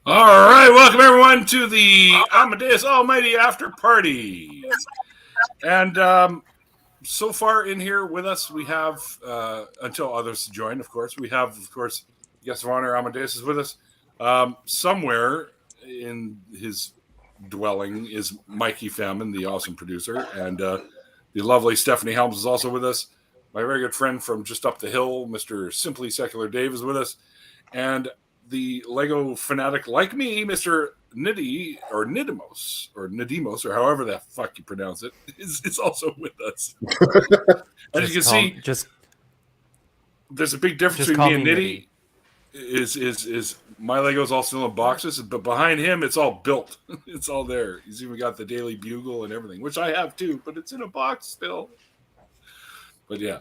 All right, welcome everyone to the Amadeus Almighty After Party. And so far in here with us, we have, until others join, of course, we have, of course, guest of honor, Amadeus is with us. Somewhere in his dwelling is Mikey Famine, the awesome producer, and the lovely Stephanie Helms is also with us. My very good friend from just up the hill, Mr. Simply Secular Dave, is with us. And the Lego fanatic like me, Mr. Nidimos, or however the fuck you pronounce it, is also with us. As you can see, there's a big difference between me and Nitty. Is my Lego's all still in boxes, but behind him it's all built. It's all there. He's even got the Daily Bugle and everything, which I have too, but it's in a box still. But yeah.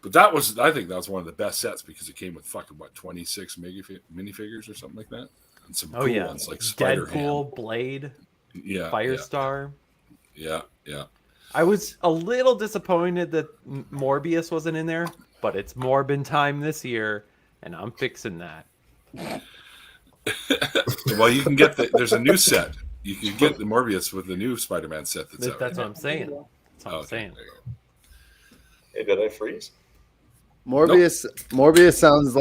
But I think that was one of the best sets because it came with 26 minifigures or something like that, and some cool ones like Spider-Man, Deadpool, Blade, Firestar. Yeah. I was a little disappointed that Morbius wasn't in there, but it's Morbin time this year, and I'm fixing that. Well, you can get there's a new set. You can get the Morbius with the new Spider-Man set that's out. That's what I'm saying. That's what I'm saying. Hey, did I freeze? Morbius sounds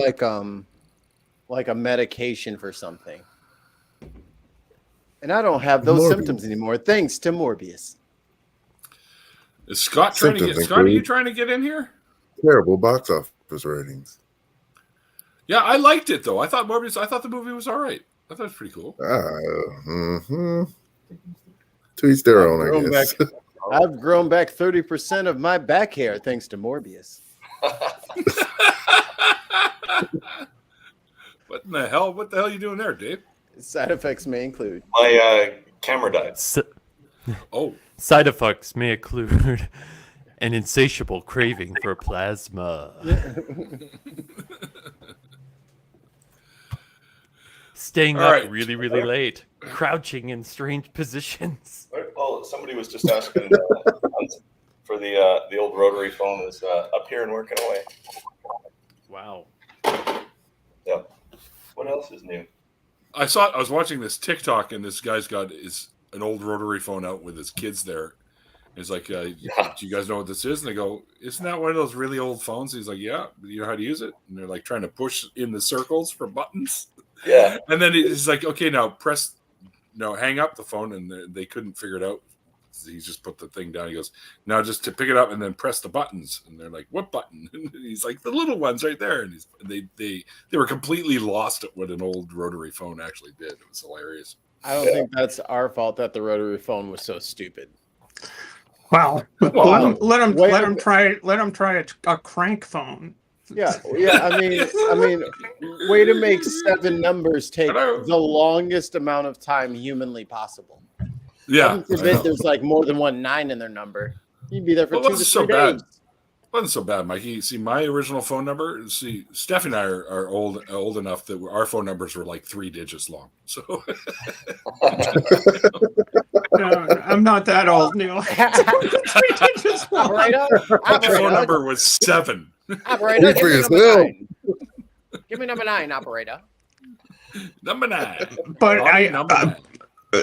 like a medication for something. And I don't have those symptoms anymore, thanks to Morbius. Is Scott trying to get Scott? Are you trying to get in here? Terrible box office ratings. Yeah, I liked it though. I thought the movie was all right. I thought it was pretty cool. To each their own, I guess. I've grown back 30% of my back hair thanks to Morbius. What the hell are you doing there, Dave? Side effects may include. My camera died. Side effects may include an insatiable craving for plasma. Staying up really, really late. Crouching in strange positions. Well, somebody was just asking for the old rotary phone is up here and working away. Wow. Yeah. What else is new? I was watching this TikTok, and this guy's got an old rotary phone out with his kids there. He's like, do you guys know what this is? And they go, isn't that one of those really old phones? He's like, yeah. You know how to use it? And they're like trying to push in the circles for buttons. Yeah. And then he's like, okay, now hang up the phone. And they couldn't figure it out. He just put the thing down. He goes, now just to pick it up and then press the buttons. And they're like, what button? And he's like, the little ones right there. And they were completely lost at what an old rotary phone actually did. It was hilarious. I don't think that's our fault that the rotary phone was so stupid. Wow. Let him try a crank phone. Yeah. I mean, way to make 7 numbers take the longest amount of time humanly possible. Yeah. There's like more than one 9 in their number. You'd be there for 2 to 3 days. It wasn't so bad, Mikey. See, my original phone number. See, Steph and I are old enough that our phone numbers were like 3 digits long. So No, I'm not that old, Neil. 3 digits long. My phone number was 7. Operator, give me number 9. Give me number 9, operator. Number 9. But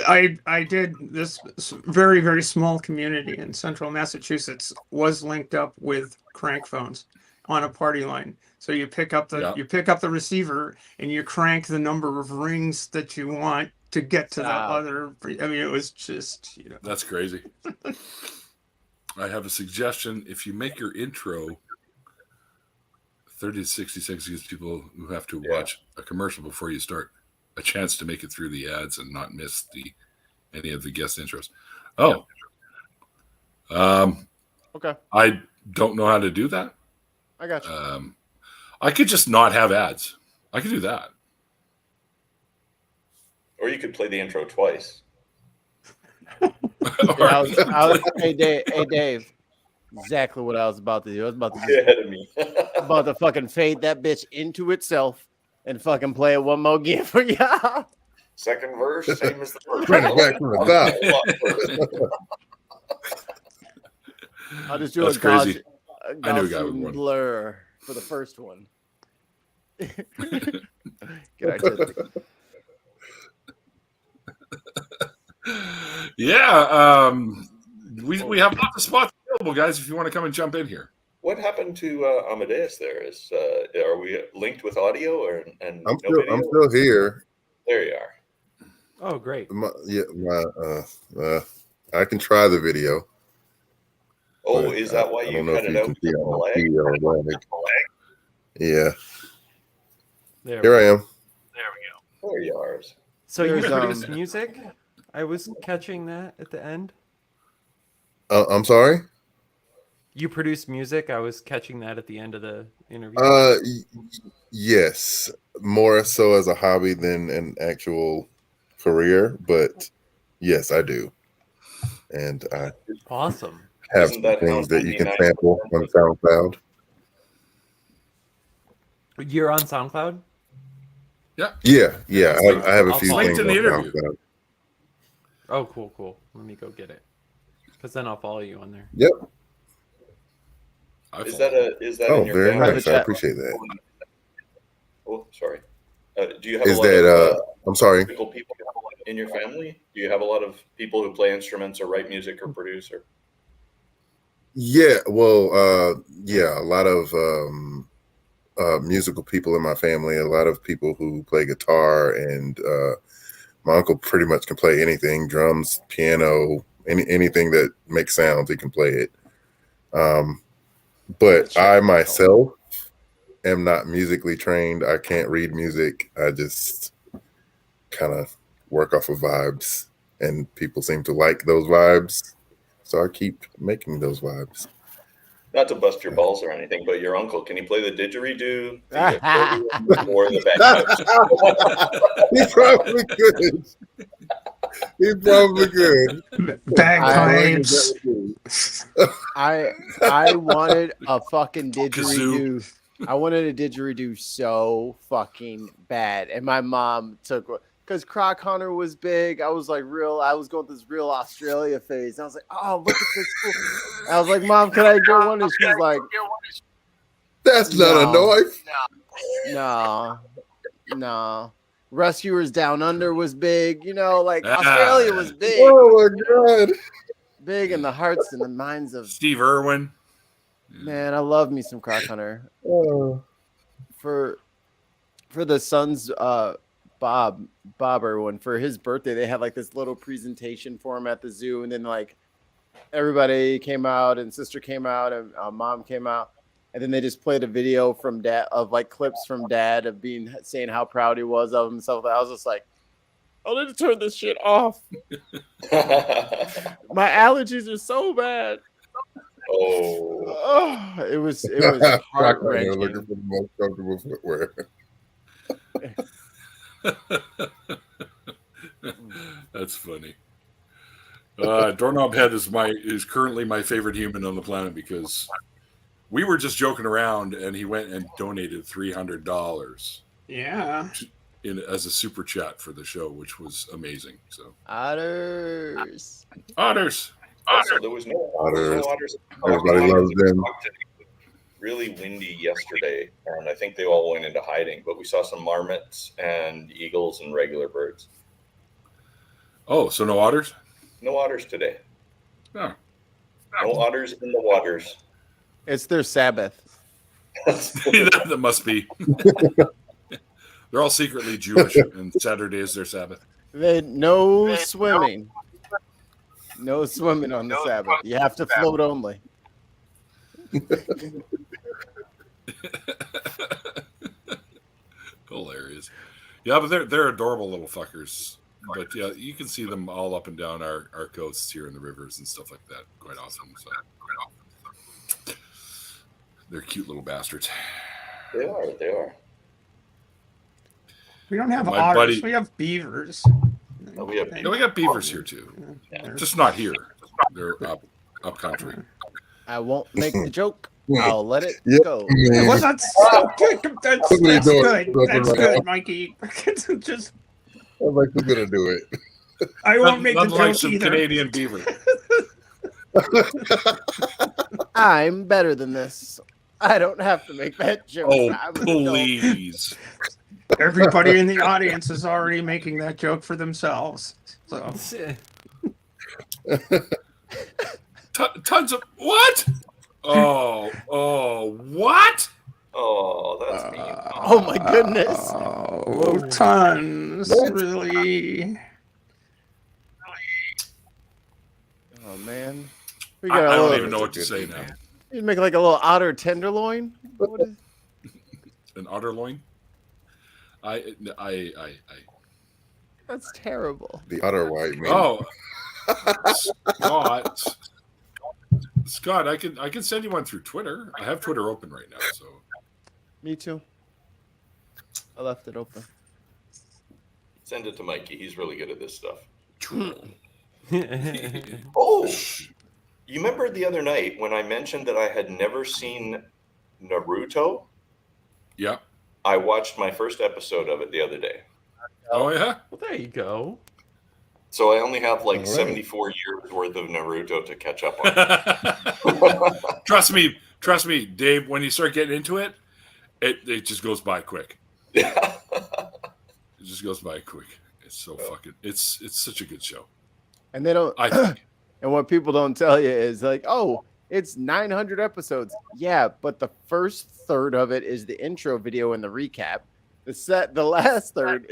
I did this very, very small community in central Massachusetts was linked up with crank phones on a party line. So you pick up the receiver and you crank the number of rings that you want to get to the other. I mean, it was just, That's crazy. I have a suggestion. If you make your intro 30 to 60 seconds, gives people who have to watch a commercial before you start a chance to make it through the ads and not miss any of the guest intros. Okay. I don't know how to do that. I got you. I could just not have ads. I could do that. Or you could play the intro twice. Hey, Dave. Exactly what I was about to do. I was about to Get ahead of me. about to fucking fade that bitch into itself and fucking play it one more game for y'all. Second verse, same as the first. Bring it back from the I'll just do That's crazy. I knew a guy with one. Blur for the first one. Yeah, we have lots of spots available, guys. If you want to come and jump in here. What happened to Amadeus? There is. Are we linked with audio or and I'm no video? still here. There you are. Oh, great. I can try the video. Oh, but is that why I you don't know cut if it you out? can see because of the on lag? video or not. Yeah, There here I am. There you are. So you There's, produce music? I was catching that at the end. I'm sorry. You produce music? I was catching that at the end of the interview. Yes, more so as a hobby than an actual career, but yes, I do, and I Awesome. have Isn't some that things how that you can 99% sample on SoundCloud. You're on SoundCloud? Yeah, It's I have a I'll few follow things in on the interview. SoundCloud. Oh, cool. Let me go get it. Because then I'll follow you on there. Yep. Is that Oh, in your very family? nice. I appreciate that. Oh, sorry. Do you have Is a lot that of I'm sorry. musical people in your family? Do you have a lot of people who play instruments or write music or produce? Or Yeah, well, yeah, a lot of musical people in my family, a lot of people who play guitar, and my uncle pretty much can play anything, drums, piano, anything that makes sounds, he can play it. But I myself am not musically trained. I can't read music. I just kind of work off of vibes, and people seem to like those vibes. So I keep making those vibes. not to bust your balls or anything, but your uncle, can he play the didgeridoo, the accordion, or the bagpipes? He probably could. He probably could. Bagpipes. I wanted a fucking didgeridoo. Kazoo. I wanted a didgeridoo so fucking bad, and my mom took because Croc Hunter was big. I was like I was going through this real Australia phase. And I was like, oh, look at this cool. I was like, Mom, can I get one? And she was like, That's not a knife. No. Rescuers Down Under was big. Like Australia was big. Oh my god. Big in the hearts and the minds of Steve Irwin. man. I love me some Croc Hunter. Oh. For the son's Bob Irwin, for his birthday, they had like this little presentation for him at the zoo, and then like everybody came out, and sister came out, and mom came out, and then they just played a video from dad of like clips from dad of saying how proud he was of himself. I was just like, I need to turn this shit off. My allergies are so bad. Oh, It was heart wrenching. Looking for the most comfortable footwear. That's funny. Doorknob Head is currently my favorite human on the planet because we were just joking around and he went and donated $300 Yeah. as a super chat for the show, which was amazing. So Otters. so there was no otters. Everybody loves them. Really windy yesterday, and I think they all went into hiding. But we saw some marmots and eagles and regular birds. Oh, so no otters? No otters today. No. No otters in the waters. It's their Sabbath. That must be. They're all secretly Jewish, and Saturday is their Sabbath. No swimming. No swimming on the Sabbath. You have to float only. Hilarious. Yeah, but they're adorable little fuckers. But yeah, you can see them all up and down our coasts here in the rivers and stuff like that quite often. So they're cute little bastards. They are. We don't have My otters. buddy- We have beavers. Oh, we have No, we got beavers here too. They're- Just not here. They're up country. I won't make the joke. I'll let it Yep. go. Well, that's so good. That's What are you doing? good. That's Right good, now. Mikey. Just I'm like, we're gonna do it. I won't make the Nothing like joke some either. Canadian beaver. I'm better than this. I don't have to make that joke. Oh, I'm an adult. please. Everybody in the audience is already making that joke for themselves. So Tons of what? What? Oh, that's mean. Oh my goodness. Oh, tons. Really? Oh man. We I got a don't little, even know what to Good say one, now. man. You make like a little otter tenderloin. What is? An otter loin? I. That's terrible. The otter white meat. Oh, Scott, I can send you one through Twitter. I have Twitter open right now, so. Me too. I left it open. Send it to Mikey. He's really good at this stuff. Troll. Oh, you remember the other night when I mentioned that I had never seen Naruto? Yeah. I watched my first episode of it the other day. Oh yeah. Well, there you go. So I only have like All right. 74 years worth of Naruto to catch up on. Trust me, Dave. When you start getting into it, it just goes by quick. Yeah. It just goes by quick. It's so fucking. It's such a good show. And they don't. I think. And what people don't tell you is like, oh, it's 900 episodes. Yeah, but the first third of it is the intro video and the recap. The last third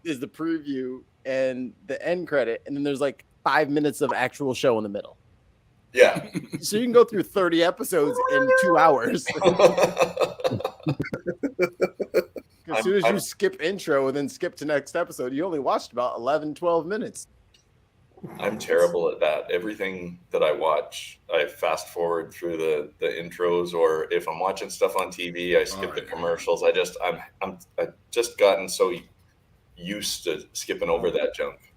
is the preview and the end credit, and then there's like 5 minutes of actual show in the middle. Yeah. So you can go through 30 episodes in 2 hours. As soon as you skip intro and then skip to next episode, you only watched about 11, 12 minutes. I'm terrible at that. Everything that I watch, I fast forward through the intros, or if I'm watching stuff on TV, I skip the commercials. I've just gotten so used to skipping over that junk.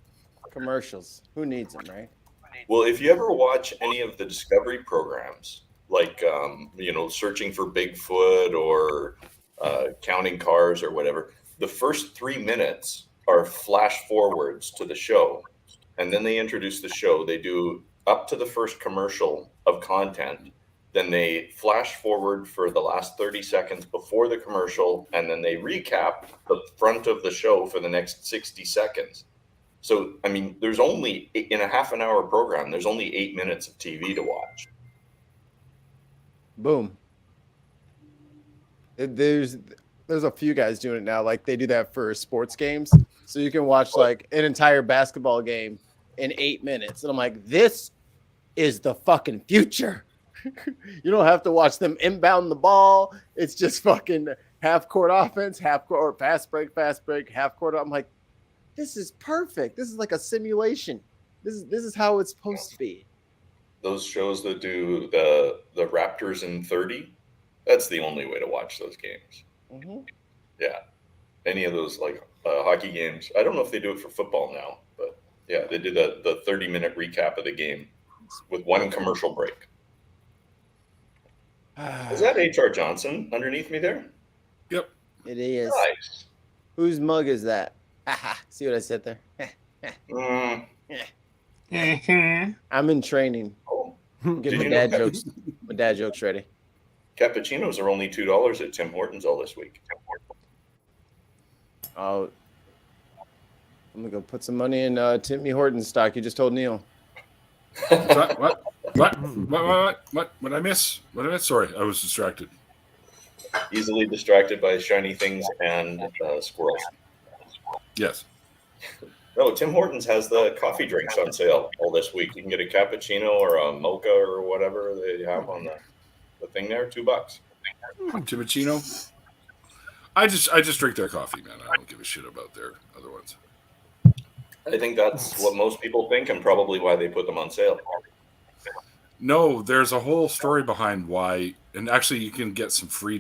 Commercials. Who needs them, right? Well, if you ever watch any of the Discovery programs, like searching for Bigfoot or counting cars or whatever, the first 3 minutes are flash forwards to the show. And then they introduce the show. They do up to the first commercial of content. Then they flash forward for the last 30 seconds before the commercial. And then they recap the front of the show for the next 60 seconds. So, I mean, there's only, in a half an hour program, there's only 8 minutes of TV to watch. Boom. There's a few guys doing it now. Like they do that for sports games. So you can watch like an entire basketball game in 8 minutes. And I'm like, this is the fucking future. You don't have to watch them inbound the ball. It's just fucking half court offense, half court, or fast break, half court. I'm like, this is perfect. This is like a simulation. This is how it's supposed to be. Those shows that do the Raptors in 30, that's the only way to watch those games. Mm-hmm. Yeah. Any of those like hockey games. I don't know if they do it for football now, but yeah, they did the 30-minute recap of the game with one commercial break. Is that H.R. Johnson underneath me there? Yep. It is. Nice. Whose mug is that? See what I said there? I'm in training. Oh, Getting Did my you dad know- jokes. My dad jokes ready. cappuccinos are only $2 at Tim Hortons all this week. Oh, I'm gonna go put some money in Timmy Hortons stock. You just told Neil. What? What I miss? What I miss? Sorry, I was distracted. Easily distracted by shiny things and squirrels. Yes. No, Tim Hortons has the coffee drinks on sale all this week. You can get a cappuccino or a mocha or whatever they have on the thing there, $2. Timicino. I just drink their coffee, man. I don't give a shit about their other ones. I think that's what most people think, and probably why they put them on sale. No, there's a whole story behind why, and actually you can get some free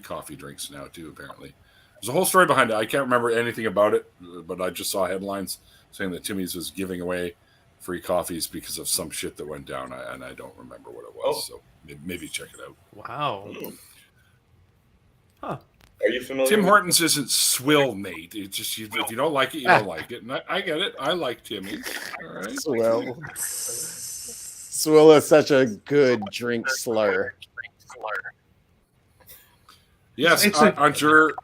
coffee drinks now too, apparently. There's a whole story behind it. I can't remember anything about it, but I just saw headlines saying that Timmy's was giving away free coffees because of some shit that went down, and I don't remember what it was, so maybe check it out. Wow. Huh. Are you familiar? Tim with- Hortons isn't swill, mate. It's just if you don't like it, you don't like it. And I get it. I like Timmy's. All right. Swill. Swill is such a good drink slur. Yes, It's I'm sure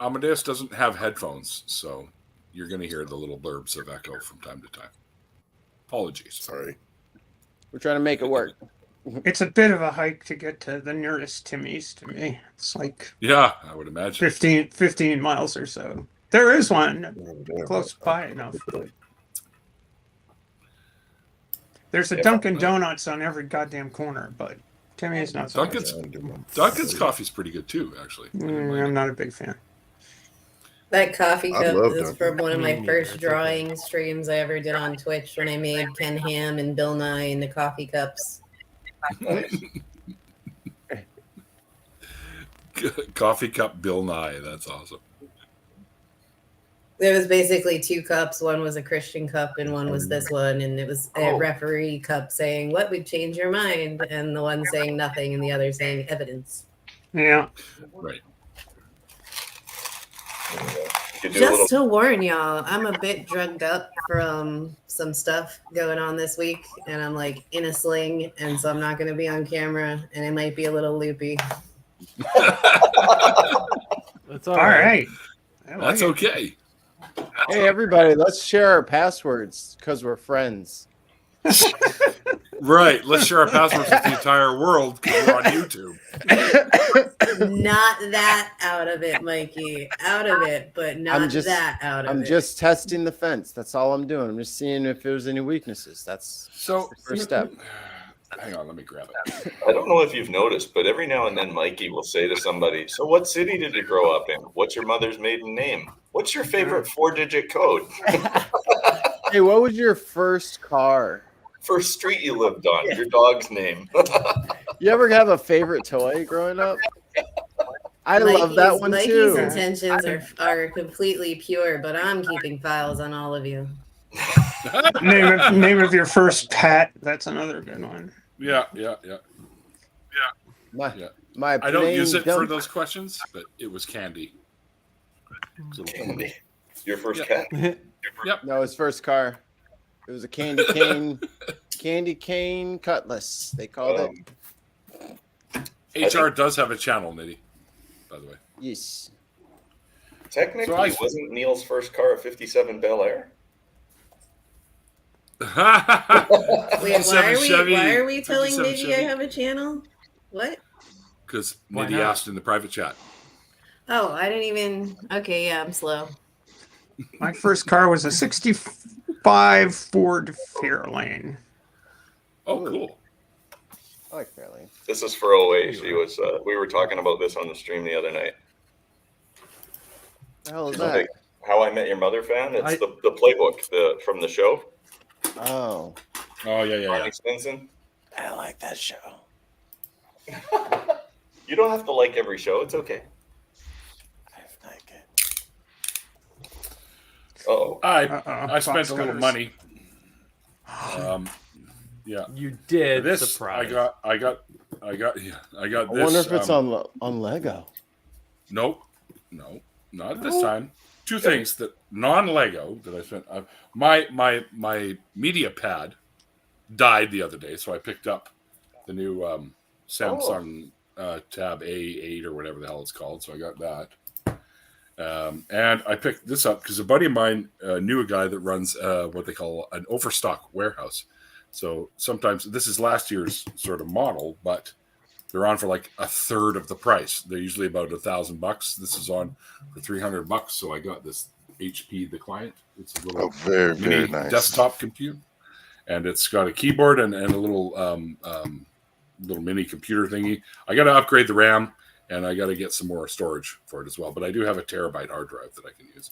Amadeus doesn't have headphones, so you're going to hear the little blurbs of echo from time to time. Apologies. Sorry. We're trying to make it work. It's a bit of a hike to get to the nearest Timmy's to me. It's like Yeah, I would imagine. 15 miles or so. There is one Yeah, close by enough. But there's a Yeah. Dunkin' Donuts on every goddamn corner, but Timmy's not so much. Dunkin's coffee's pretty good too, actually. I'm not a big fan. That coffee I cup love is Dunkin'. from one of my Me first neither, it's okay. drawing streams I ever did on Twitch when I made Ken Ham and Bill Nye in the coffee cups. Coffee cup Bill Nye. That's awesome. There was basically two cups. One was a Christian cup and one was this one. And it was a referee cup saying, "What would change your mind?" And the one saying nothing and the other saying evidence. Yeah. Right. You do a little, Just to warn y'all, I'm a bit drugged up from some stuff going on this week. And I'm like in a sling. And so I'm not going to be on camera. And it might be a little loopy. That's All right. I like That's it. okay. Hey, everybody, let's share our passwords because we're friends. Right. Let's share our passwords with the entire world because we're on YouTube. Not that out of it, Mikey. Out of it, but not that out of it. I'm just testing the fence. That's all I'm doing. I'm just seeing if there's any weaknesses. That's So, the first step. hang on, let me grab it. I don't know if you've noticed, but every now and then Mikey will say to somebody, "So what city did you grow up in? What's your mother's maiden name? What's your favorite 4-digit code? Hey, what was your first car? First street you lived on, your dog's name." You ever have a favorite toy growing up? I love that one Mikey's too. intentions are completely pure, but I'm keeping files on all of you. Name of your first pet. That's another good one. Yeah. My I don't use it for dump- those questions, but it was Candy. Candy. Your first Yeah. cat. No, his first car. It was a candy cane cutlass. They called it. HR does have a channel, Nitty, by the way. Yes. Technically, So wasn't Neil's first car a 57 Bel Air? Wait, why are we telling 57 Nitty I Chevy. have a channel? What? Because Why Nitty not? asked in the private chat. Oh, I didn't even. Okay, yeah, I'm slow. My first car was a 65 Ford Fairlane. Oh, cool. I like Fairlane. This is for OA. She was. We were talking about this on the stream the other night. What the hell is She's a that? big How I Met Your Mother fan. It's I- the playbook from the show. Oh, Oh, yeah. Barney Stinson. I like that show. You don't have to like every show. It's okay. I like it. Oh, I spent Fox a little Cutters. money. Yeah. You did. This surprise. I got I this. wonder if it's on Lego. Nope. No, not this time. Two things that non-Lego that I spent. My media pad died the other day, so I picked up the new Samsung Tab A8 or whatever the hell it's called. So I got that, and I picked this up because a buddy of mine knew a guy that runs what they call an overstock warehouse. So sometimes this is last year's sort of model, but they're on for like a third of the price. They're usually about $1,000. This is on for $300. So I got this HP, the client. It's a little very, very mini nice. desktop computer, and it's got a keyboard and a little little mini computer thingy. I got to upgrade the RAM, and I got to get some more storage for it as well. But I do have a terabyte hard drive that I can use,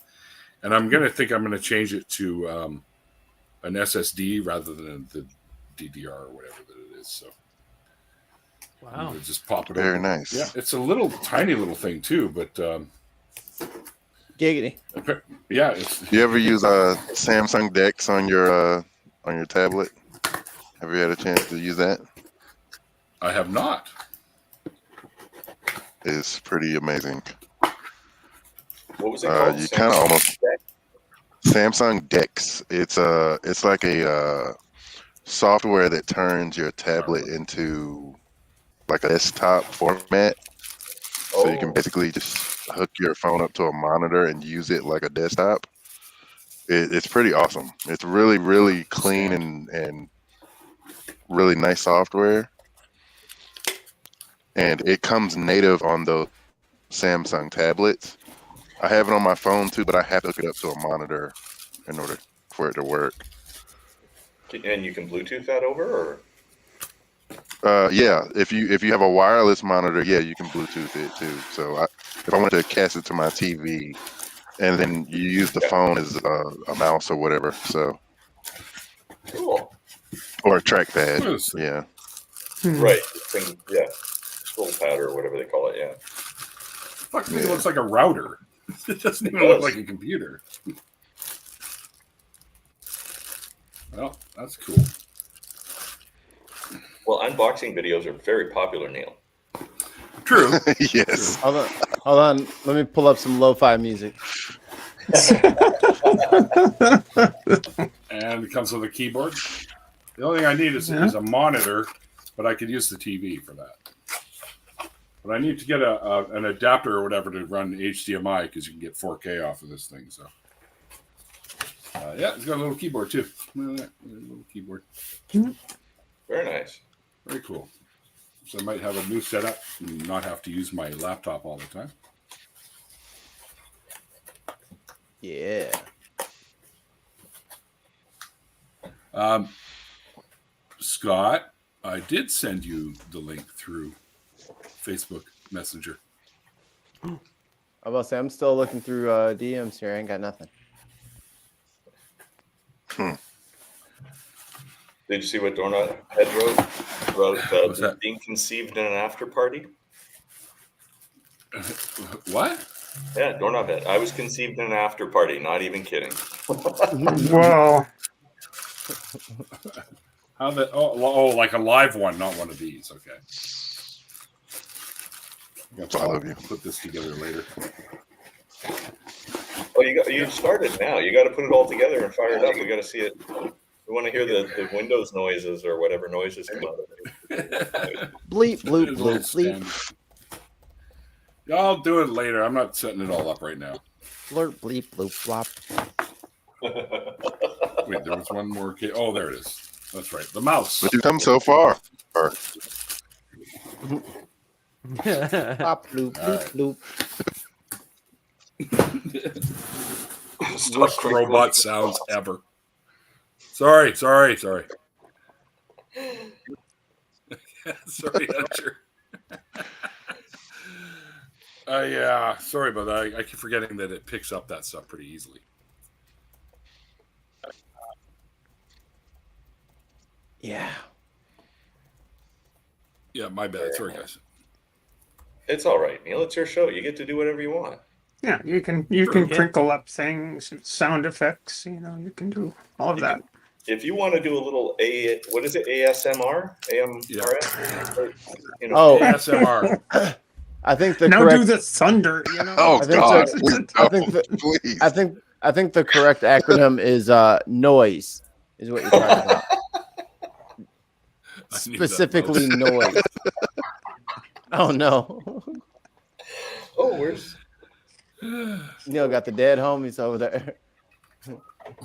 and I'm gonna change it to an SSD rather than the DDR or whatever that it is. So. Wow. Just pop it Very open. nice. Yeah, it's a little tiny little thing too, but Giggity. yeah, it's You ever use Samsung Dex on your tablet? Have you had a chance to use that? I have not. It's pretty amazing. what was it called? You kind of almost Samsung Dex. It's like a software that turns your tablet into like a desktop format. So you can basically just hook your phone up to a monitor and use it like a desktop. it's pretty awesome. It's really, really clean and really nice software. And it comes native on those Samsung tablets. I have it on my phone too, but I have to hook it up to a monitor in order for it to work. And you can Bluetooth that over, or? Yeah, if you have a wireless monitor, yeah, you can Bluetooth it too. So if I wanted to cast it to my TV, and then you use the phone as a mouse or whatever, so Cool. or a trackpad, Yes. yeah. Right. Yeah. Scroll pad or whatever they call it. Yeah. Fuck me, it looks like a router. It doesn't even look like a computer. Well, that's cool. Well, unboxing videos are very popular, Neil. True. Yes. Hold on. Let me pull up some lo-fi music. And it comes with a keyboard. The only thing I need is a monitor, but I could use the TV for that. But I need to get an adapter or whatever to run HDMI because you can get 4K off of this thing. So, yeah, it's got a little keyboard too. Look at that, a little keyboard. Very nice. Very cool. So I might have a new setup and not have to use my laptop all the time. Yeah. Scott, I did send you the link through Facebook Messenger. I was about to say, I'm still looking through DMs here. I ain't got nothing. Did you see what Dornot Head wrote being conceived in an after party? What? Yeah, Dornot Head. I was conceived in an after party. Not even kidding. Whoa. How the? Oh, like a live one, not one of these. Okay. I love you. Put this together later. Well, you started now. You got to put it all together and fire it up. We got to see it. We want to hear the Windows noises or whatever noises come out of it. Bleep, bloop, bloop, bleep. Yeah, I'll do it later. I'm not setting it all up right now. Blurp, bleep, bloop, flop. Wait, there was one more. Oh, there it is. That's right. The mouse. But you've come so far. Flop, bloop, bloop, bloop. Worst robot sounds ever. Sorry. Sorry, Hunter. Yeah, sorry about that. I keep forgetting that it picks up that stuff pretty easily. Yeah. Yeah, my bad. Sorry, guys. It's all right, Neil. It's your show. You get to do whatever you want. Yeah, you can crinkle up things, sound effects. You can do all of that. If you want to do a little what is it? ASMR? Yeah. Oh, ASMR. I think the Now correct. do the thunder. Oh I think God! I think Please. I think the correct acronym is noise. Is what you're talking about. Specifically noise. Oh no. Oh, where's Neil got the dead homies over there.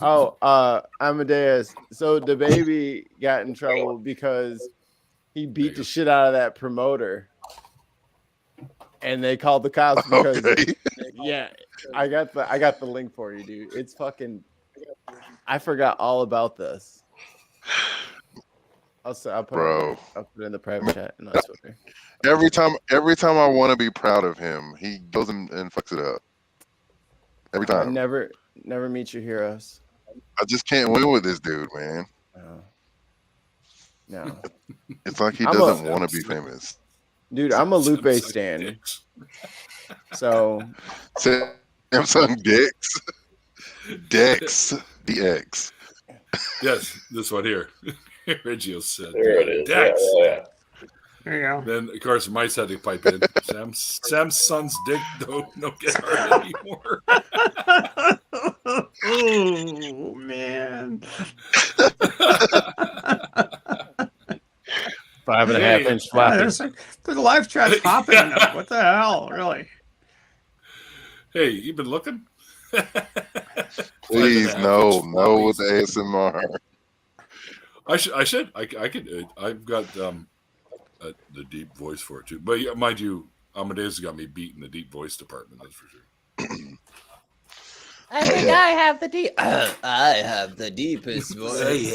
Oh, Amadeus. So the baby got in trouble because he beat the shit out of that promoter. And they called the cops because yeah, I got the link for you, dude. It's fucking I forgot all about this. I'll put it in the private chat and that's okay. Every time I want to be proud of him, he goes and fucks it up. Every time. Never meet your heroes. I just can't win with this dude, man. No. It's like he doesn't want to be famous. Dude, I'm a Lupe stan. So Samsung Dix. Dex. DX. Yes, this one here. Reggio said. there it is? Dex. Yeah. There you go. Then, of course, Mike's had to pipe in. Sam's son's dick don't get hard anymore. Oh, man. 5.5-inch floppy. There's the live chat's popping up. What the hell, really? Hey, you been looking? Please, no with the ASMR. I should. I could. I've got the deep voice for it too. But yeah, mind you, Amadeus got me beat in the deep voice department. That's for sure. I think I have the deep. I have the deepest voice.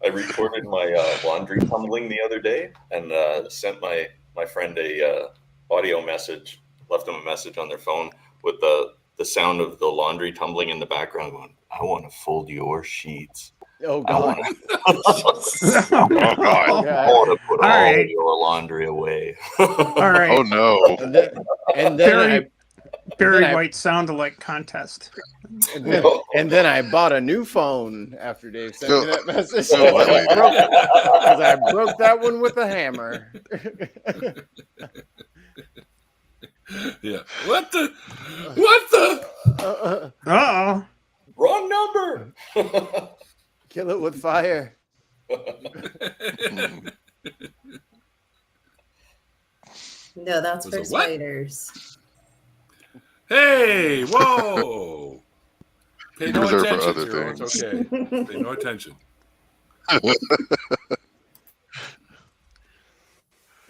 I recorded my laundry tumbling the other day and sent my friend a audio message, left him a message on their phone with the sound of the laundry tumbling in the background going, I want to fold your sheets. Oh, God. I want to put all of your laundry away. All right. Oh, no. And then Barry White sound-alike contest. And then I bought a new phone after Dave sent me that message. So Because I broke that one with a hammer. Yeah. What the? Uh-oh. Wrong number. Kill it with fire. No, that's Was for it what? spiders. Hey! Whoa! Pay no Reserved for attention, other Cyril. It's things. okay. Pay no attention.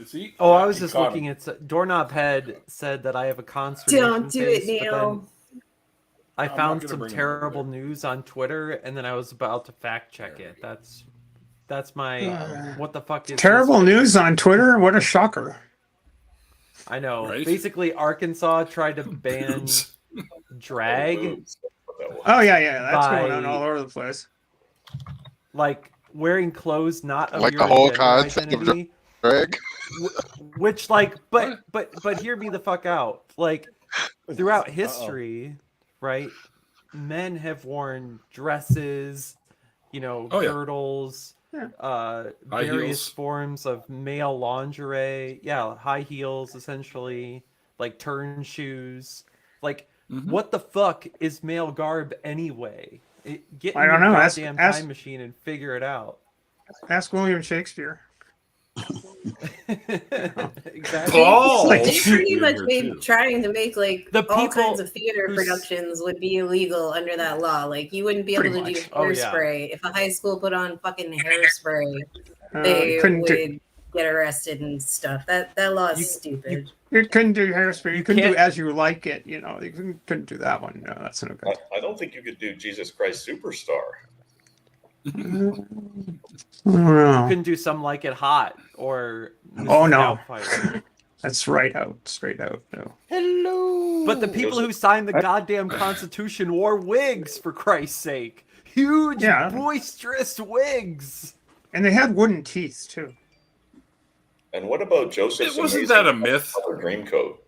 See? Oh, I was You just caught looking him. at Doorknob Head said that I have a consternation Don't do it, face, but Neil. then I I'm found not gonna some bring him terrible over news on Twitter, and then I was about to fact check it. That's my what the fuck is Terrible this? news on Twitter. What a shocker. I know. Right? Basically, Arkansas tried to ban Boobs. drag, Oh, yeah. That's going on By- all over the place. like wearing clothes not of Like your the whole gender concept of identity. Greg? Which, like, but hear me the fuck out. Like, throughout history, right? Men have worn dresses, Oh, yeah. girdles, High various heels. forms of male lingerie. Yeah, high heels, essentially, like turn shoes. Like, what the fuck is male garb anyway? Get in I don't your know. Ask- goddamn ask- time machine and figure it out. Ask William Shakespeare. Exactly. Paul! Like, They pretty Shoot, much you're made too. trying to make like The all people kinds of theater who productions would be illegal under that law. Like you wouldn't be able Pretty to do much. Oh, yeah. hairspray. If a high school put on fucking hairspray, You they couldn't would do, get arrested and stuff. That law is stupid. you couldn't do hairspray. You couldn't do can't- As You Like It. You couldn't do that one. No, that's no good. I don't think you could do Jesus Christ Superstar. I don't know. Couldn't do some like it hot or Oh, Mrs. no. Doubtfire. That's right out, straight out. No. Hello. But the people who signed the goddamn Constitution wore wigs, for Christ's sake. Huge, Yeah. boisterous wigs. And they had wooden teeth too. And what about Joseph's Wasn't amazing that a myth? color dream coat?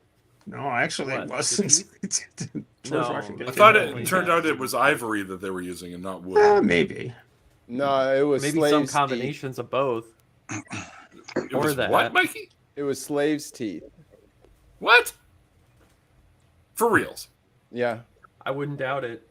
No, actually, What, it the wasn't. George No. Washington I did thought that. it turned out it was ivory that they were using and not wood. Maybe. No, it was Maybe slaves' some teeth. combinations of both. It or was that. what, Mikey? It was slaves' teeth. What? For reals? Yeah. I wouldn't doubt it.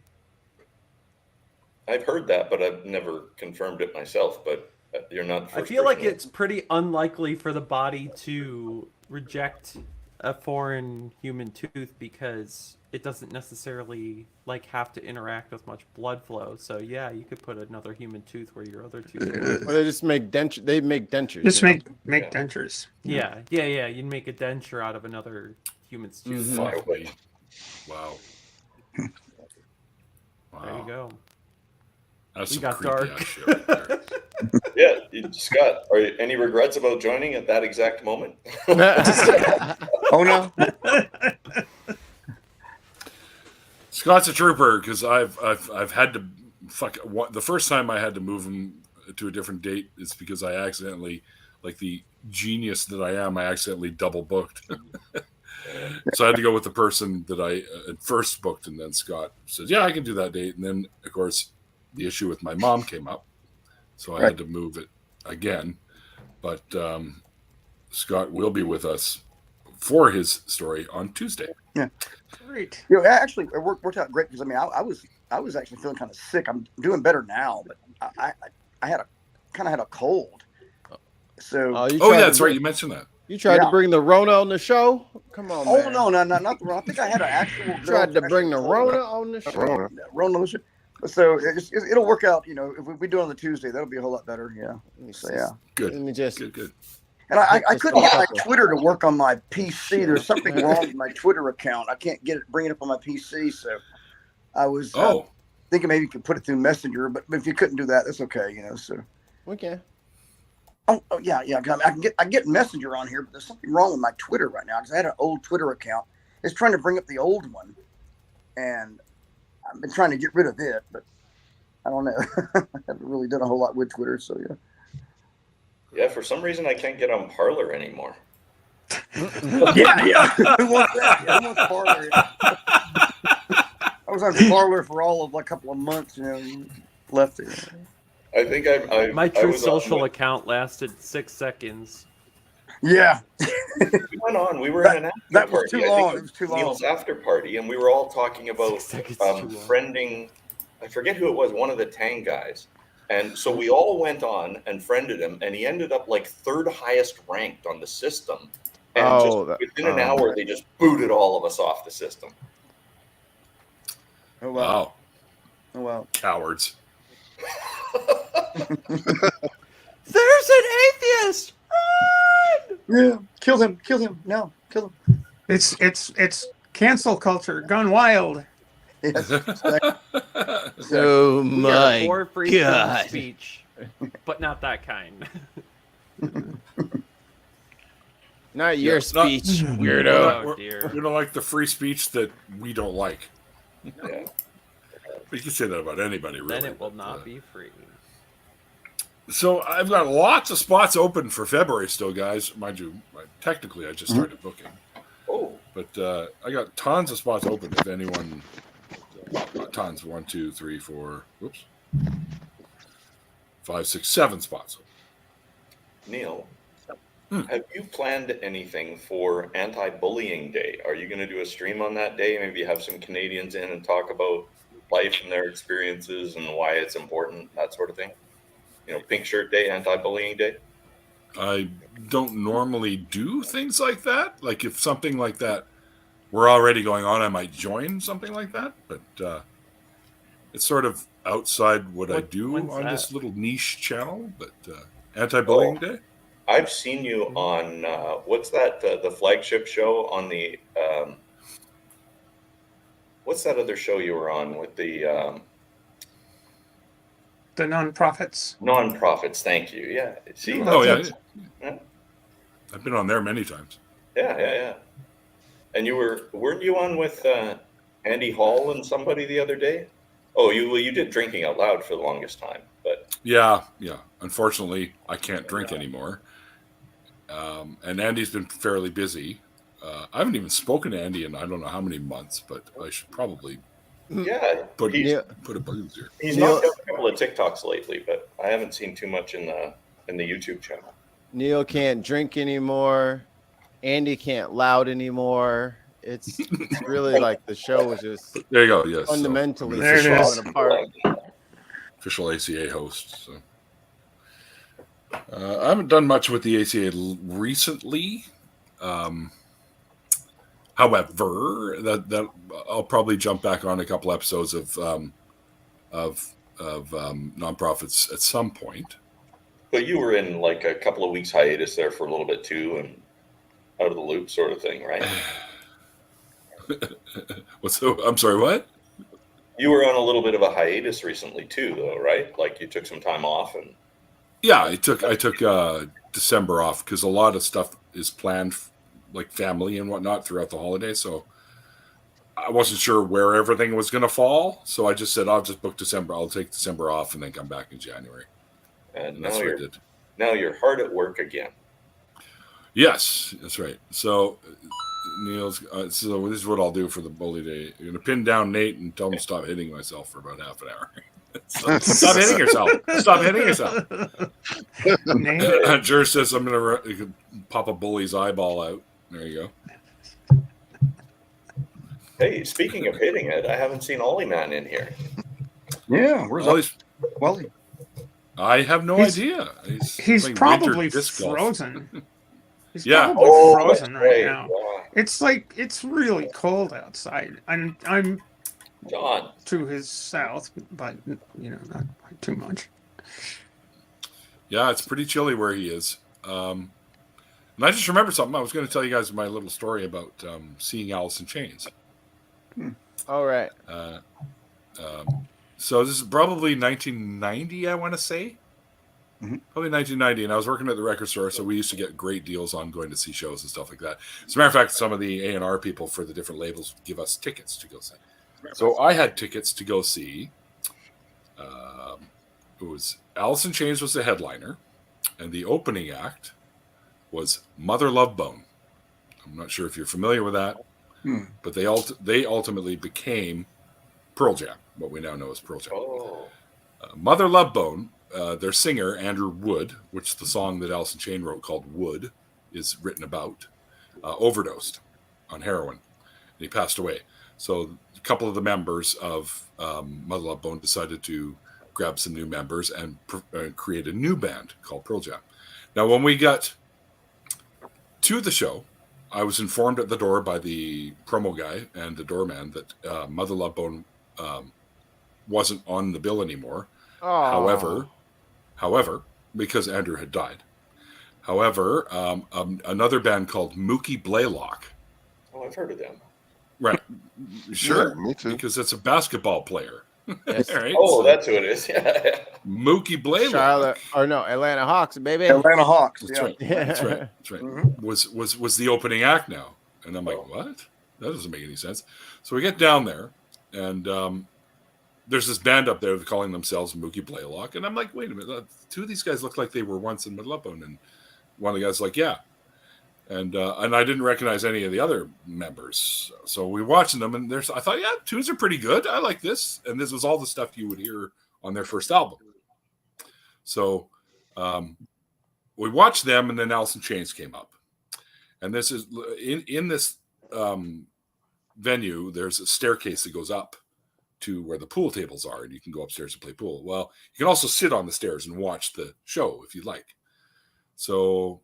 I've heard that, but I've never confirmed it myself. But you're not the I first feel like person. it's pretty unlikely for the body to reject a foreign human tooth because it doesn't necessarily have to interact with much blood flow. So yeah, you could put another human tooth where your other tooth would. Well, they just make dentures. They make dentures. Just you know? make Yeah. dentures. Yeah. You'd make a denture out of another human's tooth. Mhm. Fuck me. Wow. There you go. That's We some got creepy dark. ass shit right there. Yeah, Scott, are you, any regrets about joining at that exact moment? Oh no. Scott's a trooper because I've had to the first time I had to move him to a different date is because I accidentally, like the genius that I am, I accidentally double booked. So I had to go with the person that I had first booked, and then Scott said, "Yeah, I can do that date." And then, of course, the issue with my mom came up, so I had to move it again. But Scott will be with us for his story on Tuesday. Great. Actually, it worked out great because I was actually feeling kind of sick. I'm doing better now, but I had a cold. So Oh yeah, that's right. You mentioned that. You tried to bring the Rona on the show? Come on, man. Oh no, not the Rona. I think I had an actual. You tried to bring the Rona on the show. Rona on the show. So it'll work out. You know, if we do it on the Tuesday, that'll be a whole lot better. Yeah. So yeah. Good. Let me just Good. And I couldn't get my Twitter to work on my PC. There's something wrong with my Twitter account. I can't bring it up on my PC. So I was thinking maybe you could put it through Messenger, but if you couldn't do that, that's okay. You know. So okay. Oh yeah. I get Messenger on here, but there's something wrong with my Twitter right now because I had an old Twitter account. It's trying to bring up the old one, and I've been trying to get rid of it, but I don't know. I haven't really done a whole lot with Twitter, so yeah. Yeah, for some reason I can't get on Parler anymore. yeah. Who wants that? Yeah, who wants Parler? I was on Parler for all of a couple of months, you know, and left it. I think my True Social account lasted 6 seconds. Yeah. We went on. We were in an after that was party. too long. It was too long. Neil's after party, and we were all talking about friending. I forget who it was. One of the Tang guys. And so we all went on and friended him, and he ended up like 3rd highest ranked on the system. And within an hour, they just booted all of us off the system. Oh wow! Oh wow! Cowards. There's an atheist. Run! Yeah, kill him! No, kill him! It's cancel culture gone wild. Yes. Oh my For free speech, but not that kind. Not your speech, weirdo. Oh, dear. We don't like the free speech that we don't like. Yeah. You can say that about anybody, really. Then it will not be free. So I've got lots of spots open for February still, guys. Mind you, technically I just started booking. Oh. But I got tons of spots open if anyone... tons. 1, 2, 3, 4... Whoops. 5, 6, 7 spots open. Neil, have you planned anything for Anti-Bullying Day? Are you going to do a stream on that day? Maybe have some Canadians in and talk about life and their experiences and why it's important, that sort of thing? You know, Pink Shirt Day, Anti-Bullying Day? I don't normally do things like that. Like if something like that were already going on, I might join something like that. But it's sort of outside what I do on this little niche channel. But Anti-Bullying Day? I've seen you on, what's that, the flagship show on the, what's that other show you were on with the nonprofits. Nonprofits, thank you. Yeah. See, yeah. I've been on there many times. Yeah. And weren't you on with Andy Hall and somebody the other day? Oh, you did Drinking Out Loud for the longest time, but yeah. Unfortunately, I can't drink anymore. And Andy's been fairly busy. I haven't even spoken to Andy in I don't know how many months, but I should probably put a buzz here. He's knocked out a couple of TikToks lately, but I haven't seen too much in the YouTube channel. Neil can't drink anymore. Andy can't loud anymore. It's really like the show is just there you go. Yes, fundamentally falling apart. Official ACA host. So I haven't done much with the ACA recently. However, that I'll probably jump back on a couple episodes of nonprofits at some point. But you were in like a couple of weeks hiatus there for a little bit too, and out of the loop sort of thing, right? I'm sorry, what? You were on a little bit of a hiatus recently too, though, right? Like you took some time off and. Yeah, I took December off because a lot of stuff is planned, like family and whatnot, throughout the holidays. So I wasn't sure where everything was going to fall. So I just said, I'll just book December. I'll take December off and then come back in January. And that's what I did. Now you're hard at work again. Yes, that's right. So Neil's. So this is what I'll do for the bully day. You're going to pin down Nate and tell him to stop hitting myself for about half an hour. Stop hitting yourself. Stop hitting yourself. Jer says I'm going to pop a bully's eyeball out. There you go. Hey, speaking of hitting it, I haven't seen Ollie Man in here. Yeah, where's Ollie? I have no idea. He's probably frozen. He's Yeah. probably Oh, frozen that's right right. now. Yeah. It's really cold outside. I'm John. to his south, but not too much. Yeah, it's pretty chilly where he is. And I just remembered something. I was going to tell you guys my little story about seeing Alice in Chains. All right. So this is probably 1990, I want to say. Probably 1990, and I was working at the record store, so we used to get great deals on going to see shows and stuff like that. As a matter of fact, some of the A&R people for the different labels would give us tickets to go see. So I had tickets to go see. It was Alice in Chains was the headliner, and the opening act was Mother Love Bone. I'm not sure if you're familiar with that, but they ultimately became Pearl Jam, what we now know as Pearl Jam. Oh. Mother Love Bone, their singer, Andrew Wood, which the song that Alice in Chains wrote called Wood is written about, overdosed on heroin, and he passed away. So a couple of the members of Mother Love Bone decided to grab some new members and create a new band called Pearl Jam. Now, when we got to the show, I was informed at the door by the promo guy and the doorman that Mother Love Bone wasn't on the bill anymore. Oh. However, because Andrew had died. However, another band called Mookie Blaylock. Oh, I've heard of them. Right. Sure. Yeah, me too. Because it's a basketball player. Yes. Right? Oh, So that's who it is. Yeah. Mookie Blaylock. Atlanta Hawks, baby. Atlanta Hawks. That's Yeah. right. That's right. That's right. Mhm. Was the opening act now. And I'm like, what? That doesn't make any sense. So we get down there, and there's this band up there calling themselves Mookie Blaylock. And I'm like, wait a minute. Two of these guys look like they were once in Mother Love Bone. And one of the guys like, yeah. And I didn't recognize any of the other members. So we watching them, and I thought, yeah, tunes are pretty good. I like this. And this was all the stuff you would hear on their first album. So we watched them, and then Alice in Chains came up. And this is in this venue, there's a staircase that goes up to where the pool tables are, and you can go upstairs and play pool. Well, you can also sit on the stairs and watch the show if you'd like. So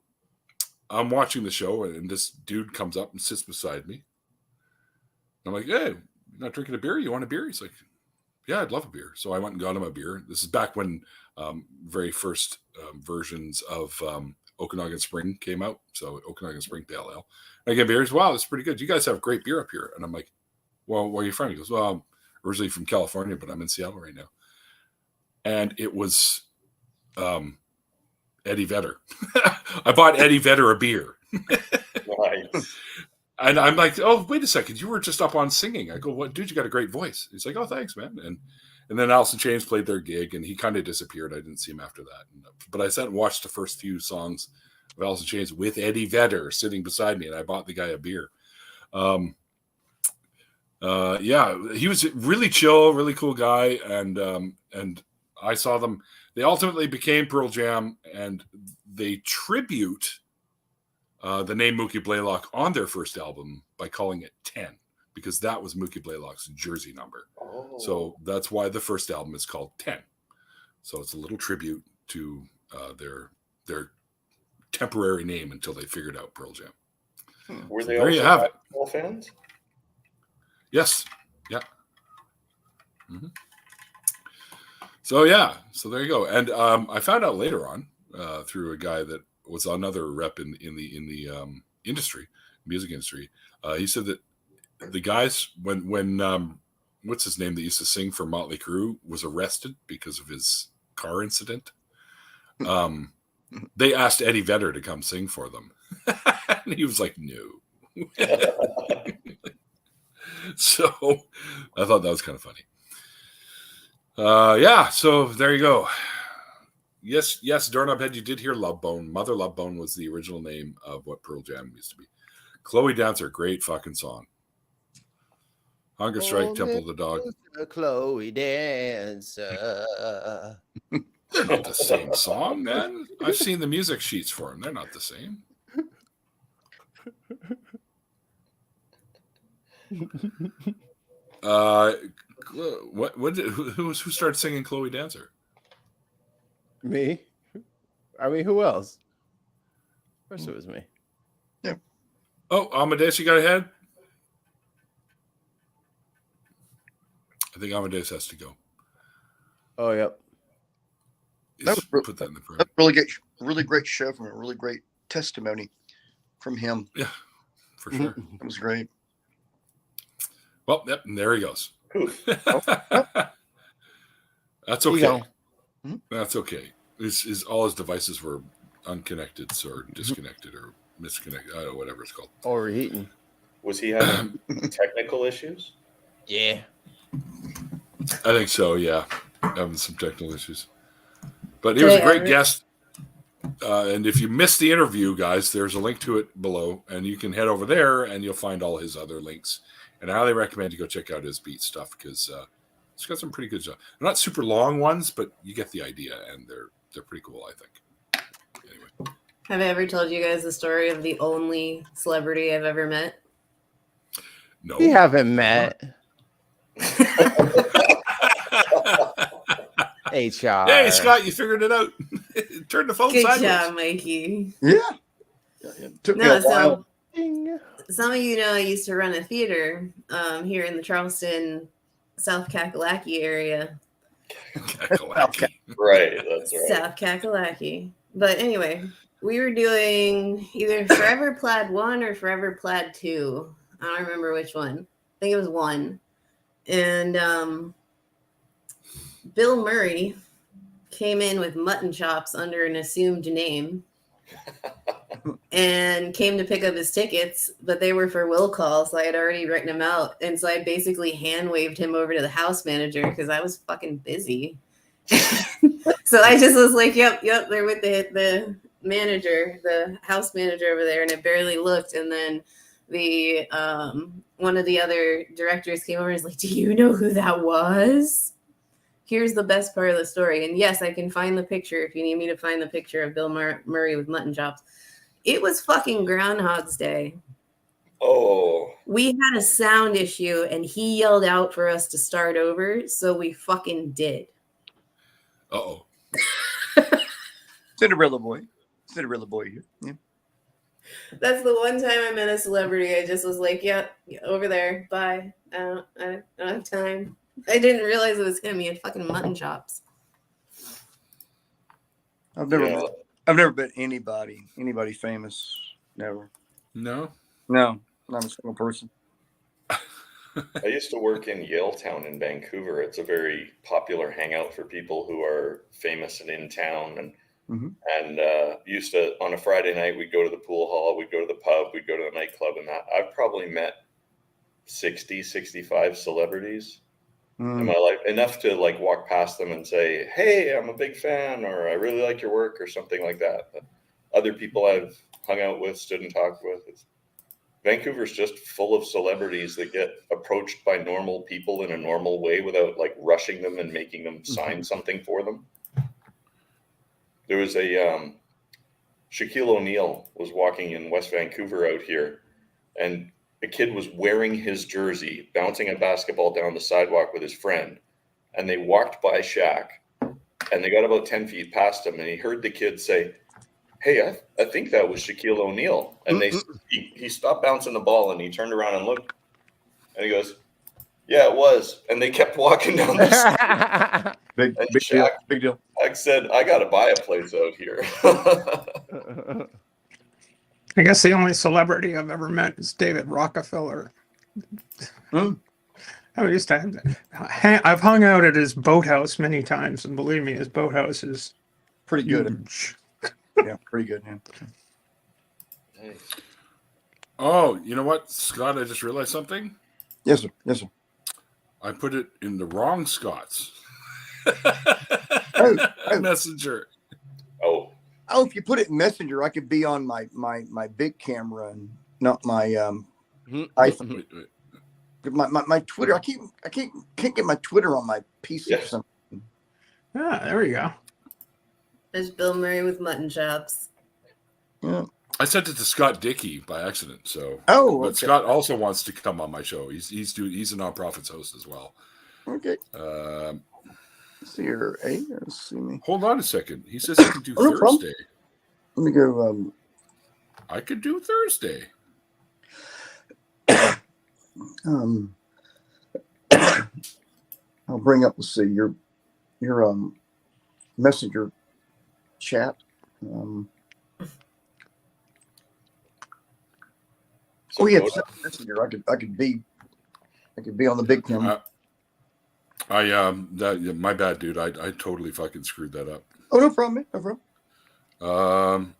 I'm watching the show, and this dude comes up and sits beside me. I'm like, hey, you're not drinking a beer? You want a beer? He's like, yeah, I'd love a beer. So I went and got him a beer. This is back when very first versions of Okanagan Spring came out. So Okanagan Spring Pale Ale. And I get beers. Wow, this is pretty good. You guys have great beer up here. And I'm like, well, where are you from? He goes, well, I'm originally from California, but I'm in Seattle right now. And it was Eddie Vedder. I bought Eddie Vedder a beer. Nice. And I'm like, oh, wait a second. You were just up on singing. I go, what, dude, you got a great voice. He's like, oh, thanks, man. And then Alice in Chains played their gig, and he kind of disappeared. I didn't see him after that. But I sat and watched the first few songs of Alice in Chains with Eddie Vedder sitting beside me, and I bought the guy a beer. Yeah, he was really chill, really cool guy. And I saw them. They ultimately became Pearl Jam, and they tribute the name Mookie Blaylock on their first album by calling it 10, because that was Mookie Blaylock's jersey number. Oh. So that's why the first album is called 10. So it's a little tribute to their temporary name until they figured out Pearl Jam. Were So they there also you have it. basketball fans? Yes. Yeah. Mm-hmm. So yeah. So there you go. And I found out later on through a guy that was another rep in the industry, music industry. He said that the guys when what's his name that used to sing for Motley Crue was arrested because of his car incident. They asked Eddie Vedder to come sing for them, and he was like, "No." So I thought that was kind of funny. Yeah. So there you go. Yes, Doorknob Head, you did hear Love Bone. Mother Love Bone was the original name of what Pearl Jam used to be. Chloe Dancer, great fucking song. Hunger Strike, Temple of the Dog. Chloe Dancer. They're not the same song, man. I've seen the music sheets for them. They're not the same. Who started singing Chloe Dancer? Me? I mean, who else? Of course it was me. Oh, Amadeus, you got ahead? I think Amadeus has to go. Oh, yep. Put that in the prayer. That's really great show from a really great testimony from him. Yeah, for sure. It was great. Well, yep, and there he goes. That's You okay. go. That's okay. All his devices were unconnected or disconnected or misconnected, whatever it's called. Overheating. Was he having technical issues? Yeah. I think so, yeah. Having some technical issues. But he was a great guest. And if you missed the interview, guys, there's a link to it below. And you can head over there and you'll find all his other links. And I highly recommend you go check out his beat stuff because it's got some pretty good stuff. They're not super long ones, but you get the idea. And they're pretty cool, I think. Anyway. Have I ever told you guys the story of the only celebrity I've ever met? No. We haven't met. HR. Hey, Scott, you figured it out. Turn the phone Good sideways. job, Mikey. Yeah. It took me a while. So some of you know I used to run a theater here in the Charleston, South Kakalaki area. Kakalaki. Right, that's right. South Kakalaki. But anyway, we were doing either Forever Plaid 1 or Forever Plaid 2. I don't remember which one. I think it was 1. And Bill Murray came in with mutton chops under an assumed name and came to pick up his tickets, but they were for will call, so I had already written them out. And so I basically hand waved him over to the house manager because I was fucking busy. So I just was like, yep, they're with the manager, the house manager over there, and I barely looked. And then the one of the other directors came over and was like, do you know who that was? Here's the best part of the story. And yes, I can find the picture if you need me to find the picture of Bill Murray with mutton chops. It was fucking Groundhog's Day. Oh. We had a sound issue and he yelled out for us to start over. So we fucking did. Uh-oh. Cinderella boy here. Yeah. That's the one time I met a celebrity. I just was like, yeah, over there. Bye. I don't have time. I didn't realize it was him. He had fucking mutton chops. I've never met anybody famous. Never. No? No, not a single person. I used to work in Yaletown in Vancouver. It's a very popular hangout for people who are famous and in town. And used to, on a Friday night, we'd go to the pool hall, we'd go to the pub, we'd go to the nightclub, and that. I've probably met 60, 65 celebrities in my life, enough to like walk past them and say, hey, I'm a big fan, or I really like your work, or something like that. But other people I've hung out with, stood and talked with. Vancouver's just full of celebrities that get approached by normal people in a normal way without like rushing them and making them sign something for them. There was a Shaquille O'Neal was walking in West Vancouver out here, and a kid was wearing his jersey, bouncing a basketball down the sidewalk with his friend. And they walked by Shaq, and they got about 10 feet past him, and he heard the kid say, hey, I think that was Shaquille O'Neal. And he stopped bouncing the ball, and he turned around and looked, and he goes, yeah, it was. And they kept walking down the street. Big deal. Shaq said, I got to buy a place out here. I guess the only celebrity I've ever met is David Rockefeller. I've hung out at his boathouse many times, and believe me, his boathouse is pretty good. Huge. Yeah, pretty good. Yeah. Oh, you know what, Scott? I just realized something. Yes, sir. Yes, sir. I put it in the wrong Scott's messenger. Oh, if you put it in Messenger, I could be on my big camera and not my iPhone. Wait. My Twitter, I can't get my Twitter on my PC or something. Ah, there we go. There's Bill Murray with mutton chops. Yeah. I sent it to Scott Dickey by accident. So, but Scott also wants to come on my show. He's a nonprofits host as well. Okay. Let's see here. Let's see me. Hold on a second. He says he can do Thursday. Let me go. I could do Thursday. I'll bring up. Let's see your messenger chat. So yeah, go to- messenger. I could be on the big camera. My bad, dude. I totally fucking screwed that up. Oh, no problem, man. No problem.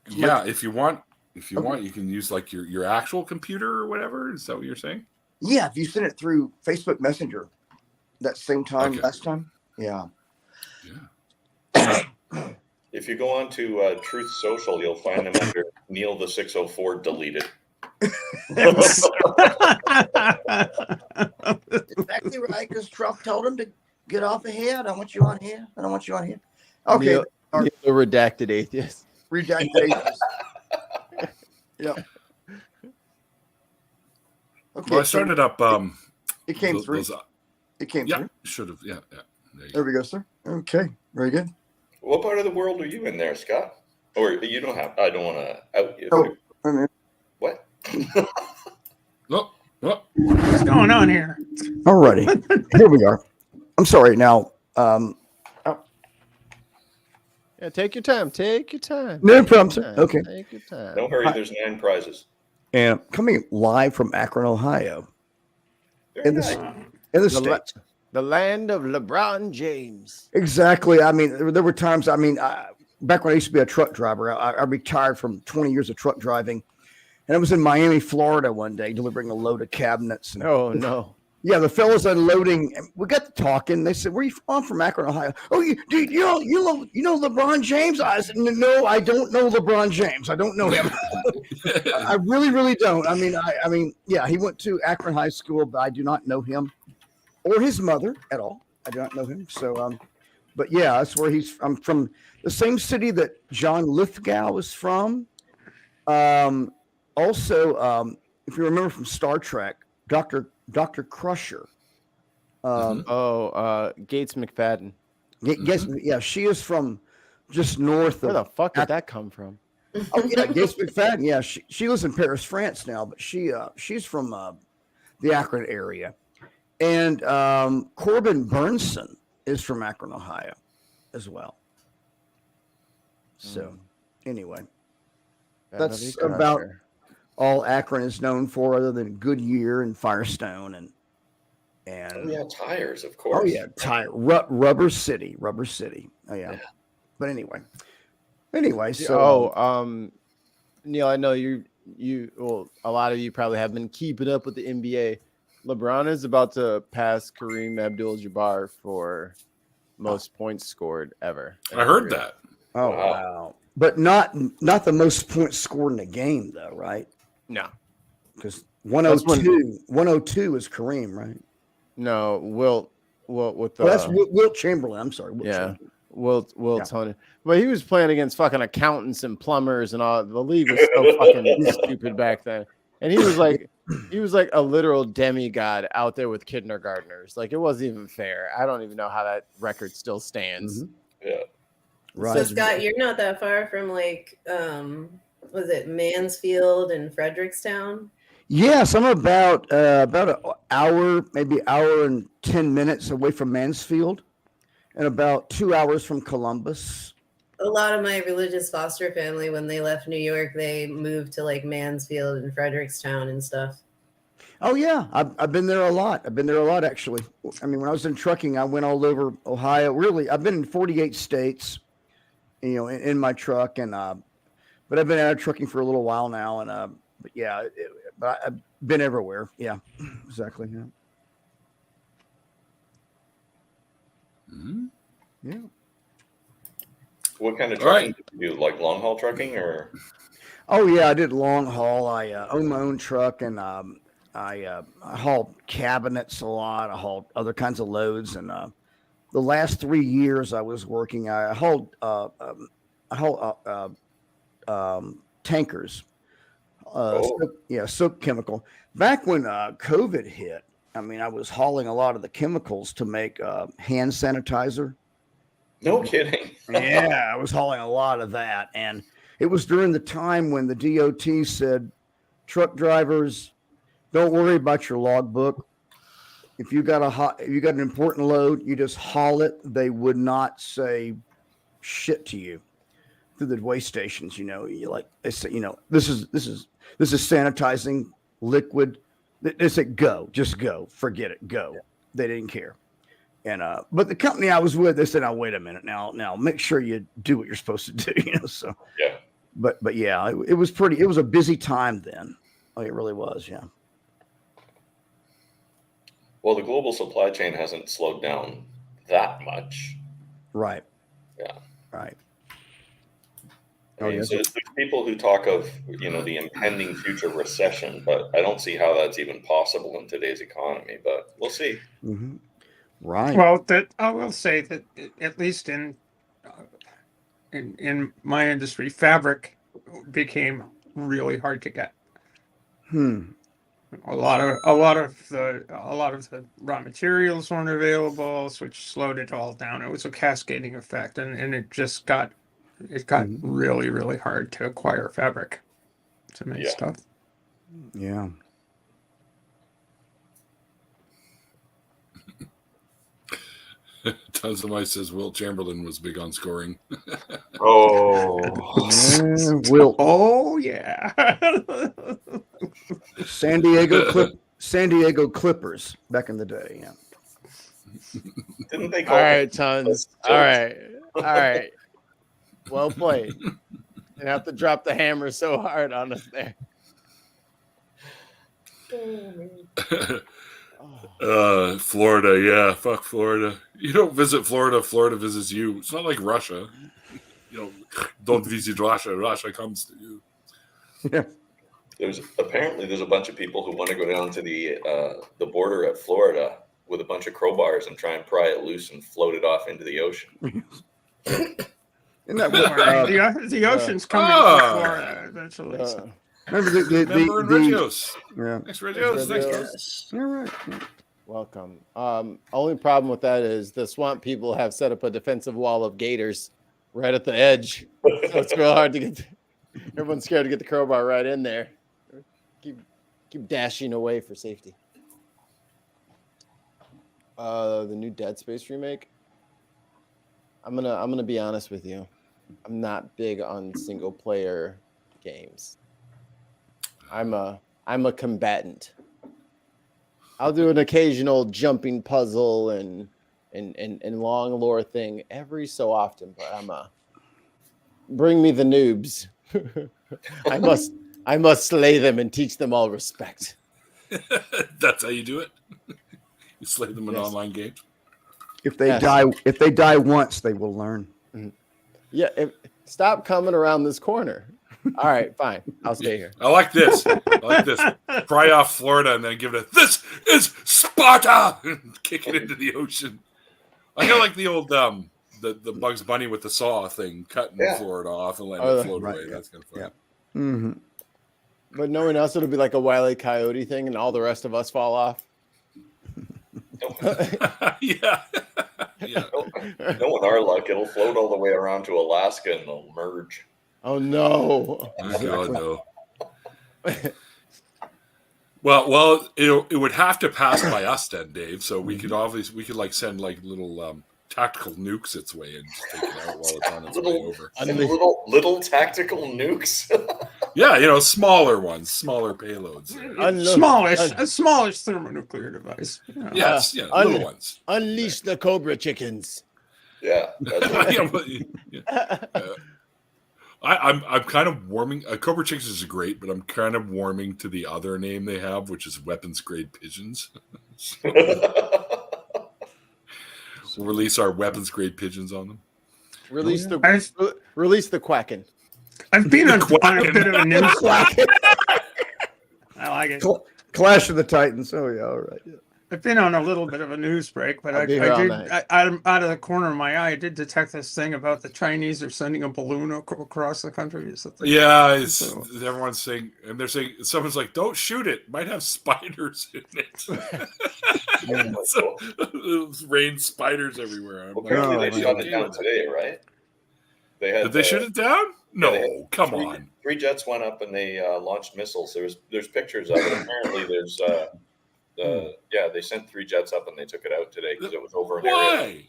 Yeah, if you want, Okay. you can use like your actual computer or whatever. Is that what you're saying? Yeah, if you send it through Facebook Messenger that same time Okay. last time. Yeah. Yeah. If you go on to Truth Social, you'll find them under Neil the 604 deleted. Exactly right, because Trump told him to get off of here. I don't want you on here. I don't want you on here. Okay. Neil the redacted atheist. Redacted atheist. Yeah. Okay. Well, I started up. It came through. It came Yeah, through. should have. Yeah. There we go, sir. Okay. Very good. What part of the world are you in there, Scott? Or you don't have, I don't want to out you. Oh, What? Oh, What's going on here? alrighty. Here we are. I'm sorry. Now, Yeah, take your time. Take your time. no problem, sir. Okay. Take your time. Don't hurry, there's 9 prizes. And coming live from Akron, Ohio, Very in the nice. in the States. The land of LeBron James. Exactly. I mean, there were times. I mean, back when I used to be a truck driver, I retired from 20 years of truck driving, and I was in Miami, Florida, one day delivering a load of cabinets. And, Oh no. yeah, the fellas unloading. We got to talking. They said, "Where are you from?" I'm from Akron, Ohio. Oh, you know LeBron James? I said, "No, I don't know LeBron James. I don't know him. I really don't. I mean, yeah, he went to Akron High School, but I do not know him or his mother at all. I do not know him. So, but yeah, that's where I'm from the same city that John Lithgow is from. Also, if you remember from Star Trek, Dr. Crusher. Gates McFadden. Guess, yeah, she is from just north Where of. the fuck did that come from? Oh yeah, Gates McFadden. Yeah, she lives in Paris, France now, but she's from the Akron area. And Corbin Burnson is from Akron, Ohio, as well. So, anyway, that's about all Akron is known for, other than Goodyear and Firestone and Oh, yeah, tires, of course. oh yeah, Rubber City. Oh yeah. But anyway, so Neil, I know you well, a lot of you probably have been keeping up with the NBA. LeBron is about to pass Kareem Abdul-Jabbar for most points scored ever. I heard that. oh wow. But not the most points scored in a game though, right? No. Because 102 is Kareem, right? No, Wilt with the Well, that's Wilt Chamberlain. I'm sorry. yeah. Wilt's 100. But he was playing against fucking accountants and plumbers and all. The league was so fucking stupid back then. And he was like a literal demigod out there with kindergartners. Like, it wasn't even fair. I don't even know how that record still stands. Mm-hmm. Yeah. Right. So Scott, you're not that far from like was it Mansfield and Frederickstown? Yes, I'm about an hour, maybe hour and 10 minutes away from Mansfield, and about 2 hours from Columbus. A lot of my religious foster family, when they left New York, they moved to like Mansfield and Frederickstown and stuff. Oh yeah, I've been there a lot. Actually. I mean, when I was in trucking, I went all over Ohio. Really, I've been in 48 states, you know, in my truck, and but I've been out of trucking for a little while now, and but yeah, but I've been everywhere. Yeah, exactly. Yeah. Mm-hmm. Yeah. What kind of All right. trucking did you do? Like long haul trucking or? Oh yeah, I did long haul. I own my own truck, and I hauled cabinets a lot. I hauled other kinds of loads, and the last 3 years I was working, I hauled tankers. Soap chemical. Back when COVID hit, I mean, I was hauling a lot of the chemicals to make hand sanitizer. No kidding. Yeah, I was hauling a lot of that. And it was during the time when the DOT said truck drivers Don't worry about your logbook. If you got an important load, you just haul it. They would not say shit to you through the way stations. You like they say, this is sanitizing liquid. They say go, just go, forget it, go. Yeah. They didn't care. And but the company I was with, they said, "Now wait a minute, now make sure you do what you're supposed to do." So yeah. But yeah, it was pretty. It was a busy time then. Oh, it really was. Yeah. Well, the global supply chain hasn't slowed down that much. Right. Yeah. Right. I mean, so there's people who talk of, the impending future recession, but I don't see how that's even possible in today's economy, but we'll see. Mm-hmm. Right. Well, that I will say that at least in my industry, fabric became really hard to get. A lot of the raw materials weren't available, which slowed it all down. It was a cascading effect, and it just got really, really hard to acquire fabric to make stuff. Yeah. Tons of Mice says Wilt Chamberlain was big on scoring. Wilt. Oh yeah. San Diego Clippers back in the day. Yeah. Didn't they call All right, Tons. All right. Well played. You have to drop the hammer so hard on us there. Florida, yeah, fuck Florida. You don't visit Florida, Florida visits you. It's not like Russia. Don't visit Russia, Russia comes to you. Yeah. There's a bunch of people who want to go down to the border at Florida with a bunch of crowbars and try and pry it loose and float it off into the ocean. Isn't that the ocean's coming to Florida eventually. Remember in Regios. Yeah. Thanks, Regios. Thanks, All right. Welcome. Only problem with that is the swamp people have set up a defensive wall of gators right at the edge. So it's real hard to get. Everyone's scared to get the crowbar right in there. Keep dashing away for safety. The new Dead Space remake. I'm gonna be honest with you. I'm not big on single player games. I'm a combatant. I'll do an occasional jumping puzzle and long lore thing every so often, but bring me the noobs. I must slay them and teach them all respect. That's how you do it. You slay them in online games. If they die once, they will learn. Mm-hmm. Yeah, stop coming around this corner. All right, fine. I'll stay here. I like this. Pry off Florida and then give it this is Sparta and kick it into the ocean. I kind of like the old the Bugs Bunny with the saw thing, cutting Florida off and letting it float away. That's kind of fun. Yeah. Mm-hmm. But knowing us, it'll be like a Wile E. Coyote thing, and all the rest of us fall off. Yeah. Knowing our luck, it'll float all the way around to Alaska and it'll merge. Oh no! Oh no! Well, it would have to pass by us then, Dave. So we could like send like little tactical nukes its way and just take it out while it's on its way over. Little tactical nukes. Yeah, smaller ones, smaller payloads. Smallish thermonuclear device. Yeah. Yes, little ones. Unleash the Cobra chickens. Yeah. I'm kind of warming. Cobra Chickens is great, but I'm kind of warming to the other name they have, which is weapons grade pigeons. We'll release our weapons grade pigeons on them. Release the quacking. I've been on a bit of a news quacking. I like it. Clash of the Titans. Oh yeah, all right. Yeah. I've been on a little bit of a news break, but I out of the corner of my eye, I did detect this thing about the Chinese are sending a balloon across the country. Yeah, everyone's saying, and they're saying, someone's like, "Don't shoot it; might have spiders in it." So it rains spiders everywhere. Apparently, they shot it down today, right? Did they shoot it down? No, come on. Three jets went up and they launched missiles. There's pictures of it. Apparently, there's they sent 3 jets up and they took it out today because it was over an area.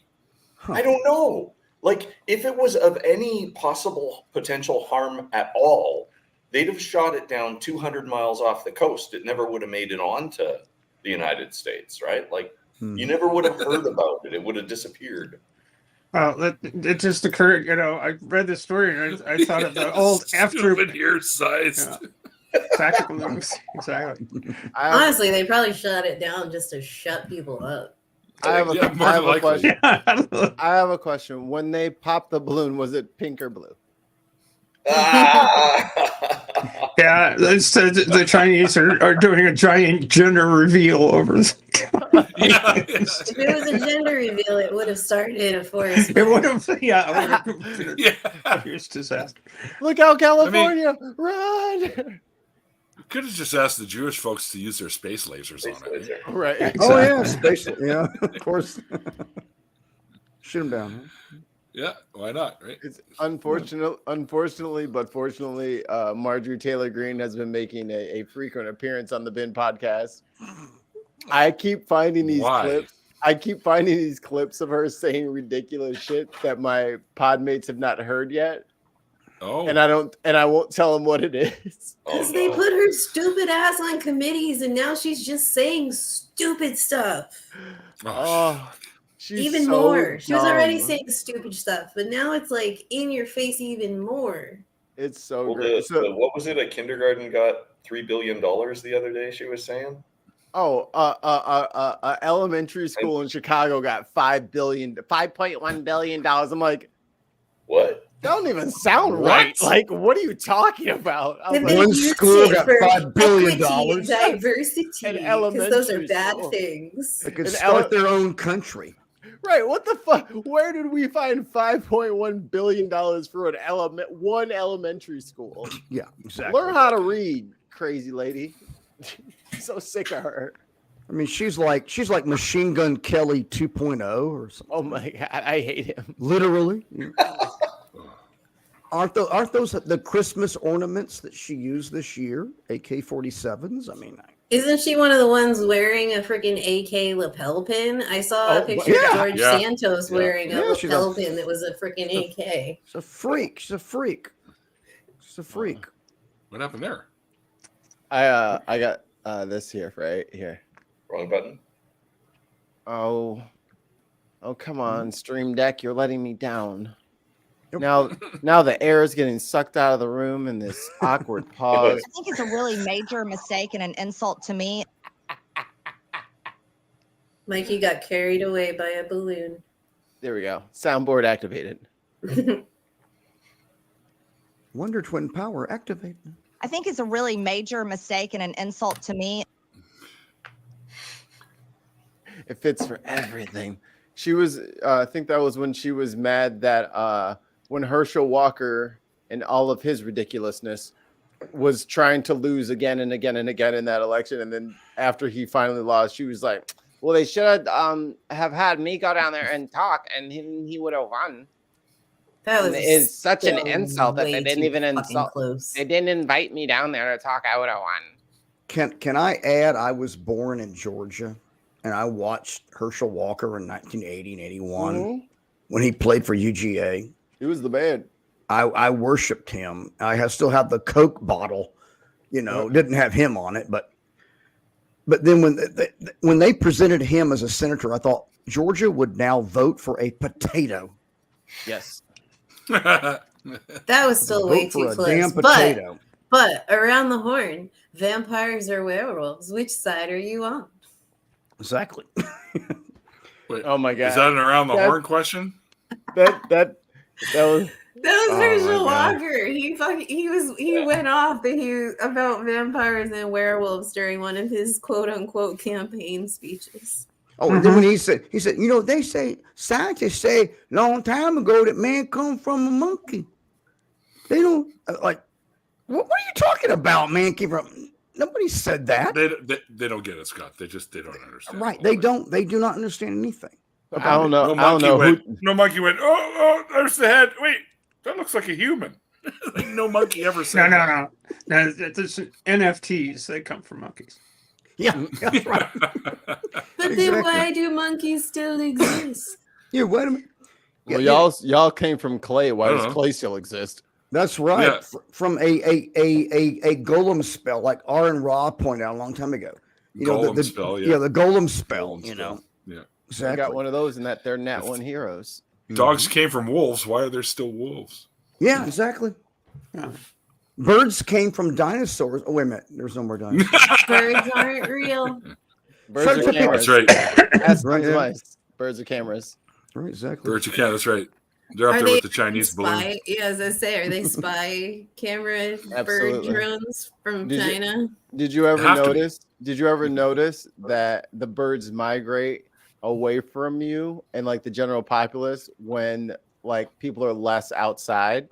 Why? I don't know. Like, if it was of any possible potential harm at all, they'd have shot it down 200 miles off the coast. It never would have made it onto the United States, right? Like, you never would have heard about it. It would have disappeared. Well, it just occurred, I read this story and I thought of the old F-Troop ear-sized. tactical moves. Exactly. Honestly, they probably shot it down just to shut people up. I have a question. Yeah. I have a question. When they popped the balloon, was it pink or blue? Yeah, the Chinese are doing a giant gender reveal over this. If it was a gender reveal, it would have started in a forest. It would have, Here's disaster. Look out, California! Run! Could have just asked the Jewish folks to use their space lasers on it. Right. Exactly. Oh yeah, space. Yeah, of course. Shoot them down. Huh? Yeah, why not? Right? It's unfortunately, but fortunately, Marjorie Taylor Greene has been making a frequent appearance on the Bin podcast. I keep finding these clips. I keep finding these clips of her saying ridiculous shit that my podmates have not heard yet. Oh, and I won't tell them what it is. Because they put her stupid ass on committees, and now she's just saying stupid stuff. Even so more. She was already dumb. saying stupid stuff, but now it's like in your face even more. It's so great. What was it? A kindergarten got $3 billion the other day, she was saying? Oh, elementary school in Chicago got $5.1 billion. I'm like, what? That don't even sound right. Like, what are you talking about? One school got $5 billion. Diversity, because those are bad things. They could start their own country. Right? What the fuck? Where did we find $5.1 billion for one elementary school? Yeah, exactly. Learn how to read, crazy lady. So sick of her. I mean, she's like Machine Gun Kelly 2.0 or something. Oh my god, I hate him. Literally. Aren't those the Christmas ornaments that she used this year? AK-47s. I mean, isn't she one of the ones wearing a freaking AK lapel pin? I saw a picture of George Santos wearing a lapel pin that was a freaking AK. She's a freak. She's a freak. What happened there? I got this here, right here. Wrong button. Oh, come on, Stream Deck, you're letting me down. Now the air is getting sucked out of the room in this awkward pause. I think it's a really major mistake and an insult to me. Mikey got carried away by a balloon. There we go. Soundboard activated. Wonder Twin power activated. I think it's a really major mistake and an insult to me. It fits for everything. She was, I think that was when she was mad that when Herschel Walker and all of his ridiculousness was trying to lose again and again and again in that election. And then after he finally lost, she was like, well, they should have had me go down there and talk and he would have won. That is such an insult that they didn't even insult. They didn't invite me down there to talk. I would have won. Can I add? I was born in Georgia, and I watched Herschel Walker in 1980 and 81 when he played for UGA. He was the man. I worshipped him. I still have the Coke bottle. Didn't have him on it, but then when they presented him as a senator, I thought Georgia would now vote for a potato. Yes. That was still way too close. But around the horn, vampires or werewolves, which side are you on? Exactly. Wait, oh my god. Is that an around the horn question? That was Herschel Walker. He went off about vampires and werewolves during one of his quote unquote campaign speeches. Oh, and then when he said, they say scientists say long time ago that man come from a monkey. They don't like. What are you talking about? Man came from. Nobody said that. They don't get it, Scott. They don't understand. Right? They don't. They do not understand anything. I don't know. No monkey went. Oh, there's the head. Wait, that looks like a human. Like, no monkey ever said No. It's NFTs. They come from monkeys. Yeah, that's right. But then why do monkeys still exist? Yeah, wait a minute. Well, Yeah, y'all came from clay. Why does Uh-huh. clay still exist? that's right. Yeah. From a golem spell, like R and Ra pointed out a long time ago. You know, Golem spell, yeah. the golem spell. Golem You spell. know, Yeah. I exactly. got one of those, and they're Nat 1 heroes. Dogs came from wolves. Why are there still wolves? Yeah, exactly. Yeah. Birds came from dinosaurs. Oh, wait a minute. There's no more dinosaurs. Birds aren't real. Birds Sorry, are Pippi. cameras. That's right. Ask Right, Guns yeah. Mice. Birds are cameras. Right, exactly. Birds you can. That's right. They're up Are there they with the Chinese balloon. spy? Yeah, as I say, are they spy camera bird Absolutely. drones from Did you- China? Did you ever have to be. notice? Did you ever notice that the birds migrate away from you and like the general populace when like people are less outside?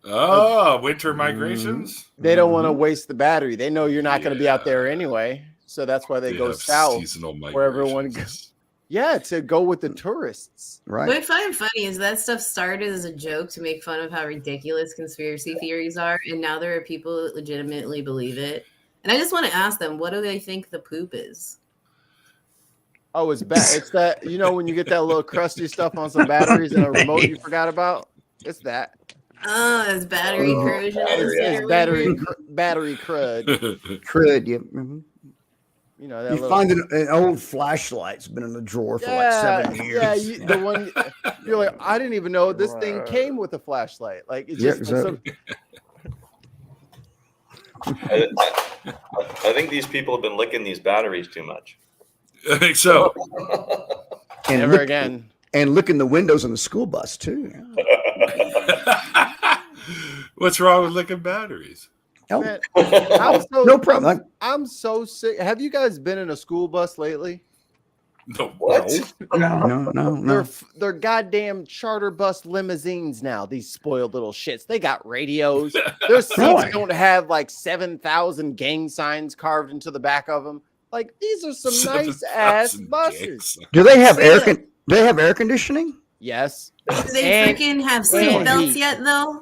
Oh, winter migrations. They don't want to waste the battery. They know you're not going to be out there Yeah. anyway, so that's why they go have south. seasonal where everyone migrations. Yeah, to go with the tourists. Right. What I find funny is that stuff started as a joke to make fun of how ridiculous conspiracy theories are, and now there are people that legitimately believe it. And I just want to ask them, what do they think the poop is? Oh, it's bad. It's that, you know, when you get that little crusty stuff on some batteries and a remote you forgot about. It's that. Oh, it's battery corrosion. on the It's center battery window? battery crud. Crud, yeah. Mhm. You know that You little. find an old flashlight's been in the drawer for like 7 years. Yeah, the one you're like, I didn't even know this thing came with a flashlight. Like it's Yeah, just exactly. I think these people have been licking these batteries too much. I think so. And never again. And licking the windows on the school bus too. What's wrong with licking batteries? Oh, Man, no problem. I'm so sick. Have you guys been in a school bus lately? No, What? No. They're goddamn charter bus limousines now. These spoiled little shits. They got radios. Their seats Really? don't have like 7,000 gang signs carved into the back of them. Like these are some nice ass 7,000 buses. Do they have do they have air conditioning? Yes. Do they And- freaking have and seatbelts heat. yet, though?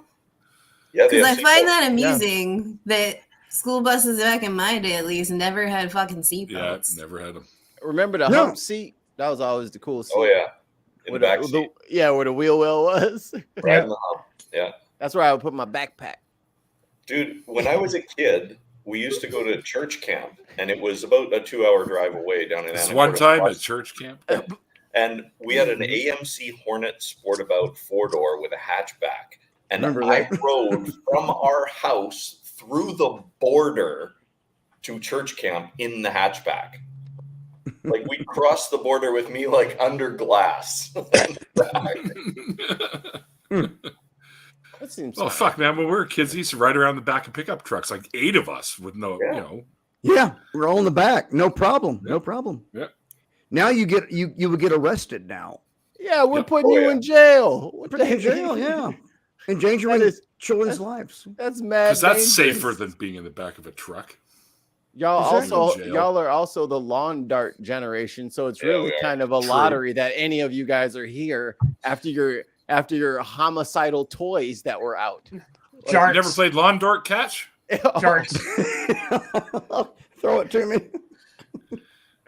Yeah, they Because I have find seatbelts. that amusing that school buses back in my day, at least, never had fucking Yeah, seatbelts. never had them. Remember the No. hump seat? That was always the cool seat. Oh yeah, in the Where back the, seat, yeah, where the wheel well was. riding the hump. Yeah, That's where I would put my backpack. dude. When I was a kid, we used to go to church camp, and it was about a 2-hour drive away down in. This Anacortes, one time at Washington. church camp. And we had an AMC Hornet Sportabout 4-door with a hatchback. And Remember I that? rode from our house through the border to church camp in the hatchback. Like we crossed the border with me like under glass. That seems Oh fuck, man! When we were kids, we used to ride around the back of pickup trucks, like 8 of us, with no, Yeah. you know. Yeah, we're all in the back. No problem. No problem. Yeah. Now you would get arrested now. Yeah, we're Yep. putting Oh, you yeah. in jail. What Put them in the- jail, yeah. Endangering That is- children's lives. That's mad. Because that's dangerous. safer than being in the back of a truck. Y'all Exactly. also Jail. y'all are also the lawn dart generation, so it's Yeah, really we are. kind of a True. lottery that any of you guys are here after your homicidal toys that were out. Jarts. You never played lawn dart catch? Jarts. Throw it to me.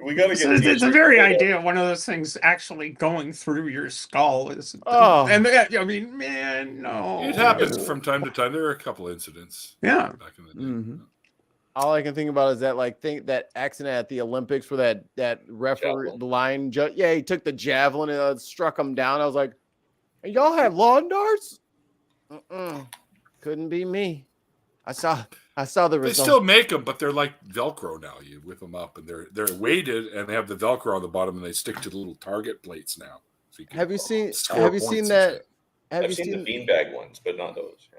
We got to It's, get. it's the teachers very to- idea of one of those things actually going through your skull is. Oh. And I mean, man, no. It happens from time to time. There are a couple incidents Yeah. back in the day. Mhm. All I can think about is that that accident at the Olympics where that referee Javelin. line he took the javelin and struck him down. I was like, y'all have lawn darts? Couldn't be me. I saw the They result. still make them, but they're like Velcro now. You whip them up, and they're weighted, and they have the Velcro on the bottom, and they stick to the little target plates now. So you can Have you seen score seen points and that? shit. Have I've you seen seen the beanbag ones, but not those.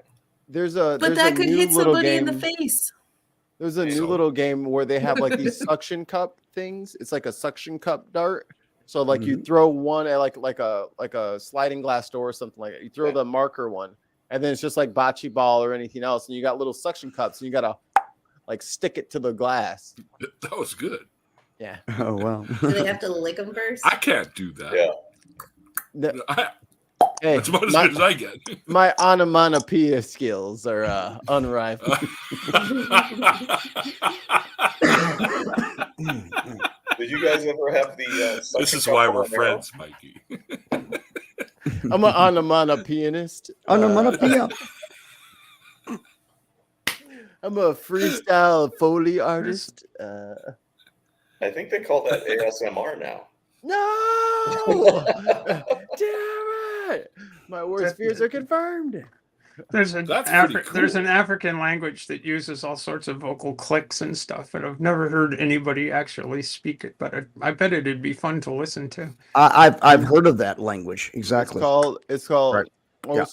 there's But a that could new hit little somebody game. in the face. There's a new So- little game where they have like these suction cup things. It's like a suction cup dart. So like you throw one at like a sliding glass door or something like that. You throw the marker one, and then it's just like bocce ball or anything else, and you got little suction cups, and you gotta like stick it to the glass. That was good. Yeah. Oh wow. Do they have to lick them first? I can't do that. Yeah. The- Hey, That's about as good as I get. My onomatopoeia skills are unrivaled. Did you guys ever have the? This is why we're friends, Mikey. I'm an onomatopoeist. Onomatopoeia. I'm a freestyle Foley artist. I think they call that ASMR now. No! Damn it! My worst fears are confirmed. There's That's pretty there's cool. an African language that uses all sorts of vocal clicks and stuff, and I've never heard anybody actually speak it, but I bet it'd be fun to listen to. I've heard of that language. Exactly. It's called Right. Yeah.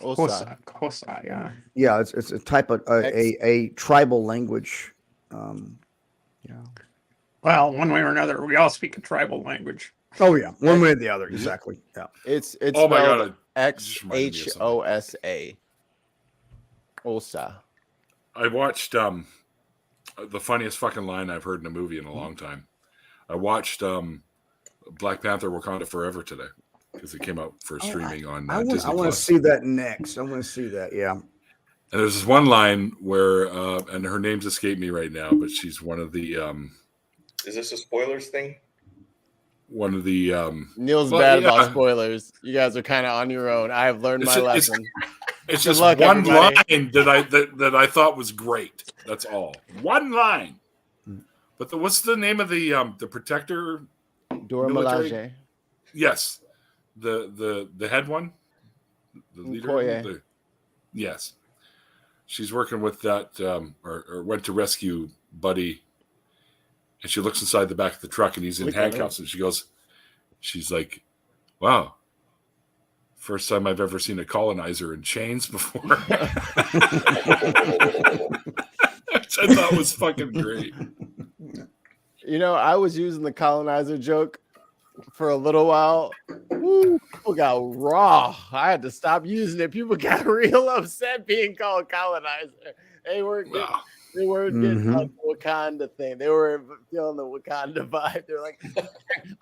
Osa. Kosa, yeah. Yeah, it's a type of a tribal language. Yeah. Well, one way or another, we all speak a tribal language. Oh yeah, one way or the other. Exactly. Yeah. It's Oh my spelled God, it just reminded me of something. XHOSA. Osa. I watched the funniest fucking line I've heard in a movie in a long time. I watched Black Panther: Wakanda Forever today because it came out for streaming on Disney+. I want to see that next. I want to see that. Yeah. And there's this one line where, and her name's escaped me right now, but she's one of the Is this a spoilers thing? Neil's bad about spoilers. You guys are kind of on your own. I have learned my lesson. It's Good just luck, one everybody. line that I thought was great. That's all. One line. But what's the name of the protector? Dora military? Milaje. Yes, the head one, the leader. Okoye. Yes, she's working with that, or went to rescue Buddy, and she looks inside the back of the truck, and he's in handcuffs, and she's like, "Wow, first time I've ever seen a colonizer in chains before," which I thought was fucking great. You know, I was using the colonizer joke for a little while. Woo, people got raw. I had to stop using it. People got real upset being called colonizer. They weren't getting like the Wakanda thing. They were feeling the Wakanda vibe. They were like,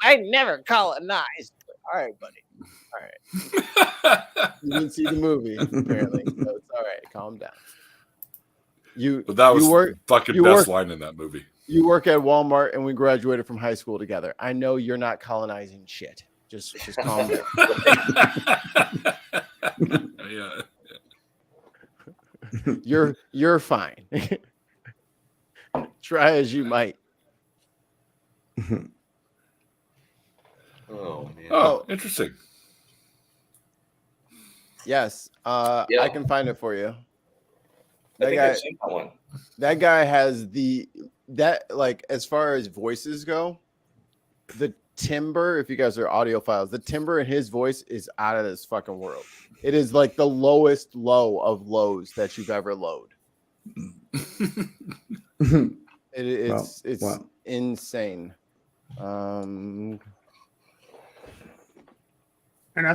I never colonized. All right, buddy. All right. You didn't see the movie, apparently. So it's all right. Calm down. But that was the fucking best line in that movie. You work at Walmart and we graduated from high school together. I know you're not colonizing shit. Just calm down. Yeah. You're fine. Try as you might. Oh man. Oh, interesting. Yes. I can find it for you. I've seen that one. That guy has like as far as voices go, the timbre, if you guys are audiophiles, the timbre in his voice is out of this fucking world. It is like the lowest low of lows that you've ever lowered. It's insane. Another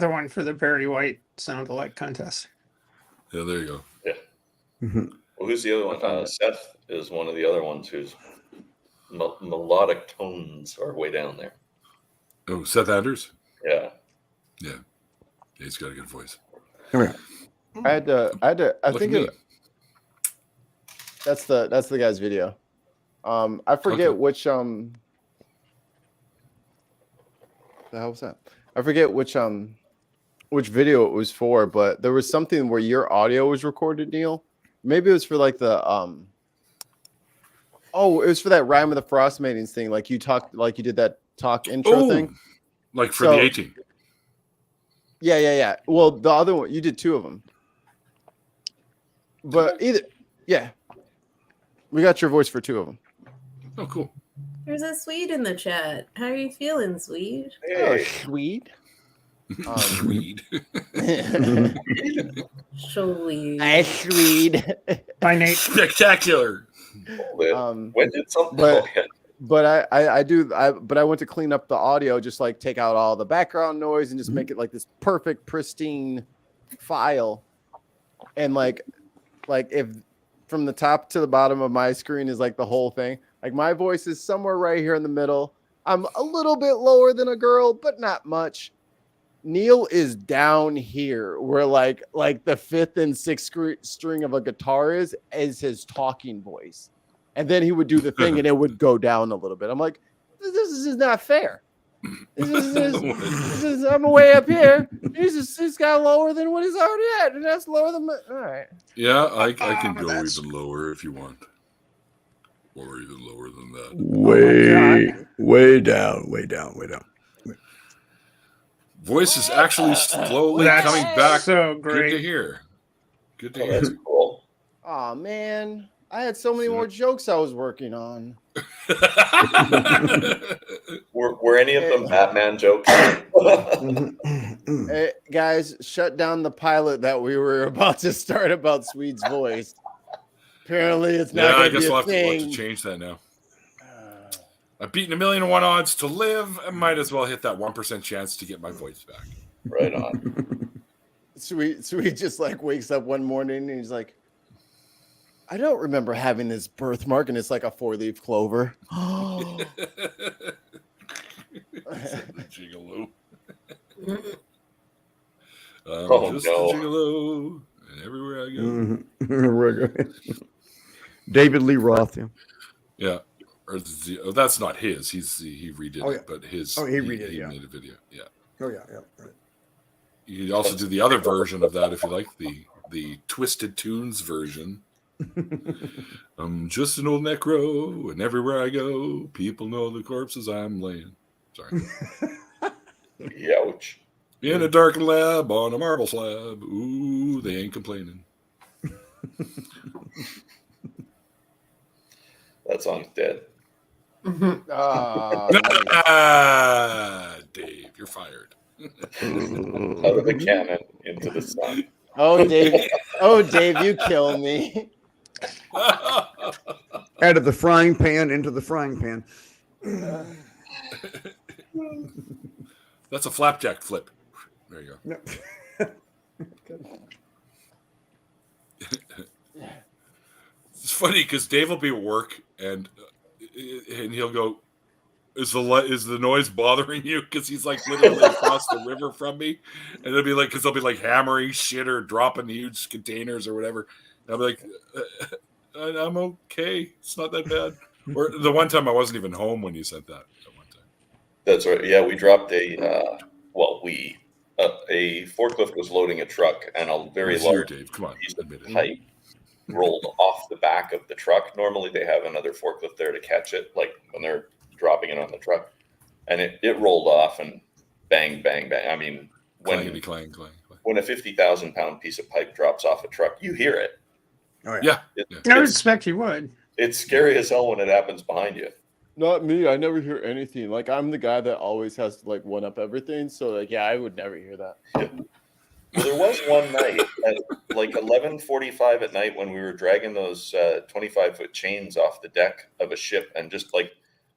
one for the Barry White sound-alike contest. Yeah, there you go. Yeah. Well, who's the other one? Seth is one of the other ones whose melodic tones are way down there. Oh, Seth Anders? Yeah. Yeah. He's got a good voice. Come here. I think that's the guy's video. I forget which the hell was that? I forget which video it was for, but there was something where your audio was recorded, Neil. Maybe it was for like the it was for that Rhyme of the Frost Maidens thing. Like you did that talk intro thing. Like for the 18. Yeah. Well, the other one, you did two of them. But we got your voice for two of them. Oh, cool. There's a Swede in the chat. How are you feeling, Swede? Hey. Oh, Swede. Swede. Swede. By Nate. Spectacular. When did something? But I went to clean up the audio, just like take out all the background noise and just make it like this perfect, pristine file. And like if from the top to the bottom of my screen is like the whole thing, like my voice is somewhere right here in the middle. I'm a little bit lower than a girl, but not much. Neil is down here where like the fifth and sixth string of a guitar is his talking voice. And then he would do the thing and it would go down a little bit. I'm like, this is not fair. I'm way up here. He's got lower than what he's already at. And that's lower than all right. Yeah, I can go even lower if you want. Or even lower than that. Way down. Voice is actually slowly coming back. So great. Good to hear. Good to hear. That's cool. Oh man, I had so many more jokes I was working on. Were any of them Batman jokes? Hey, guys, shut down the pilot that we were about to start about Swede's voice. Apparently, it's not I going to guess be we'll a have thing. to change that now. I've beaten 1,000,001 odds to live. I might as well hit that 1% chance to get my voice back. Right on. Swede just like wakes up one morning and he's like, I don't remember having this birthmark, and it's like a 4-leaf clover. Gigolo. Oh, just no. a gigolo, and everywhere I go. David Lee Roth. Yeah. Or that's not his. He redid Oh, yeah. it, but his. Oh, he redid it, He yeah. made a video. Yeah. Oh yeah. Right. You could also do the other version of that if you like, the Twisted Tunes version. I'm just an old necro, and everywhere I go, people know the corpses I'm laying. Sorry. Youch. In a darkened lab on a marble slab. Ooh, they ain't complaining. That song's dead. Dave, you're fired. Out of the cannon into the sun. Oh, Dave, you kill me. Out of the frying pan into the frying pan. That's a flapjack flip. There you go. It's funny because Dave will be at work and he'll go, "Is the noise bothering you?" Because he's like literally across the river from me, and it'll be like because they'll be like hammering shit or dropping huge containers or whatever. And I'll be like, "I'm okay. It's not that bad." Or the one time I wasn't even home when you said that. That's right. Yeah, we dropped a forklift was loading a truck, and a very large Dave. Come on, piece of admit it. pipe rolled off the back of the truck. Normally, they have another forklift there to catch it, like when they're dropping it on the truck, and it rolled off and bang, bang, bang. I mean, clang. When a 50,000-pound piece of pipe drops off a truck, you hear it. Oh yeah. I would expect you would. It's scary as hell when it happens behind you. Not me. I never hear anything. Like, I'm the guy that always has to like one up everything. So like, yeah, I would never hear that. Well, there was one night at like 11:45 at night when we were dragging those 25-foot chains off the deck of a ship, and just like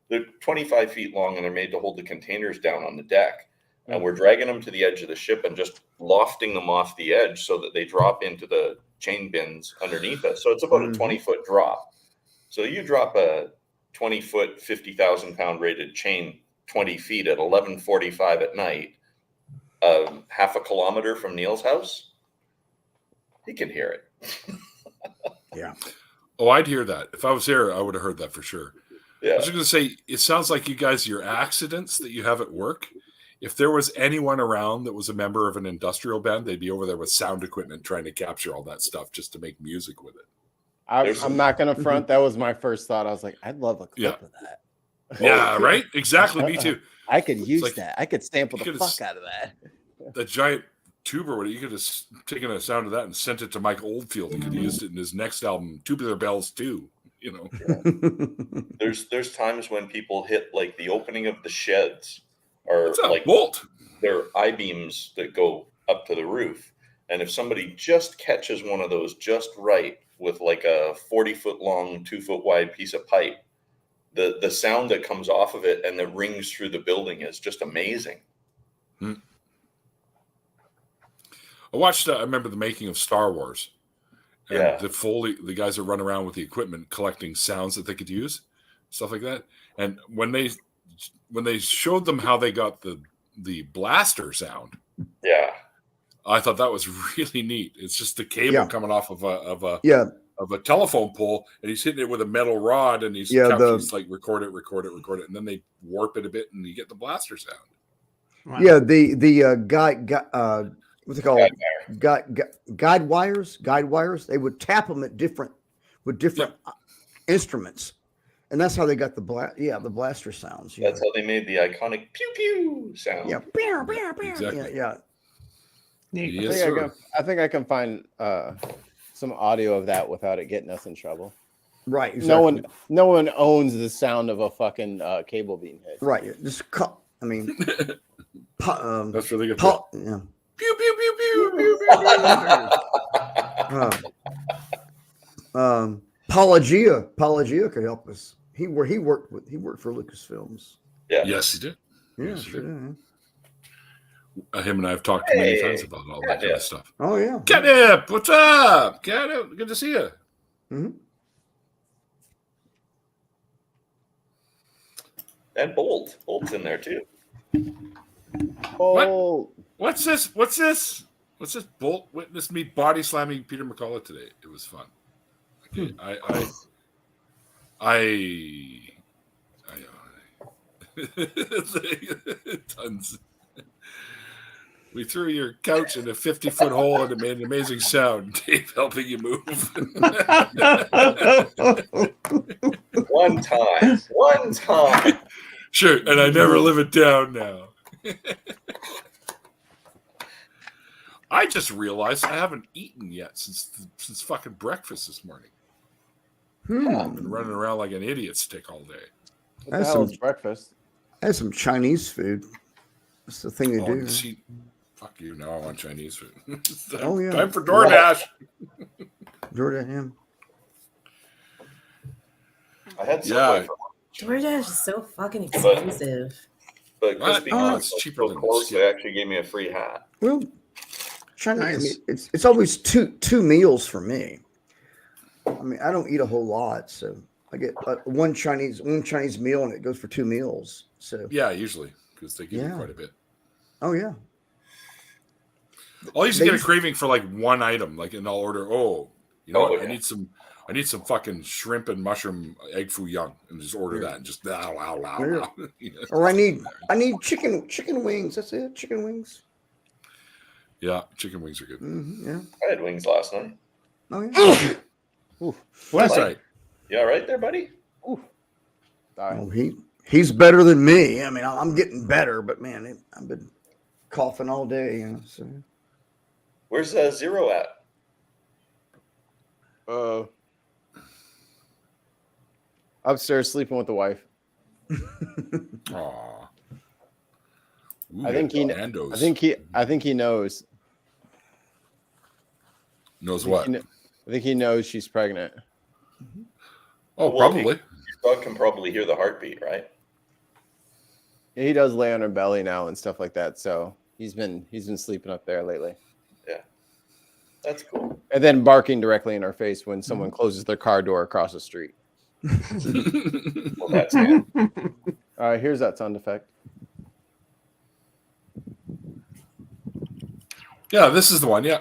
they're 25 feet long and they're made to hold the containers down on the deck. And we're dragging them to the edge of the ship and just lofting them off the edge so that they drop into the chain bins underneath us. So it's about a 20-foot drop. So you drop a 20-foot, 50,000-pound rated chain 20 feet at 11:45 at night, half a kilometer from Neil's house, he can hear it. Yeah. Oh, I'd hear that. If I was here, I would have heard that for sure. Yeah. I was going to say, it sounds like you guys, your accidents that you have at work, if there was anyone around that was a member of an industrial band, they'd be over there with sound equipment trying to capture all that stuff just to make music with it. I'm not going to front. That was my first thought. I was like, I'd love a clip of that. Yeah, right? Exactly. Me too. I could use like, that. I could sample the could've fuck out of that. The giant tuber, what you could have taken a sound of that and sent it to Mike Oldfield. He could have used it in his next album, Tubular Bells 2. You know, There's times when people hit like the opening of the sheds, or like bolt. There are I-beams that go up to the roof, and if somebody just catches one of those just right with like a 40-foot long, 2-foot wide piece of pipe, the sound that comes off of it and that rings through the building is just amazing. I watched. I remember the making of Star Wars. And the guys that run around with the equipment collecting sounds that they could use, stuff like that. And when they showed them how they got the blaster sound Yeah. I thought that was really neat. It's just the cable Yeah. coming off of a telephone pole, and he's hitting it with a metal rod, and he's like record it, and then they warp it a bit, and you get the blaster sound. Wow. Yeah, the what's it called? Guide wires. They would tap them at different instruments, and that's how they got the blaster sounds. Yeah. That's how they made the iconic pew pew sound. Yeah, Exactly. yeah. Yes, I think I can find some audio of that without it getting us in trouble. Right. Exactly. No one owns the sound of a fucking cable being hit. Right. Just I mean, that's really good. Yeah. Pew pew pew pew pew pew. Pelagia could help us. He worked for Lucasfilms. Yeah. Yes, he did. Yeah, Yes, he sure did. did. Him and I have talked many times about all that kind of stuff. Oh yeah. Catnip, what's up? Catnip, good to see you. Mm-hmm. And Bolt's in there too. Oh, What's this? Bolt witnessed me body slamming Peter McCullough today. It was fun. Okay, tons. We threw your couch in a 50-foot hole and it made an amazing sound. Dave helping you move. One time. Sure, and I never live it down now. I just realized I haven't eaten yet since fucking breakfast this morning. I've been running around like an idiot stick all day. what the hell is breakfast? That's some Chinese food. That's the thing to do. See, fuck you! Now I want Chinese food. Time for DoorDash. Jordan, I had Subway for DoorDash is so fucking expensive. but Crispy it's cheaper so than close, Skip. they actually gave me a free hat. Well, Chinese. Nice. I mean, it's always two meals for me. I mean, I don't eat a whole lot, so I get one Chinese meal, and it goes for 2 meals. So Yeah, usually because they give you quite a bit. oh yeah, I'll usually get a craving for like one item, like, and I'll order. Oh, you know what? I need some fucking shrimp and mushroom egg foo young, and just order that, and just You know? or I need chicken wings. That's it, chicken wings. Yeah, chicken wings are good. Yeah. I had wings last night. Oh yeah. That's right. You all right there, buddy? Oh, he's better than me. I mean, I'm getting better, but man, I've been coughing all day. You know, so. Where's Zero at? Upstairs sleeping with the wife. Aw. I think he knows. Knows what? I think he knows she's pregnant. Oh, Well, probably. Your dog can probably hear the heartbeat, right? Yeah, he does lay on her belly now and stuff like that. So he's been sleeping up there lately. Yeah. That's cool. And then barking directly in our face when someone closes their car door across the street. Well, that's it. All right, here's that sound effect. Yeah, this is the one. Yeah.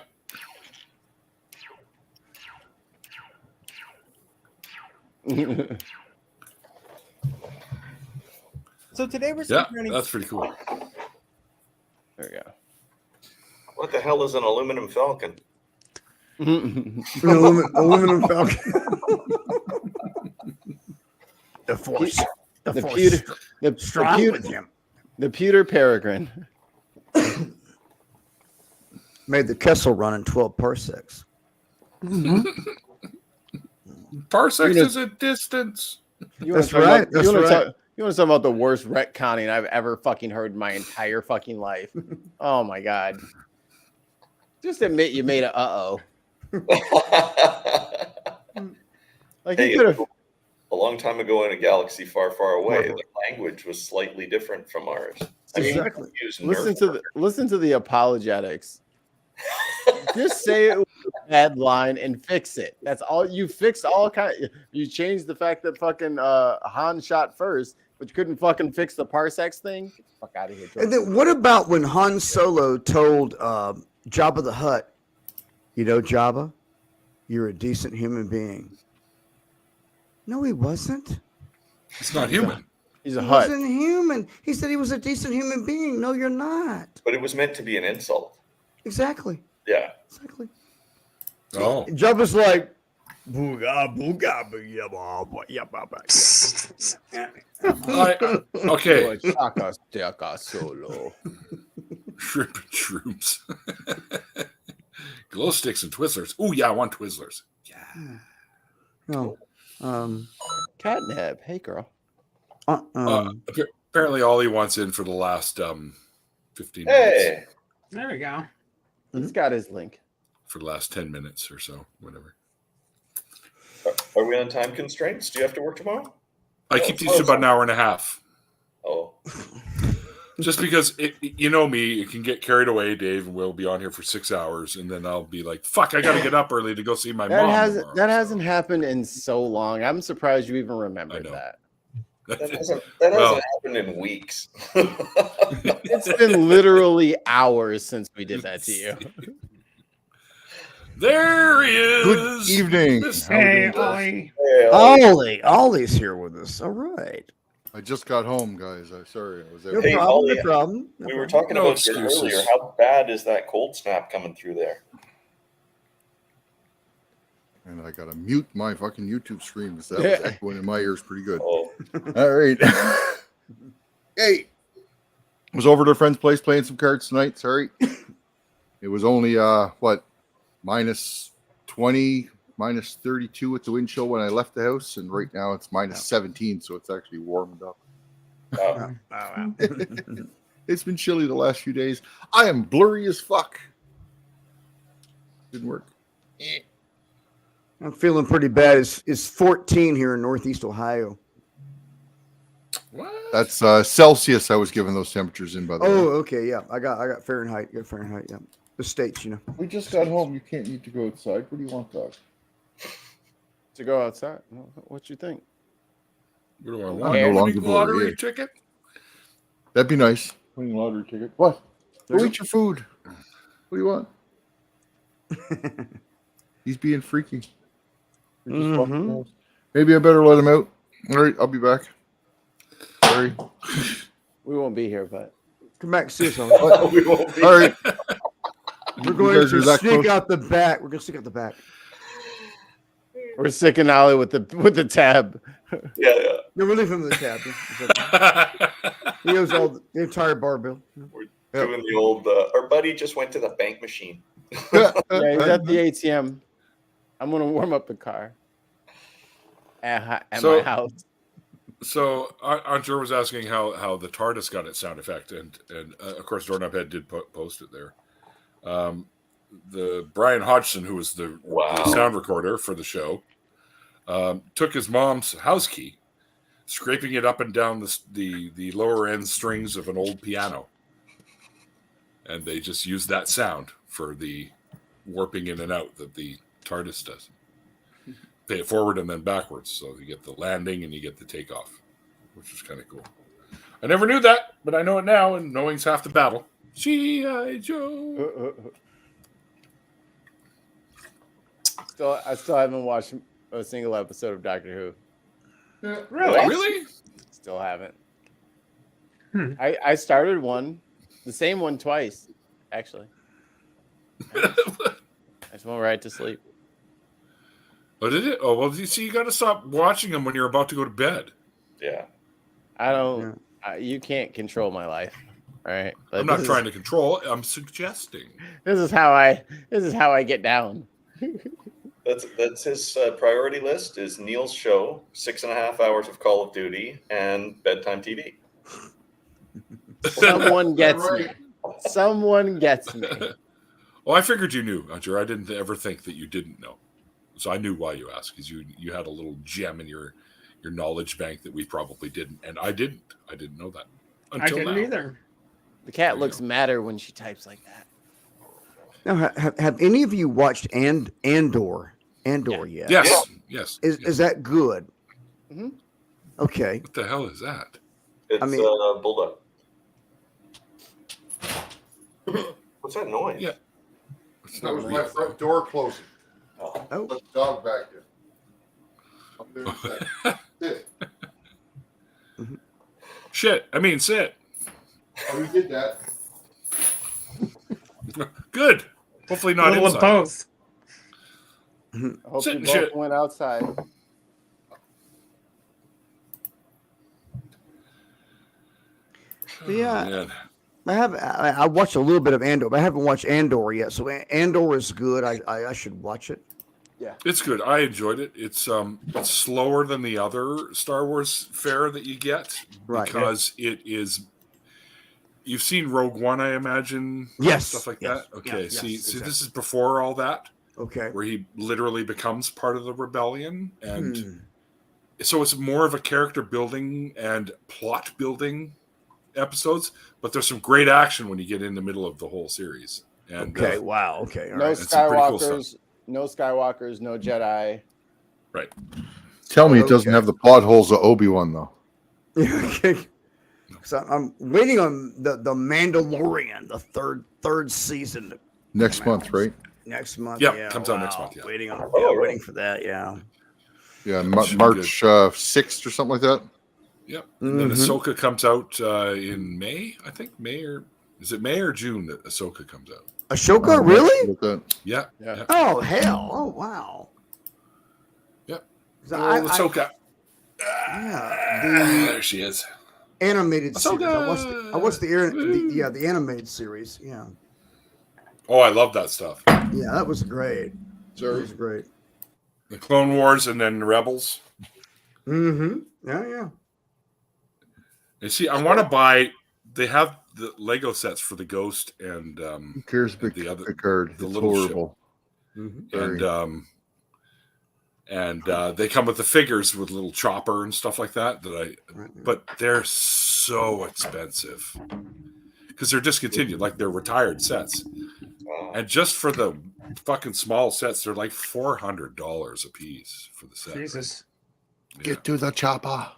So today we're Yeah, comparing. that's pretty cool. There we go. What the hell is an aluminum falcon? aluminum falcon. The force. The force. Strong with him. The pewter peregrine. Made the Kessel run in 12 parsecs. Parsecs is a distance. That's right. That's right. You want to talk about the worst retconning I've ever fucking heard in my entire fucking life? Oh my god! Just admit you made a Like Hey, you could have. a long time ago in a galaxy far, far away, the language was slightly different from ours. I mean, Exactly. we use Listen to the apologetics. Just say it was a bad line and fix it. That's all. You fix all kind. You change the fact that fucking Han shot first. But you couldn't fucking fix the parsecs thing? Get the fuck out of here. And then what about when Han Solo told Jabba the Hutt, you know, Jabba, you're a decent human being. No, he wasn't. It's not human. He's a He Hutt. wasn't human. He said he was a decent human being. No, you're not. But it was meant to be an insult. Exactly. Yeah. Exactly. Oh. Jabba's like, booga, booga, booga, Okay. Chaka, Chaka, Solo. Shrimp and shrooms. Glow sticks and Twizzlers. Oh, yeah, I want Twizzlers. Yeah. No. Catnap. Hey, girl. Apparently, Ollie wants in for the last 15 minutes. Hey. There we go. He's got his link. For the last 10 minutes or so, whatever. Are we on time constraints? Do you have to work tomorrow? I keep these to about an hour and a half. Oh. Just because, you know me, it can get carried away, Dave, and we'll be on here for 6 hours, and then I'll be like, fuck, I got to get up early to go see my mom. That hasn't happened in so long. I'm surprised you even remembered that. That hasn't happened in weeks. It's been literally hours since we did that to you. There he is. Good evening. Hey, Ollie. Ollie's here with us. All right. I just got home, guys. I'm sorry. I was No there. problem. Ollie, No problem. We were talking No about it excuses. earlier. How bad is that cold snap coming through there? And I gotta mute my fucking YouTube stream because that was echoing in my ears pretty good. Oh. All right. Hey, was over to a friend's place playing some cards tonight. Sorry, it was only minus 20, minus 32 at the wind chill when I left the house, and right now it's minus 17, so it's actually warmed up. It's been chilly the last few days. I am blurry as fuck. Didn't work. I'm feeling pretty bad. It's 14 here in Northeast Ohio. What? That's Celsius. I was given those temperatures in by the way. Oh, okay, yeah. I got Fahrenheit. Yeah, Fahrenheit. Yeah, the states, you know. We just got home. You can't need to go outside. What do you want, dog? To go outside. What you think? What do I I'm want? no longer Winning lottery bored, yeah. ticket? That'd be nice. Winning lottery ticket. What? Go eat your food. What do you want? He's being freaky. We're just walking past. Maybe I better let him out. All right, I'll be back. Sorry. We won't be here, but Come back, see us. We won't be. All right. We're going guys are to that sneak close? out the back. We're going to sneak out the back. we're sicking Ollie with the tab. Yeah. No, we're leaving him the tab. He owes all the entire bar bill. We're doing the old, our buddy just went to the bank machine. Yeah, he's at the ATM. I'm gonna warm up the car at my house. So Hunter was asking how the TARDIS got its sound effect, and of course Doorknobhead did post it there. The Brian Hodgson, who was the sound recorder for the show, took his mom's house key, scraping it up and down the lower end strings of an old piano, and they just used that sound for the warping in and out that the TARDIS does. Pay it forward and then backwards, so you get the landing and you get the takeoff, which is kind of cool. I never knew that, but I know it now, and knowing's half the battle. G.I. Joe. I still haven't watched a single episode of Doctor Who. Really? Still haven't. I started one, the same one twice, actually. I just went right to sleep. Oh, did it? Oh, well, you see, you got to stop watching them when you're about to go to bed. Yeah. I don't. You can't control my life. All right. I'm not trying to control. I'm suggesting. This is how I get down. That's his priority list is Neil's show, 6.5 hours of Call of Duty, and bedtime TV. Someone gets me. Someone gets me. Well, I figured you knew, Hunter. I didn't ever think that you didn't know. So I knew why you asked, because you had a little gem in your knowledge bank that we probably didn't, and I didn't. I didn't know that until I didn't now. either. The cat looks madder when she types like that. Now, have any of you watched Andor yet? Yes. Yes. Is that good? Mm-hmm. Okay. What the hell is that? It's I mean- Bulldog. What's that noise? Yeah. It's That not was my real, front door closing. Oh. Oh, Let the dog back in. I'll be there in a second. Sit. Shit. I mean, sit. Oh, we did that. Good. Hopefully not Little of inside. both. I hope Sit you and both shit. went outside. yeah. Man. I watched a little bit of Andor, but I haven't watched Andor yet. So Andor is good. I should watch it. It's good. I enjoyed it. It's slower than the other Star Wars fare that you get Right. because it is. You've seen Rogue One, I imagine. Yes. Stuff like Yes. that. Okay. Yes, See, exactly. this is before all that, Okay. where he literally becomes part of the rebellion, and Hmm. so it's more of a character building and plot building episodes. But there's some great action when you get in the middle of the whole series. And Okay. Wow. Okay. All No right. That's some pretty cool Skywalkers, no Skywalkers, no Jedi. Tell me it Okay. doesn't have the plot holes of Obi-Wan though. Okay. So I'm waiting on the Mandalorian, the third season Next Come out. month, right? next month. Yeah, Yeah, comes out next month, yeah. Waiting on. Oh, Waiting really? for that. Yeah. Yeah, That should be March 6th or something like that. Yep. And then Mhm. Ahsoka comes out in May, I think. May or is it May or June that Ahsoka comes out? Ashoka, Oh, really? with that. Yeah. Yeah. Oh hell! Oh wow! Yep. 'Cause Oh, Ahsoka. yeah, There she is. the animated series. Ahsoka! I watched the animated series. Yeah, Oh, I love that stuff. yeah, that was great. That was great. The Clone Wars and then Rebels. Mm-hmm. Yeah. And see, I want to buy. They have the Lego sets for the Ghost and Who cares about The other- Picard? the It's little ship. horrible. Mm-hmm. and they come with the figures with little chopper and stuff like that. But they're so expensive because they're discontinued, like they're retired sets. Wow. And just for the fucking small sets, they're like $400 a piece for the set. Jesus. Yeah. Get to the chopper.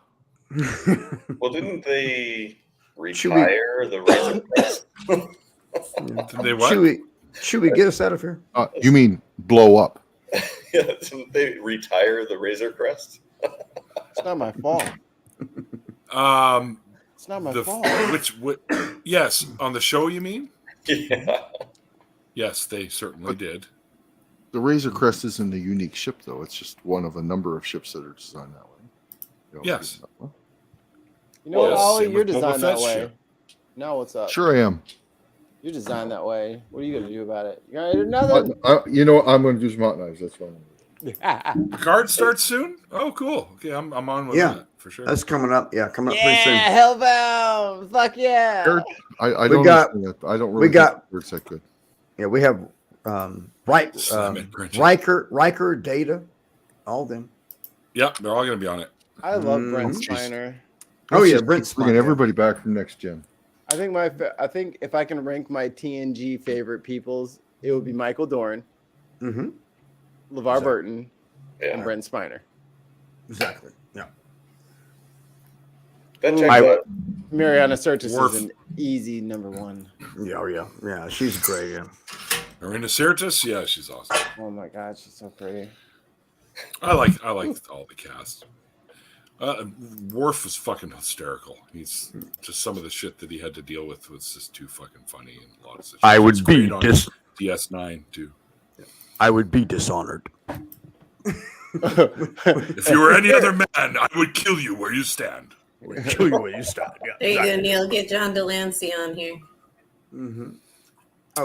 Well, didn't they Should we- retire the Razor Crest? Did they what? Should we get us out of here? You mean blow up? Yeah, didn't they retire the Razor Crest? It's not my fault. Um, It's not my the fault. which yes, on the show you mean? Yeah. Yes, they certainly did. The Razor Crest isn't a unique ship, though. It's just one of a number of ships that are designed that way. You know, Yes. You know what, Yes, Ollie? same You're with Boba designed that Fett's way. ship. Now what's up? Sure, I am. You're designed that way. What are you gonna do about it? You gonna do nothing? You know what? I'm going to do some hot knives. That's what I'm going to do. The card starts soon. Oh, cool. Okay, I'm on with Yeah. that for sure. That's coming up. Yeah, coming up pretty Yeah, soon. Hellbound. Fuck yeah. Eric, I We don't got- understand that. I don't really we got- think it's that good. Yeah, we have Slam it, Grinch. Riker, Data, all of them. Yep, they're all going to be on it. I love Mm, Brent jeez. Spiner. Oh Let's yeah, just Brent keep bringing Spiner. everybody back from next gen. I think if I can rank my TNG favorite peoples, it would be Michael Dorn, Mm-hmm. LeVar Burton, and Yeah. Brent Spiner. Exactly. Yeah. That checks I- out. Mariana Sirtis Worf. is an easy number one. Yeah. Oh yeah. Yeah. She's great. Yeah. Marina Sirtis, yeah, she's awesome. Oh my god, she's so pretty. I like all the cast. Worf was fucking hysterical. He's just some of the shit that he had to deal with was just too fucking funny and a lot of shit. I would It's be great on dis- DS9 too. I would be dishonored. If you were any other man, I would kill you where you stand. Kill you when you stop. Yeah. There you go, Neil. Get John Delancey on here. Mm-hmm.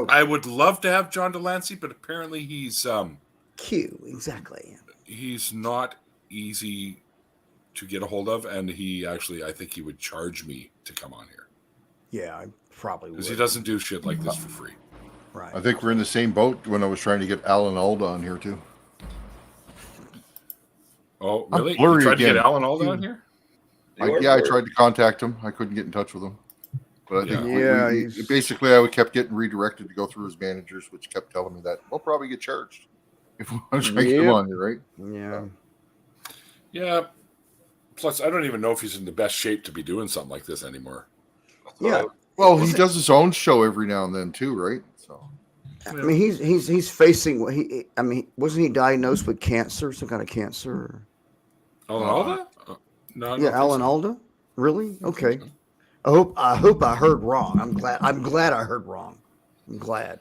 I would love to have John Delancey, but apparently he's Exactly. not easy to get a hold of, and I think he would charge me to come on here Yeah, I probably would. because he doesn't do shit like this for free. Right. I think we're in the same boat when I was trying to get Alan Alda on here, too. Oh, I'm really? You blurry tried to again. get Alan Alda on here? You are I blurry. tried to contact him. I couldn't get in touch with him. But I think Yeah, we- he's- basically I kept getting redirected to go through his managers, which kept telling me that we'll probably get charged if we want to try to get him Yep. on here, right? Yeah. Yeah. Plus, I don't even know if he's in the best shape to be doing something like this anymore. Yeah. Well, he does his own show every now and then too, right? So I mean, he's facing what he. I mean, wasn't he diagnosed with cancer, some kind of cancer? Alan Alda? No, I don't Yeah, think Alan so. Alda. Really? Okay. so. I hope I heard wrong. I'm glad I heard wrong. I'm glad.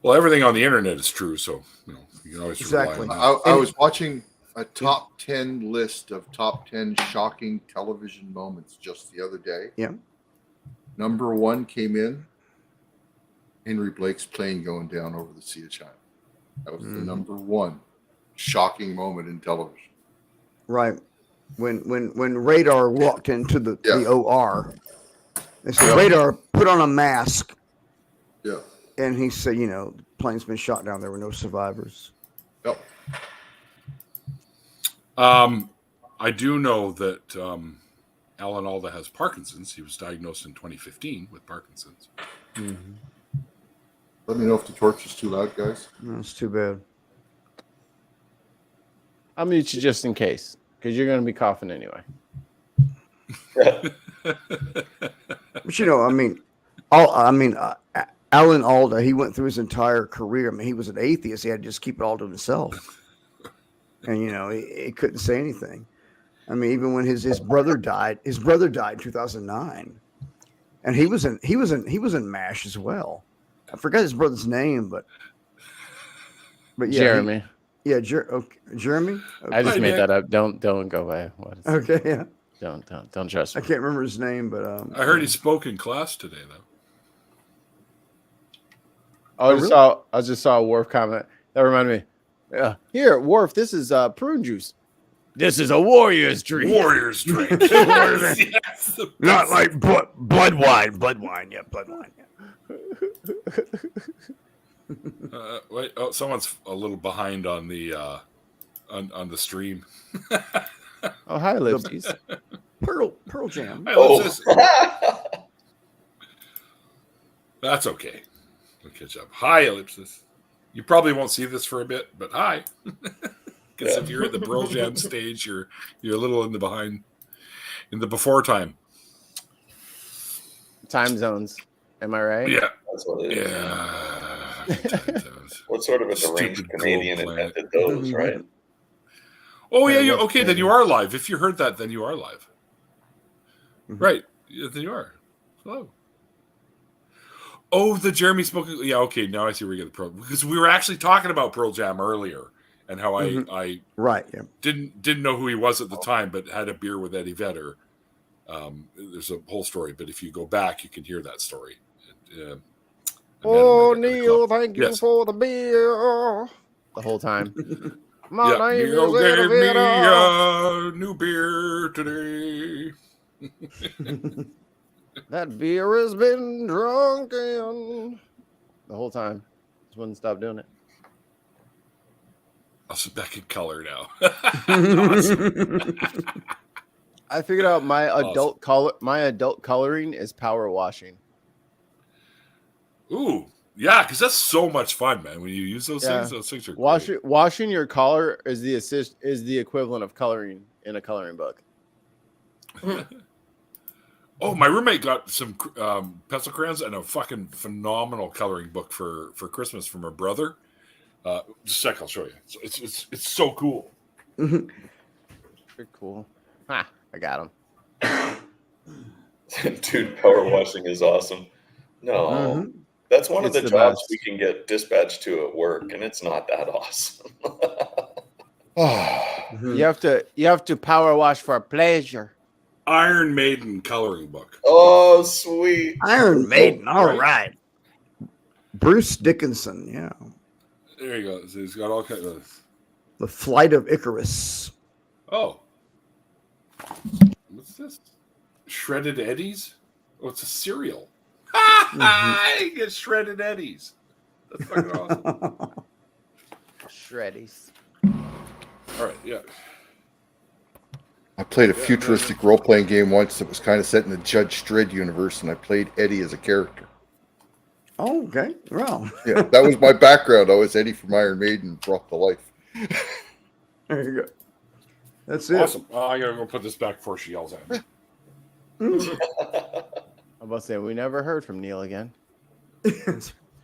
Well, everything on the internet is true, so you can always Exactly. rely on that. I was watching a top 10 list of top 10 shocking television moments just the other day. Yeah. Number 1 came in. Henry Blake's plane going down over the Sea of China. That was the number 1 shocking moment in television. Right. When Radar walked into the OR, they said, Radar, put on a mask. Yeah. And he said, the plane's been shot down. There were no survivors. Yep. I do know that Alan Alda has Parkinson's. He was diagnosed in 2015 with Parkinson's. Mm-hmm. Let me know if the torch is too loud, guys. No, it's too bad. I'll mute you just in case, because you're going to be coughing anyway. But Alan Alda, he went through his entire career. I mean, he was an atheist. He had to just keep it all to himself. And, he couldn't say anything. I mean, even when his brother died in 2009. And he was in MASH as well. I forgot his brother's name, but yeah. Jeremy. Jeremy? Okay. I just made that up. Don't go by what it's Okay, yeah. Don't trust I me. can't remember his name, but I heard he spoke in class today, though. I just saw a Worf comment. That reminded me. Here, Worf, this is prune juice. This is a warrior's drink. Warrior's drink. Yes. not like blood wine. Blood wine, yeah, blood wine. Yeah. Wait, someone's a little behind on the on the stream. Oh, hi, Lipsies. Pearl Jam. Hi, Ellipsis. That's okay. We'll catch up. Hi, Ellipsis. You probably won't see this for a bit, but hi. Because if you're at the Pearl Jam stage, you're a little in the before time. Time zones. Am I right? Yeah. That's what it is. Yeah. What sort of a deranged Stupid Canadian gold planet. invented those, right? Oh, yeah. Okay, then you are live. If you heard that, then you are live. Mm-hmm. Right. Yeah, then you are. Hello. Oh, the Jeremy smoking. Yeah, okay. Now I see where you get the Pearl. Because we were actually talking about Pearl Jam earlier and how I right, yeah. didn't know who he was at the time, but had a beer with Eddie Vedder. There's a whole story, but if you go back, you can hear that story. Oh, Neil, thank you Yes. for the beer. The whole time. My name Neil is gave Eddie me Vedder. a new beer today. That beer has been drunken. The whole time. Just wouldn't stop doing it. I'll sit back in color now. I figured out my adult coloring is power washing. Ooh, yeah, because that's so much fun, man. When you use those things are great. Washing your collar is the equivalent of coloring in a coloring book. Oh, my roommate got some pencil crayons and a fucking phenomenal coloring book for Christmas from her brother. Just a sec, I'll show you. It's so cool. Very cool. Ha! I got him. Dude, power washing is awesome. No, that's one of It's the the jobs best. we can get dispatched to at work, and it's not that awesome. You have to power wash for pleasure. Iron Maiden coloring book. Oh, sweet. Iron Maiden, all right. Bruce Dickinson, yeah. There you go. So he's got all kinds of. The Flight of Icarus. Oh, what's this? Shredded Eddies? Oh, it's a cereal. I get Shredded Eddies. That's fucking awesome. Shreddies. All right, yeah. I played a futuristic role-playing game once that was kind of set in the Judge Dredd universe, and I played Eddie as a character. Oh, okay. Well, Yeah, that was my background. I was Eddie from Iron Maiden, brought to life. there you go. That's it. Awesome. I gotta go put this back before she yells at me. I'm about to say we never heard from Neil again.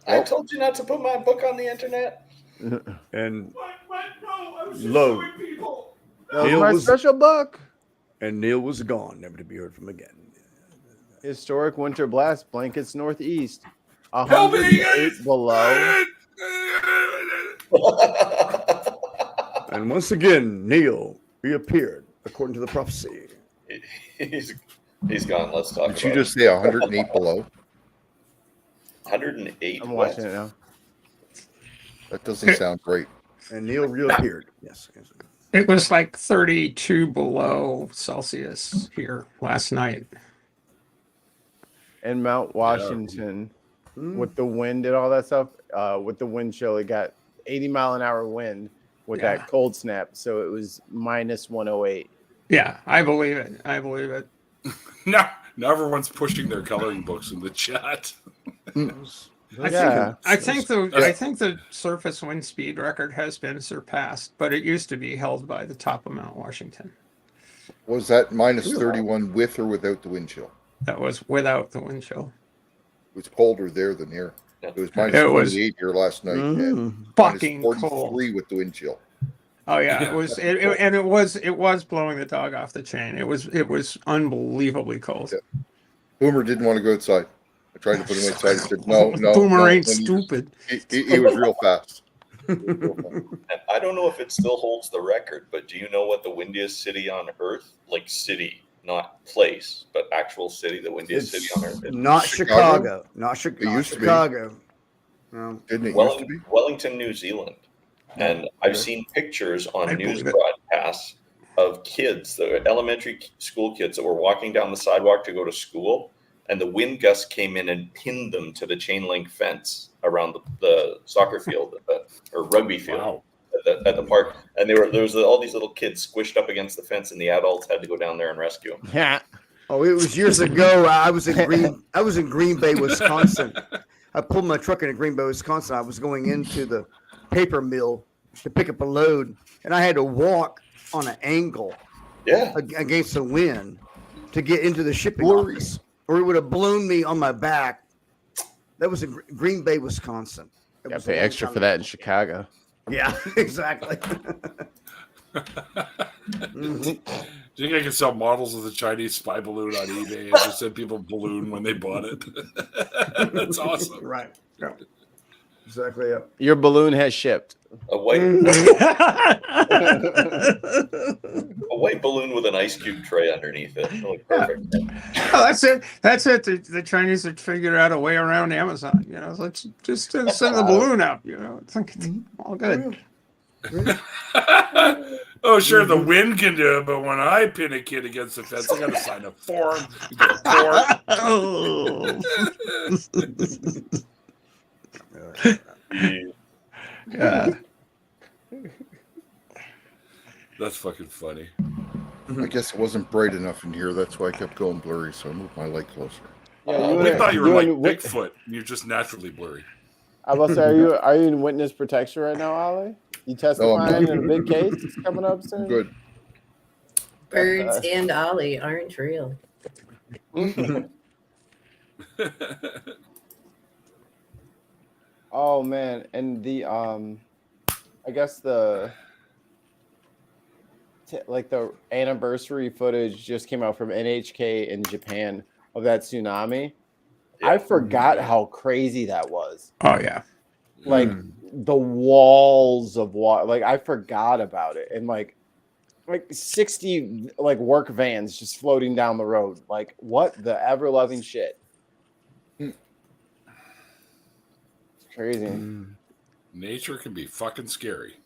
I told you not to put my book on the internet. And No, I was Low. showing people. That was Neil my was- special book. Neil was gone, never to be heard from again. Historic winter blast, blankets northeast. Help me! 108 below. And once again, Neil reappeared according to the prophecy. He's gone. Let's talk Did about you just say 108 below? 108. I'm what? watching it now. That doesn't sound great. And Neil reappeared. Yes. It was like 32 below Celsius here last night. In Mount Washington, with the wind and all that stuff, with the wind chill, it got 80-mile-an-hour wind with that cold snap. So it was minus 108. Yeah, I believe it. I believe it. Now everyone's pushing their coloring books in the chat. I think the surface wind speed record has been surpassed, but it used to be held by the top of Mount Washington. Was that minus 31 with or without the wind chill? That was without the wind chill. It was colder there than here. It was minus It was 28 here last night. And fucking minus cold. 43 with the wind chill. Oh yeah, it was, and it was blowing the dog off the chain. It was unbelievably cold. Yeah. Boomer didn't want to go outside. I tried to put him outside. He said, "No, Boomer ain't And he- stupid." He was real fast. I don't know if it still holds the record, but do you know what the windiest city on Earth, like city, not place, but actual city, the windiest city on Earth? is? Not Chicago. Not It used to be. Chicago. No. Didn't it used to be? Wellington, New Zealand. And I've seen pictures on I news believe it. broadcasts of kids, the elementary school kids that were walking down the sidewalk to go to school, and the wind gust came in and pinned them to the chain link fence around the soccer field or rugby field at the park. And there was all these little kids squished up against the fence, and the adults had to go down there and rescue them. Yeah. Oh, it was years ago. I was in Green Bay, Wisconsin. I pulled my truck into Green Bay, Wisconsin. I was going into the paper mill to pick up a load, and I had to walk on an angle against the wind to get into the shipping office, or it would have blown me on my back. That was in Green Bay, Wisconsin. Got to pay extra for that in Chicago. Yeah, exactly. Do you think I can sell models of the Chinese spy balloon on eBay and just send people a balloon when they bought it? That's awesome. Right. Yeah. Exactly. Yeah. Your balloon has shipped. A white balloon with an ice cube tray underneath it. Like, perfect. Oh, that's it. That's it. The Chinese have figured out a way around Amazon. You know, let's just send the balloon out. You know, it's like, all good. Oh, sure, the wind can do it, but when I pin a kid against the fence, I got to sign a form. Yeah. That's fucking funny. I guess it wasn't bright enough in here. That's why I kept going blurry. So I moved my light closer. We thought you were like Bigfoot. You're just naturally blurry. I was say, are you in witness protection right now, Ollie? You testifying in a big case that's coming up soon? Good. Birds and Ollie aren't real. Oh man, and the I guess the anniversary footage just came out from NHK in Japan of that tsunami. I forgot how crazy that was. Oh yeah. Like the walls of water. Like I forgot about it. And like 60 like work vans just floating down the road. Like what the ever loving shit. It's crazy. Nature can be fucking scary.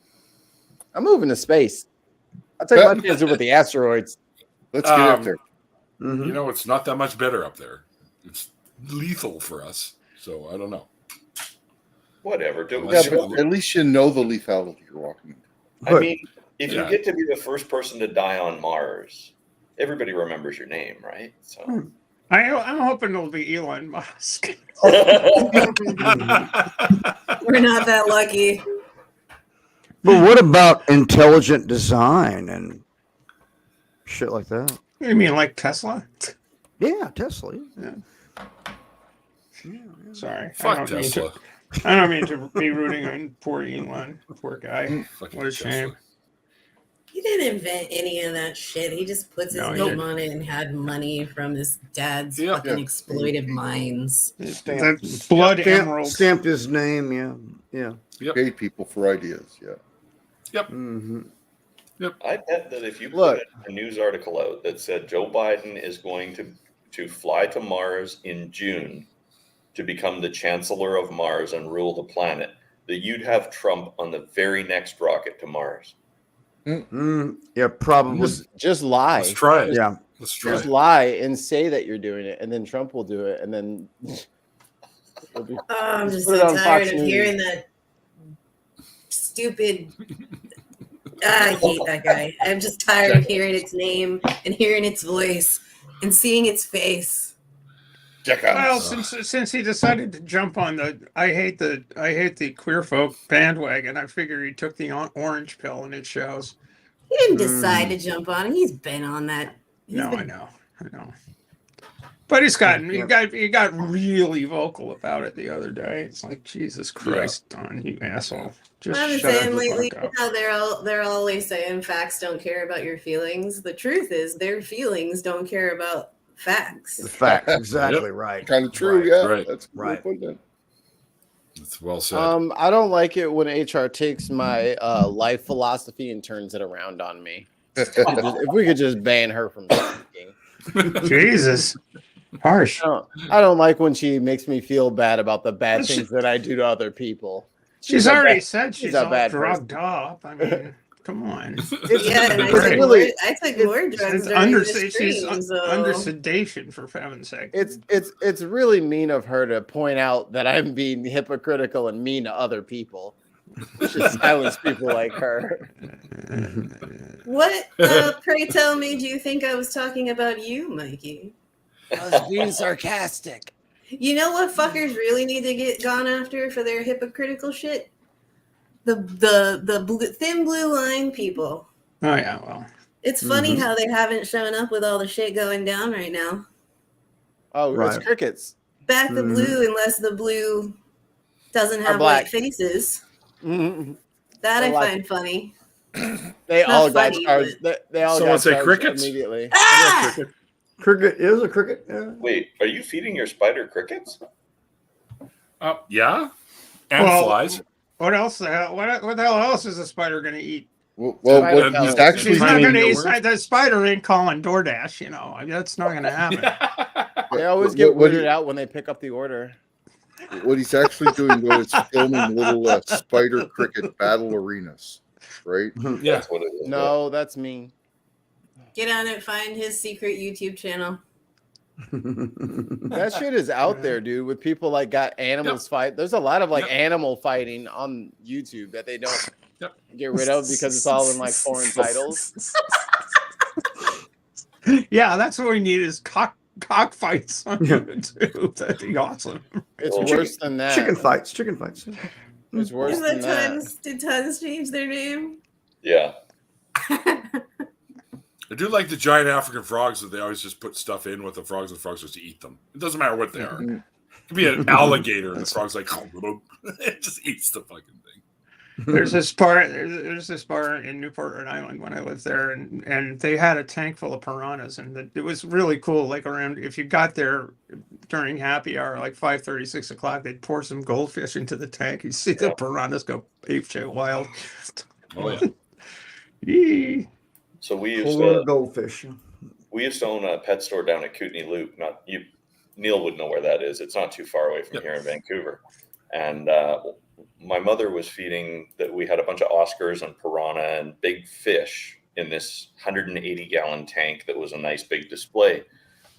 I'm moving to space. I'll take my chances with the asteroids. Let's get up there. You know, it's not that much better up there. It's lethal for us. So I don't know. Whatever. Yeah, but at least you know the lethality you're walking into. I mean, if you get to be the first person to die on Mars, everybody remembers your name, right? So I'm hoping it'll be Elon Musk. We're not that lucky. But what about intelligent design and shit like that. You mean like Tesla? Yeah, Tesla. Yeah. Sorry. Fuck Tesla. I don't mean to be rooting on poor Elon. Poor guy. Fucking What a Tesla. shame. He didn't invent any of that shit. He just puts his No, he name didn't. on it and had money from his dad's Yeah. fucking exploitive minds. That blood emerald. Stamped his name. Yeah. Yep. Paid people for ideas. Yeah. Yep. Mm-hmm. I bet that if you Look. put a news article out that said Joe Biden is going to fly to Mars in June to become the chancellor of Mars and rule the planet, that you'd have Trump on the very next rocket to Mars. Yeah, probably. Just lie. Let's try it. Yeah. Let's try Just it. lie and say that you're doing it, and then Trump will do it, and then it'll be- Oh, I'm just put it so on tired Fox of News. hearing that stupid. I hate that guy. I'm just tired of hearing its name and hearing its voice and seeing its face. Well, since he decided to jump on the I hate the queer folk bandwagon, I figure he took the orange pill, and it shows. He didn't decide to jump on it. He's been on that. I know. But he got really vocal about it the other day. It's like, Jesus Christ, Don, you asshole! Just I've been shut saying the lately fuck up. how they're always saying facts don't care about your feelings. The truth is their feelings don't care about facts. The fact, exactly right. Kind of true, Right. yeah. Right. That's Right. right. That's well said. I don't like it when HR takes my life philosophy and turns it around on me. If we could just ban her from speaking. Jesus, harsh. I don't like when she makes me feel bad about the bad things that I do to other people. She's a already bad- said she's a all bad drugged up. I mean, come on. Yeah, and I It's took, really- I took more drugs It's during under, the she's stream, so. under sedation, for heaven's sake. It's really mean of her to point out that I'm being hypocritical and mean to other people. Should silence people like her. What, pray tell me, do you think I was talking about you, Mikey? I was being sarcastic. You know what fuckers really need to get gone after for their hypocritical shit? The thin blue line people. Oh yeah, well. It's funny how they haven't shown up with all the shit going down right now. Oh, Right. it's crickets. Back the blue, unless the blue doesn't have black. white faces. Mhm. That I I like find funny. They Not all got funny, charged. They all Someone got say charged crickets? immediately. Ah! Cricket is a cricket. Yeah. Wait, are you feeding your spider crickets? Yeah. And Well, flies. What else? The hell? What the hell else is a spider going to eat? Well, Spider what he's talent. actually She's not Finding going to eat. nowhere. The spider ain't calling DoorDash. You know, that's not going to happen. They always What- get what weirded he- out when they pick up the order. what he's actually doing though is filming little spider cricket battle arenas, right? Yeah. That's what it is. No, that's me. Get on it, find his secret YouTube channel. That shit is out there, dude. With people like got animals fight. There's a lot of like Yep. animal fighting on YouTube that they don't Yep. get rid of because it's all in like foreign titles. Yeah, that's what we need is cockfights on YouTube. That'd be awesome. It's Well, worse than that. Chicken fights. Chicken fights. It's worse Isn't than that that. Tons? Did Tons change their name? Yeah. I do like the giant African frogs that they always just put stuff in with the frogs, and the frogs just eat them. It doesn't matter what they are. It could be an alligator, and the frog's like, it just eats the fucking thing. There's this bar. There's this bar in Newport, Rhode Island when I lived there, and they had a tank full of piranhas, and it was really cool. Like around, if you got there during happy hour, like 5:30, 6 o'clock, they'd pour some goldfish into the tank. You see the piranhas go ape shit wild. Oh yeah. Yee. So we used Polar to goldfish. own a pet store down at Kootenai Loop. Not you, Neil would know where that is. It's not too far away from Yep. here in Vancouver. And my mother was feeding that we had a bunch of Oscars and piranha and big fish in this 180-gallon tank that was a nice big display.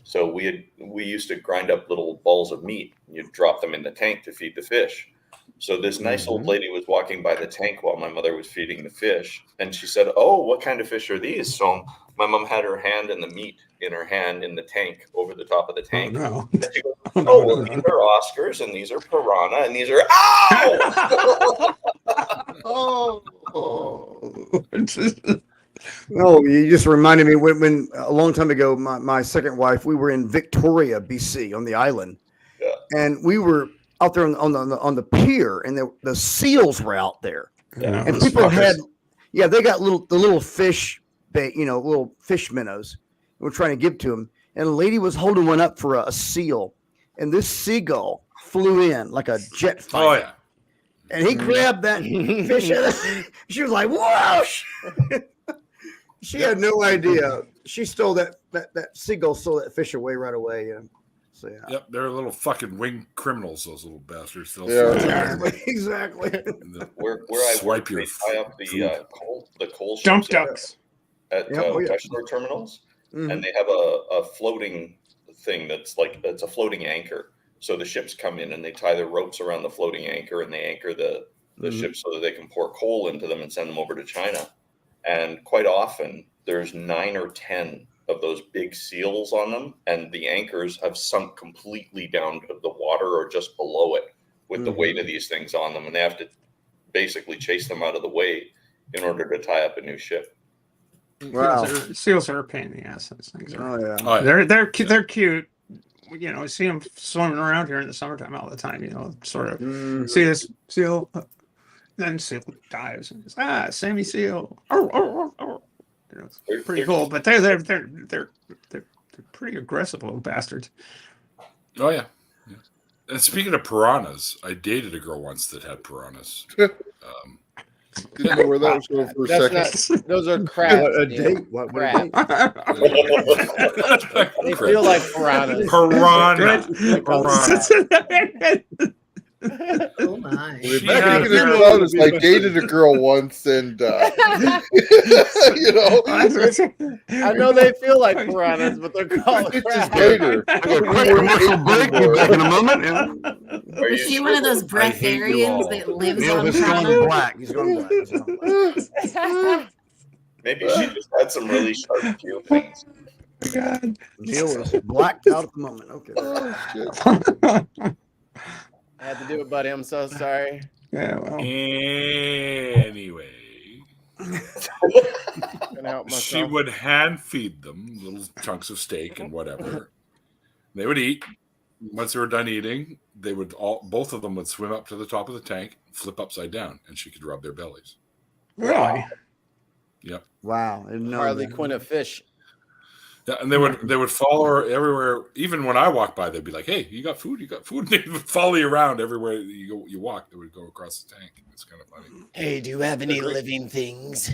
So we used to grind up little balls of meat. You'd drop them in the tank to feed the fish. So this nice old lady was walking by the tank while my mother was feeding the fish, and she said, "Oh, what kind of fish are these?" So my mom had her hand and the meat in her hand in the tank over the top of the Oh tank. no! And she goes, "Oh, well, these are Oscars, and these are piranha, and these are ow!" Oh, No, you just reminded me when a long time ago, my second wife, we were in Victoria, BC, on the island, and we were out there on the pier, and the seals were out there, and people had, they got the little fish, little fish minnows. We're trying to give to them, and a lady was holding one up for a seal, and this seagull flew in like a jet fighter. Oh yeah. And he grabbed that fish. She was like, "Whoosh!" She had no idea. She stole that seagull stole that fish away right away. So yeah. Yep, they're little fucking winged criminals. Those little bastards. Exactly. Where I swipe your tie up the coal Dump ships ducks at offshore terminals, and they have a floating thing that's a floating anchor. So the ships come in and they tie the ropes around the floating anchor, and they anchor the ships so that they can pour coal into them and send them over to China. And quite often there's 9 or 10 of those big seals on them, and the anchors have sunk completely down to the water or just below it with the weight of these things on them, and they have to basically chase them out of the way in order to tie up a new ship. Wow. Seals are a pain in the ass. Those things are. Oh yeah. They're cute. I see them swimming around here in the summertime all the time. Sort of see this seal, then seal dives. And Sammy seal. It's pretty cool, but they're pretty aggressive little bastards. Oh yeah. And speaking of piranhas, I dated a girl once that had piranhas. Didn't know where that was going for a second. Those are crabs. A date? What Crab. They Crab. feel like piranhas. Piranha. Oh my. Rebecca could have told us, I dated a girl once, and I know they feel like piranhas, but they're called crabs. later. Commercial break. Be back in a moment. Is she one of those breatharians that lives on He's going piranha? black. He's going black. Maybe she just had some really sharp feelings. God. Neil is blacked out at the moment. Okay. I had to do it, buddy. I'm so sorry. Yeah, well. Anyway, Gonna help myself. she would hand feed them little chunks of steak and whatever. They would eat. Once they were done eating, both of them would swim up to the top of the tank, flip upside down, and she could rub their bellies. Really? Yep. Wow. I didn't know Harley that. Quinn of fish. Yeah, and they would follow her everywhere. Even when I walked by, they'd be like, "Hey, you got food? You got food?" They would follow you around everywhere you walk. They would go across the tank. It's kind of funny. Hey, do you have any living things?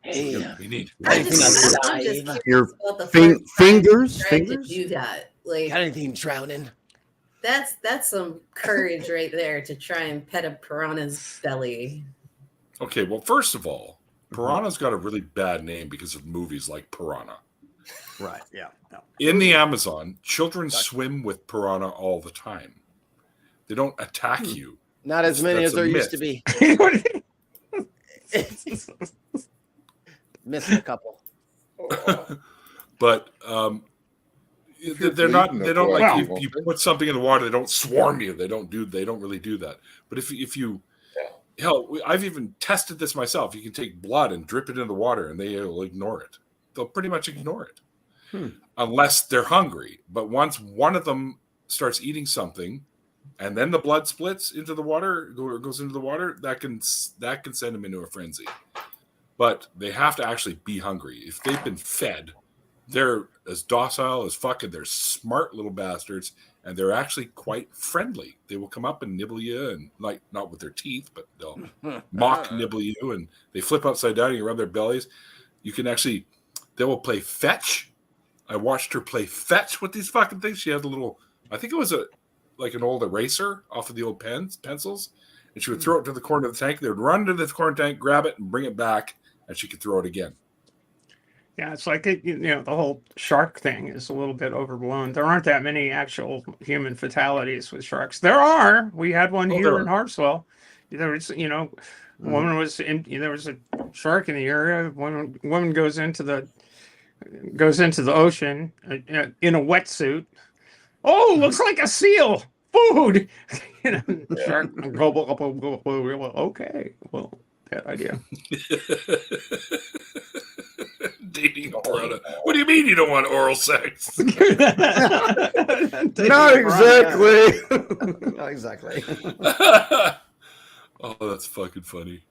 Hey, We need. I'm just curious Your about the first fingers? time you tried Fingers? to do that. Like, anything drowning? that's some courage right there to try and pet a piranha's belly. Okay, well, first of all, piranha's got a really bad name because of movies like Piranha. Right. Yeah. No. In the Amazon, children swim with piranha all the time. They don't attack you. Not as many That's as there a used to myth. be. Missed a couple. But they're not. They don't like Well- if you put something in the water. They don't swarm you. They don't really do that. But if you, hell, I've even tested this myself. You can take blood and drip it in the water, and they will ignore it. They'll pretty much ignore it, unless they're hungry. But once one of them starts eating something, and then the blood splits into the water, goes into the water, that can send them into a frenzy. But they have to actually be hungry. If they've been fed, they're as docile as fucking. They're smart little bastards, and they're actually quite friendly. They will come up and nibble you, and like not with their teeth, but they'll mock nibble you, and they flip upside down. And you rub their bellies. You can actually. They will play fetch. I watched her play fetch with these fucking things. She had a little. I think it was an old eraser off of the old pencils, and she would throw it to the corner of the tank. They would run to the corner of the tank, grab it, and bring it back, and she could throw it again. Yeah, it's like the whole shark thing is a little bit overblown. There aren't that many actual human fatalities with sharks. There are. We had one here in Harpswell. There was, a woman was in. There was a shark in the area. One woman goes into the ocean in a wetsuit. Oh, looks like a seal. Food. Shark. Okay. Well, bad idea. Dating piranha. What do you mean you don't want oral sex? Not exactly. Not exactly. Oh, that's fucking funny.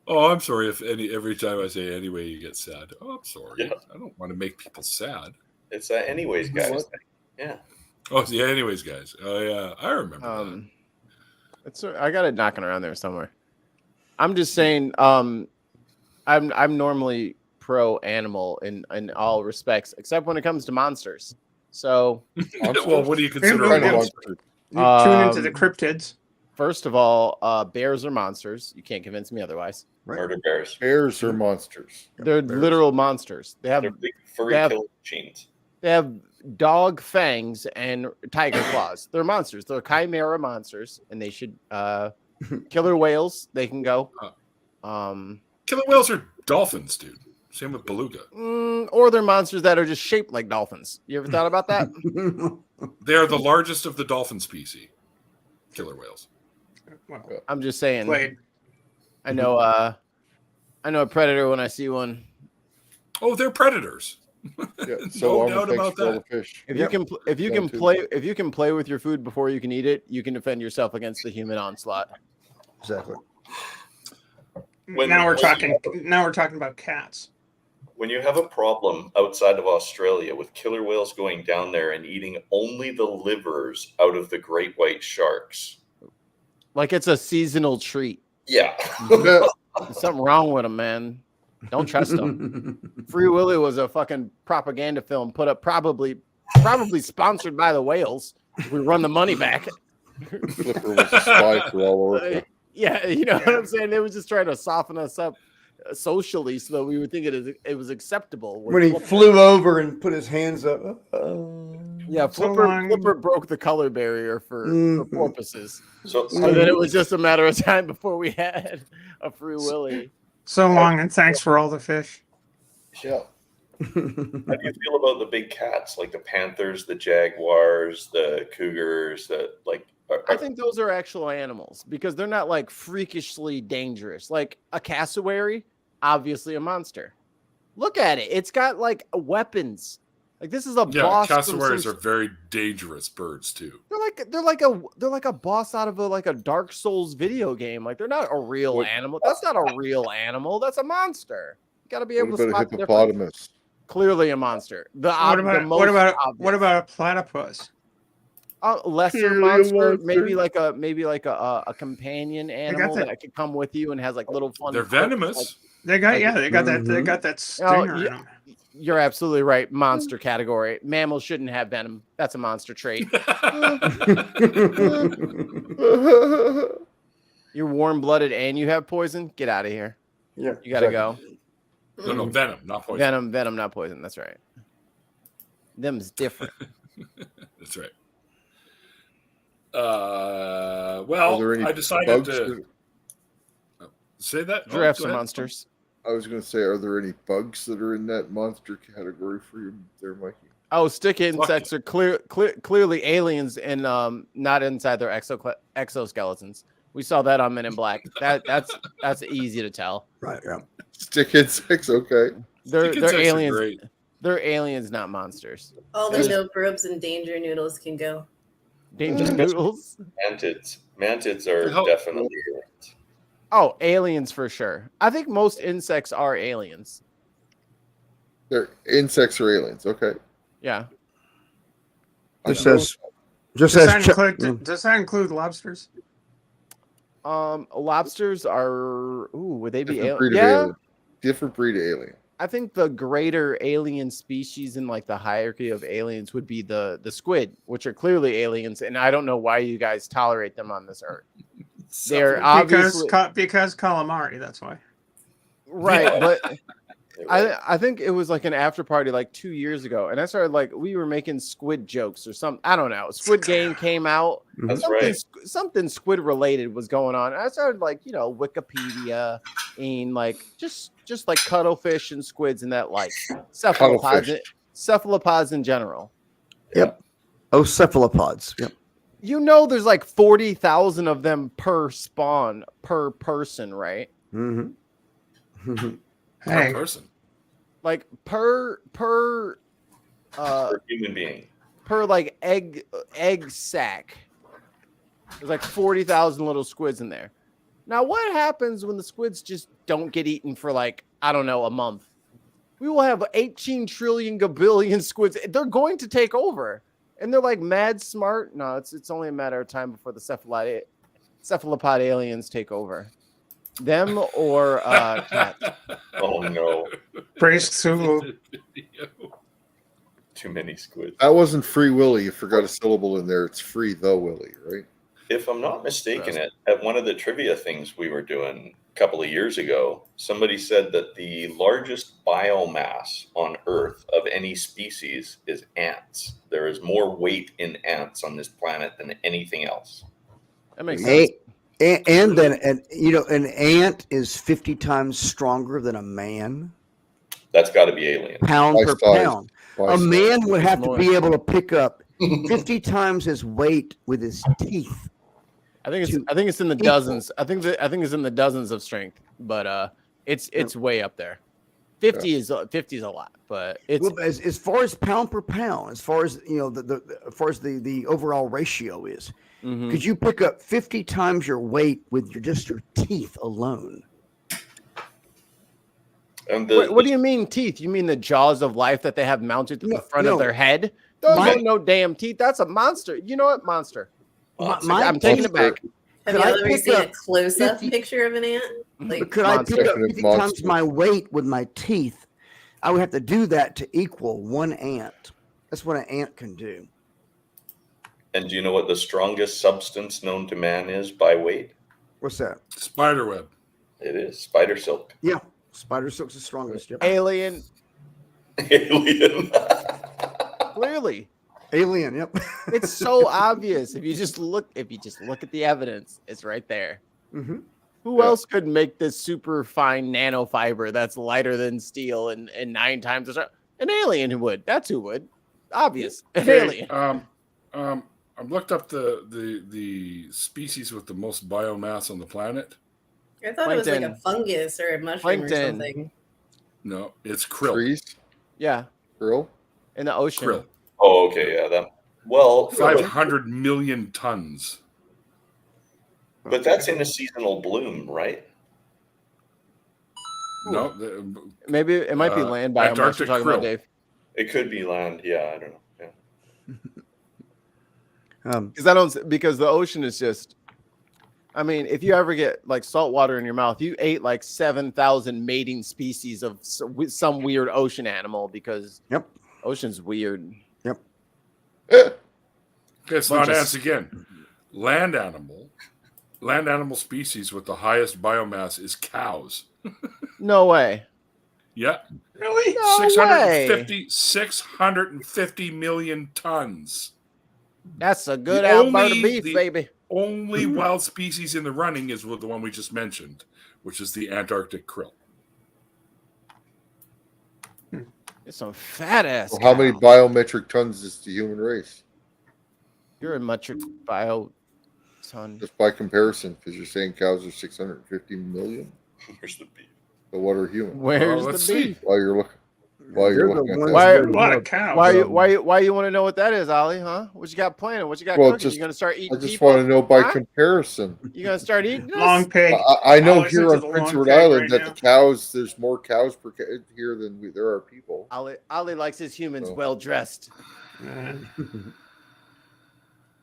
Oh, I'm sorry if every time I say anyway you get sad. Oh, I'm sorry. Yeah. I don't want to make people sad. It's anyways, guys. Yeah. Oh, yeah. Anyways, guys. Oh, yeah. I remember that. I got it knocking around there somewhere. I'm just saying. I'm normally pro animal in all respects, except when it comes to monsters. So, well, what do you consider Kind a of monster? You tune into the cryptids. First of all, bears are monsters. You can't convince me otherwise. Murder bears. Bears are monsters. They're Bears. literal monsters. They're big furry killing machines. They have dog fangs and tiger claws. They're monsters. They're chimera monsters, and they should killer whales. They can go. Killer whales are dolphins, dude. Same with beluga. Or they're monsters that are just shaped like dolphins. You ever thought about that? They are the largest of the dolphin species. Killer whales. Well, I'm just saying. Wait. I know a predator when I see one. Oh, they're predators. Yeah, so No doubt about that. fish. If you can play with your food before you can eat it, you can defend yourself against the human onslaught. Exactly. Now we're talking about cats. When you have a problem outside of Australia with killer whales going down there and eating only the livers out of the great white sharks. Like it's a seasonal treat. Yeah. There's something wrong with them, man. Don't trust them. Free Willy was a fucking propaganda film put up probably sponsored by the whales. We run the money back. Flipper was a spy for all over. Yeah, you know what I'm saying? They were just trying to soften us up socially so that we would think it was acceptable. When he flew over and put his hands up. Yeah, Flipper broke the color barrier for porpoises. So then it was just a matter of time before we had a Free Willy. So long, and thanks for all the fish. Yeah. How do you feel about the big cats, like the panthers, the jaguars, the cougars, I think those are actual animals because they're not like freakishly dangerous. Like a cassowary, obviously a monster. Look at it. It's got like weapons. Like this is a boss. Cassowaries are very dangerous birds too. They're like a boss out of a Dark Souls video game. Like they're not a real animal. That's not a real animal. That's a monster. You got to be able to spot the hippopotamus. difference. Clearly a monster. What about a platypus? Lesser monster, maybe like a companion animal that could come with you and has like little fun. They're venomous. They got that stinger in them. You're absolutely right. Monster category. Mammals shouldn't have venom. That's a monster trait. You're warm-blooded and you have poison. Get out of here. Yeah, you gotta go. No, venom, not poison. Venom, not poison. That's right. Them's different. That's right. Well, I decided to say that. Giraffes are monsters. I was going to say, are there any bugs that are in that monster category for you there, Mikey? Oh, stick insects are clearly aliens and not inside their exoskeletons. We saw that on Men in Black. That's easy to tell. Right. Yeah. Stick insects. Okay. They're aliens. They're aliens, not monsters. All the dope ropes and danger noodles can go. Danger noodles. Mantids are definitely aliens. Oh, aliens for sure. I think most insects are aliens. They're insects or aliens. Okay. Yeah. Does that include lobsters? Lobsters are. Ooh, would they be alien? Yeah. Different breed of alien. I think the greater alien species in like the hierarchy of aliens would be the squid, which are clearly aliens, and I don't know why you guys tolerate them on this earth. They're obviously because calamari. That's why. Right, but I think it was like an after party like 2 years ago, and I started like we were making squid jokes or something. I don't know. Squid Game came out. That's right. Something squid related was going on. And I started like Wikipedia and like just like cuttlefish and squids and that like cephalopods in general. Yep. Oh, cephalopods. Yep. There's like 40,000 of them per spawn per person, right? Mm-hmm. Per Hey, person. Like per For a human being. per like egg sack. There's like 40,000 little squids in there. Now, what happens when the squids just don't get eaten for like, I don't know, a month? We will have 18 trillion gabillion squids. They're going to take over. And they're like mad smart. No, it's only a matter of time before the cephalopod aliens take over. Them or cats. Oh no. praise Cthulhu. Too many squids. That wasn't Free Willy. You forgot a syllable in there. It's Free the Willy, right? If I'm not mistaken, at one of the trivia things we were doing a couple of years ago, somebody said that the largest biomass on Earth of any species is ants. There is more weight in ants on this planet than anything else. That makes sense. And then, an ant is 50 times stronger than a man, That's got to be alien. pound By per size. pound. By A size. man would have to more. be able to pick up 50 times his weight with his teeth. I think it's in the dozens. I think it's in the dozens of strength, but it's way up there. 50 is a lot, but it's Well, as far as pound per pound, as far as as far as the overall ratio is, could you pick up 50 times your weight with your teeth alone? And what do you mean teeth? You mean the jaws of life that they have mounted to the front of their head? Those ain't no damn teeth. That's a monster. You know what? Monster. I'm taking it back. Have Could you I ever pick seen a up close-up 50 picture of an ant? Like, Could I pick up Definite 50 times monster. my weight with my teeth? I would have to do that to equal one ant. That's what an ant can do. And do you know what the strongest substance known to man is by weight? What's that? Spiderweb. It is spider silk. Yeah, spider silk's the strongest. Yep. Alien. Alien. Clearly. Alien. Yep. It's so obvious. If you just look at the evidence, it's right there. Mm-hmm. Who else could make this super fine nanofiber that's lighter than steel and 9 times as strong? An alien who would. That's who would. Obvious. An alien. I've looked up the species with the most biomass on the planet. I thought it was like a Plankton. fungus or a mushroom Plankton. or something. No, it's krill. Trees, Yeah. krill. In the ocean. Krill. Oh, okay, yeah, that. Well, 500 million tons. but that's in a seasonal bloom, right? No, Maybe it might be land biomass you're Antarctic talking about, krill. Dave. It could be land. Yeah, I don't know. Yeah. Because the ocean is just, I mean, if you ever get like salt water in your mouth, you ate like 7,000 mating species of some weird ocean animal because ocean's weird. Yep. Okay, it's Bunch not of ants again. Land animal species with the highest biomass is cows. No way. Yeah. Really? No 650 million tons. That's a good The Alberta only- beef, the- baby. Only wild species in the running is the one we just mentioned, which is the Antarctic krill. It's some fat ass. Well, how many biometric tons is the human race? You're a metric bio ton. Just by comparison, because you're saying cows are 650 million. Where's the beef? So what are humans? Where's let's the see. beef? While you're looking at that. Why- A lot of cows. Why you want to know what that is, Ollie? Huh? What you got planning? What you got Well, cooking? just- You gonna start eating? I just people? want to know by Huh? comparison. You gonna start eating? us? Long pig. I know I'll listen here to on the Prince long Edward pig Island right that now. the cows, there's more cows per here than there are people. Ollie likes his humans So- well dressed Uh,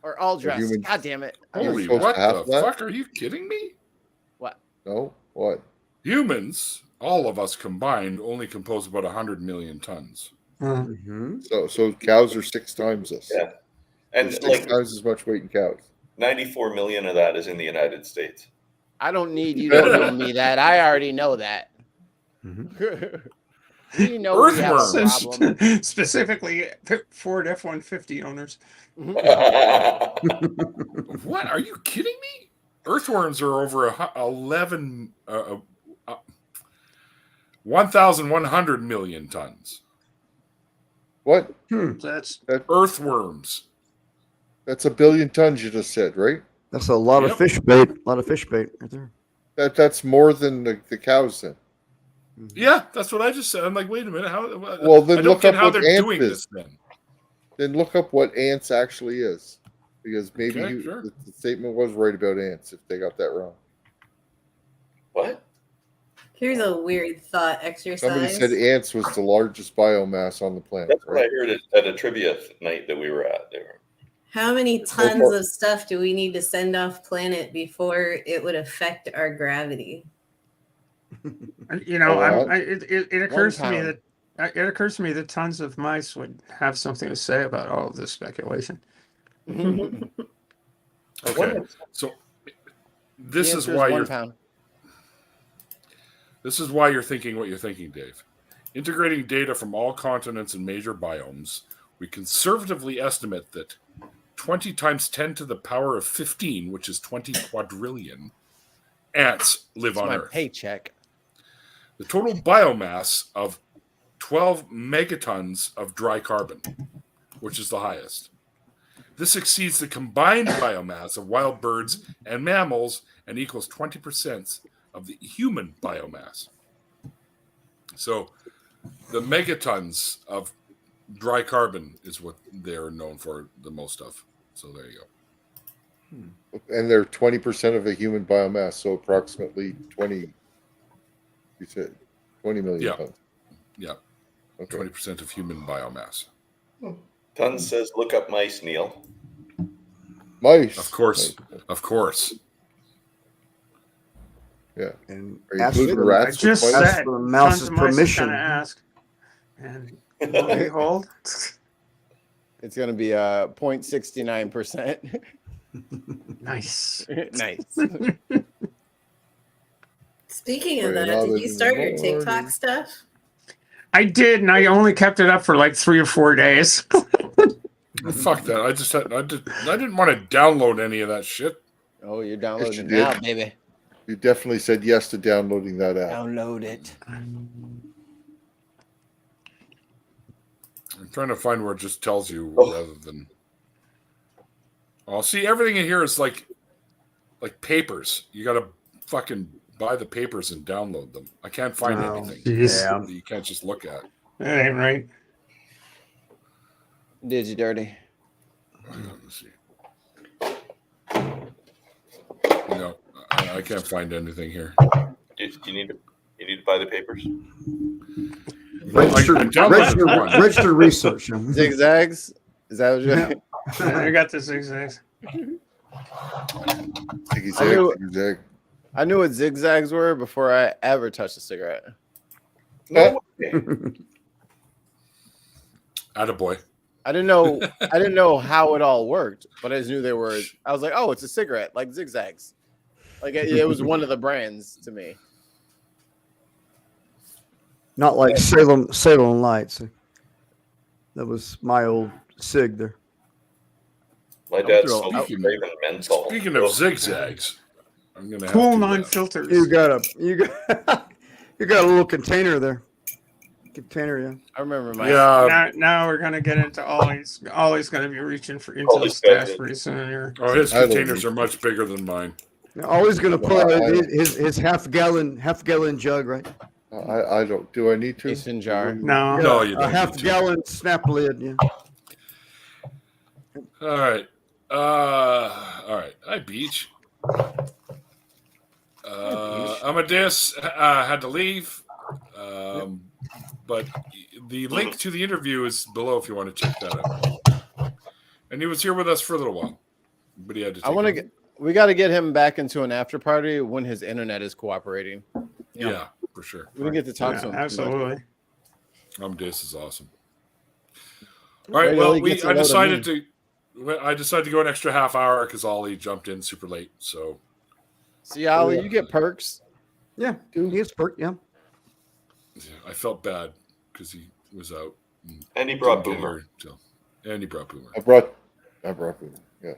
or all dressed. humans- God damn it! Holy, supposed what to have the that? fuck? Are you kidding me? What? No, what? Humans, all of us combined, only compose about 100 million tons. Mm-hmm. So cows are 6 times this. Yeah. And There's like 6 times as much weight in cows. 94 million of that is in the United States. I don't need you to tell me that. I already know that. You know we have a Earthworms. problem. Specifically, Ford F-150 owners. What? Are you kidding me? Earthworms are over 1,100 million tons. What? That's Earthworms. That's a billion tons you just said, right? That's a lot Yep. of fish bait. A lot of fish bait right there. That's more than the cows then. Yeah, that's what I just said. I'm like, wait a minute. How? Well, then I don't look get up how what they're ant doing is. this then. Then look up what ants actually is, because maybe Okay, sure. the statement was right about ants if they got that wrong. What? Here's a weird thought Somebody exercise. said ants was the largest biomass on the planet. That's what Right? I heard at a trivia night that we were at there. How many far- tons of stuff do we need to send off planet before it would affect our gravity? You know, Oh, wow. it occurs to me pound. that it occurs to me that tons of mice would have something to say about all of this speculation. Okay, so this The is answer why 1 you're pound. this is why you're thinking what you're thinking, Dave. Integrating data from all continents and major biomes, we conservatively estimate that 20 times 10 to the power of 15, which is 20 quadrillion, ants live It's on my Earth. paycheck. The total biomass of 12 megatons of dry carbon, which is the highest. This exceeds the combined biomass of wild birds and mammals and equals 20% of the human biomass. So the megatons of dry carbon is what they're known for the most of. So there you go. And they're 20% of the human biomass, so approximately 20. You said 20 million Yeah. tons. Yeah, Okay. 20% of human biomass. Tons says, look up mice, Neil. Mice. Of course. Of course. Yeah. And Are you ask including for, I rats? just with mice? ask said for tons mouse's of mice permission. kind of asked, and lo and behold, It's going to be 0.69%. nice. Nice. Speaking of Right, that, all did this you in the start your morning. TikTok stuff? I did, and I only kept it up for like 3 or 4 days. Fuck that. I didn't want to download any of that shit. Oh, you're Yes, downloading you it did. now, baby. You definitely said yes to downloading that app. Download it. I'm trying to find where it just tells you Oh. rather than. Oh, see, everything in here is like papers. You got to fucking buy the papers and download them. I can't find Oh, anything Jeez. Yeah. that you can't just look at. That ain't right. Did you dirty? Let's see. No, I can't find anything here. You need to buy the papers. Registered, I downloaded one. registered research. Yeah. Zigzags? Is that what you're Yeah. I got the zigzags. Ziggy I zag, knew- ziggy zag. I knew what zigzags were before I ever touched a cigarette. No way. Attaboy. I didn't know how it all worked, but I just knew they were. I was like, oh, it's a cigarette, like zigzags. Like it was one of the brands to me. Not like Salem Lights. That was my old cig there. My dad throw- smoked Raven menthol. Speaking of zigzags, I'm gonna have Cool to, non-filters. You got a little container there. Container, yeah. I remember my. yeah. Now we're gonna get into Ollie's. Ollie's gonna be reaching into the Ollie's stash got it. pretty soon here. Oh, his I don't containers need- are much bigger than mine. Always gonna pull out Well, his half gallon jug, right? I don't. Do I need to? Mason jar. No. No, you A don't. half need to. gallon snap lid, yeah. All right. All right. Hi, Beach. Amadeus had to leave, but the link to the interview is below if you want to check that out. And he was here with us for a little while, but he had to. I want to get. We got to get him back into an after party when his internet is cooperating. Yeah, for sure. We didn't get to talk to him. Absolutely. Amadeus is awesome. All right. Wait till Well, he gets a I load of decided me. to go an extra half hour because Ollie jumped in super late. So See, Ollie, you get perks. Yeah, dude, he is perk, yeah. yeah, I felt bad because he was out. And he brought Didn't get Boomer. here till- And he brought Boomer. I brought them. Yeah.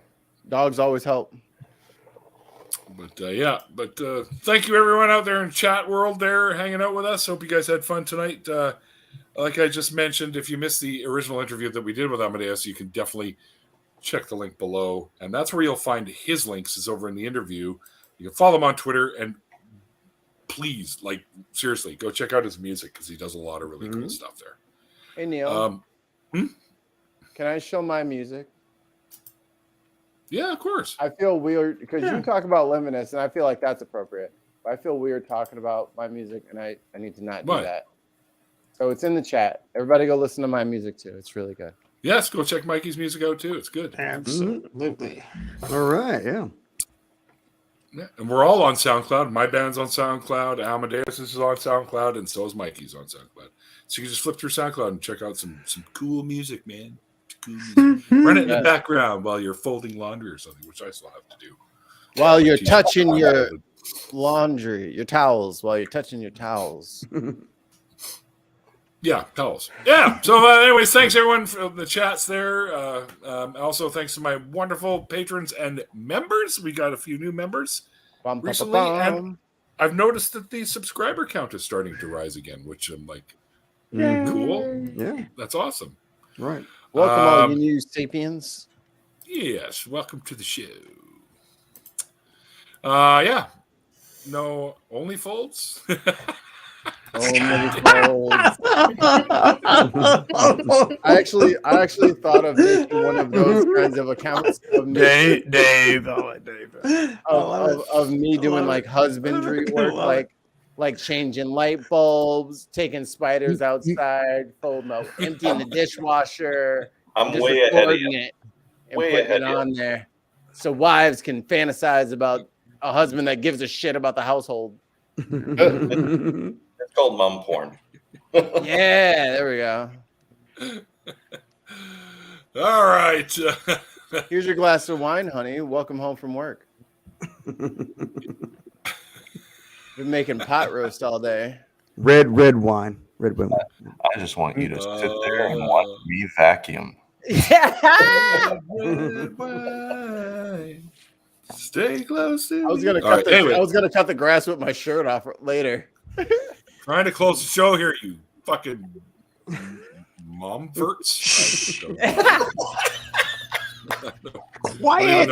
Dogs always help. But thank you everyone out there in chat world there hanging out with us. Hope you guys had fun tonight. Like I just mentioned, if you missed the original interview that we did with Amadeus, you can definitely check the link below. And that's where you'll find his links is over in the interview. You can follow him on Twitter and please, like, seriously, go check out his music because he does a lot of really cool stuff there. Hey, Neil. Can I show my music? Yeah, of course. I feel weird because you talk about Luminous, and I feel like that's appropriate. But I feel weird talking about my music, and I need to not do that. So it's in the chat. Everybody go listen to my music, too. It's really good. Yes, go check Mikey's music out, too. It's good. Absolutely. All right, yeah. Yeah, and we're all on SoundCloud. My band's on SoundCloud. Amadeus is on SoundCloud, and so is Mikey's on SoundCloud. So you can just flip through SoundCloud and check out some cool music, man. Cool music. Run it in the background while you're folding laundry or something, which I still have to do. While you're touching your laundry, your towels, while you're touching your towels. Yeah, towels. Yeah. So, anyways, thanks everyone for the chats there. Also, thanks to my wonderful patrons and members. We got a few new members recently, and I've noticed that the subscriber count is starting to rise again, which I'm like, cool. Yeah, that's awesome. Right. Welcome, all you new sapiens. Yes, welcome to the show. Yeah. No, only folds. I actually thought of making one of those kinds of accounts of me, Dave. of me doing like husbandry work, like changing light bulbs, taking spiders outside, folding up, emptying the dishwasher. I'm way ahead of you. Putting it on there, so wives can fantasize about a husband that gives a shit about the household. It's called mom porn. Yeah, there we go. All right. Here's your glass of wine, honey. Welcome home from work. Been making pot roast all day. Red wine. Red wine. I just want you to sit there and watch me vacuum. Stay close to I was gonna cut the grass with my shirt off later. Trying to close the show here, you fucking momverts. Quiet.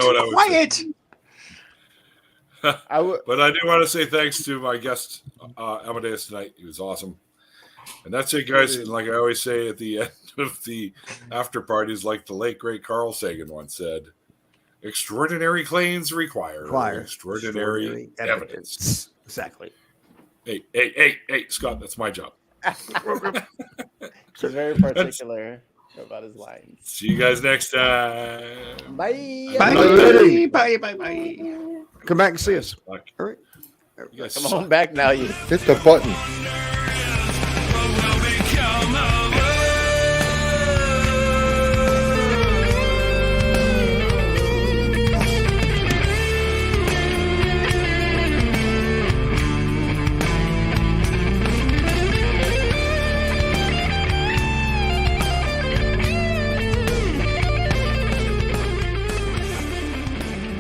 But I do want to say thanks to my guest Amadeus tonight. He was awesome. And that's it, guys. And like I always say at the end of the after parties, like the late great Carl Sagan once said, extraordinary claims require extraordinary evidence. Exactly. Hey, Scott, that's my job. He's very particular about his lines. See you guys next time. Bye. Bye. Come back and see us. All right. Come on back now, you. Hit the button.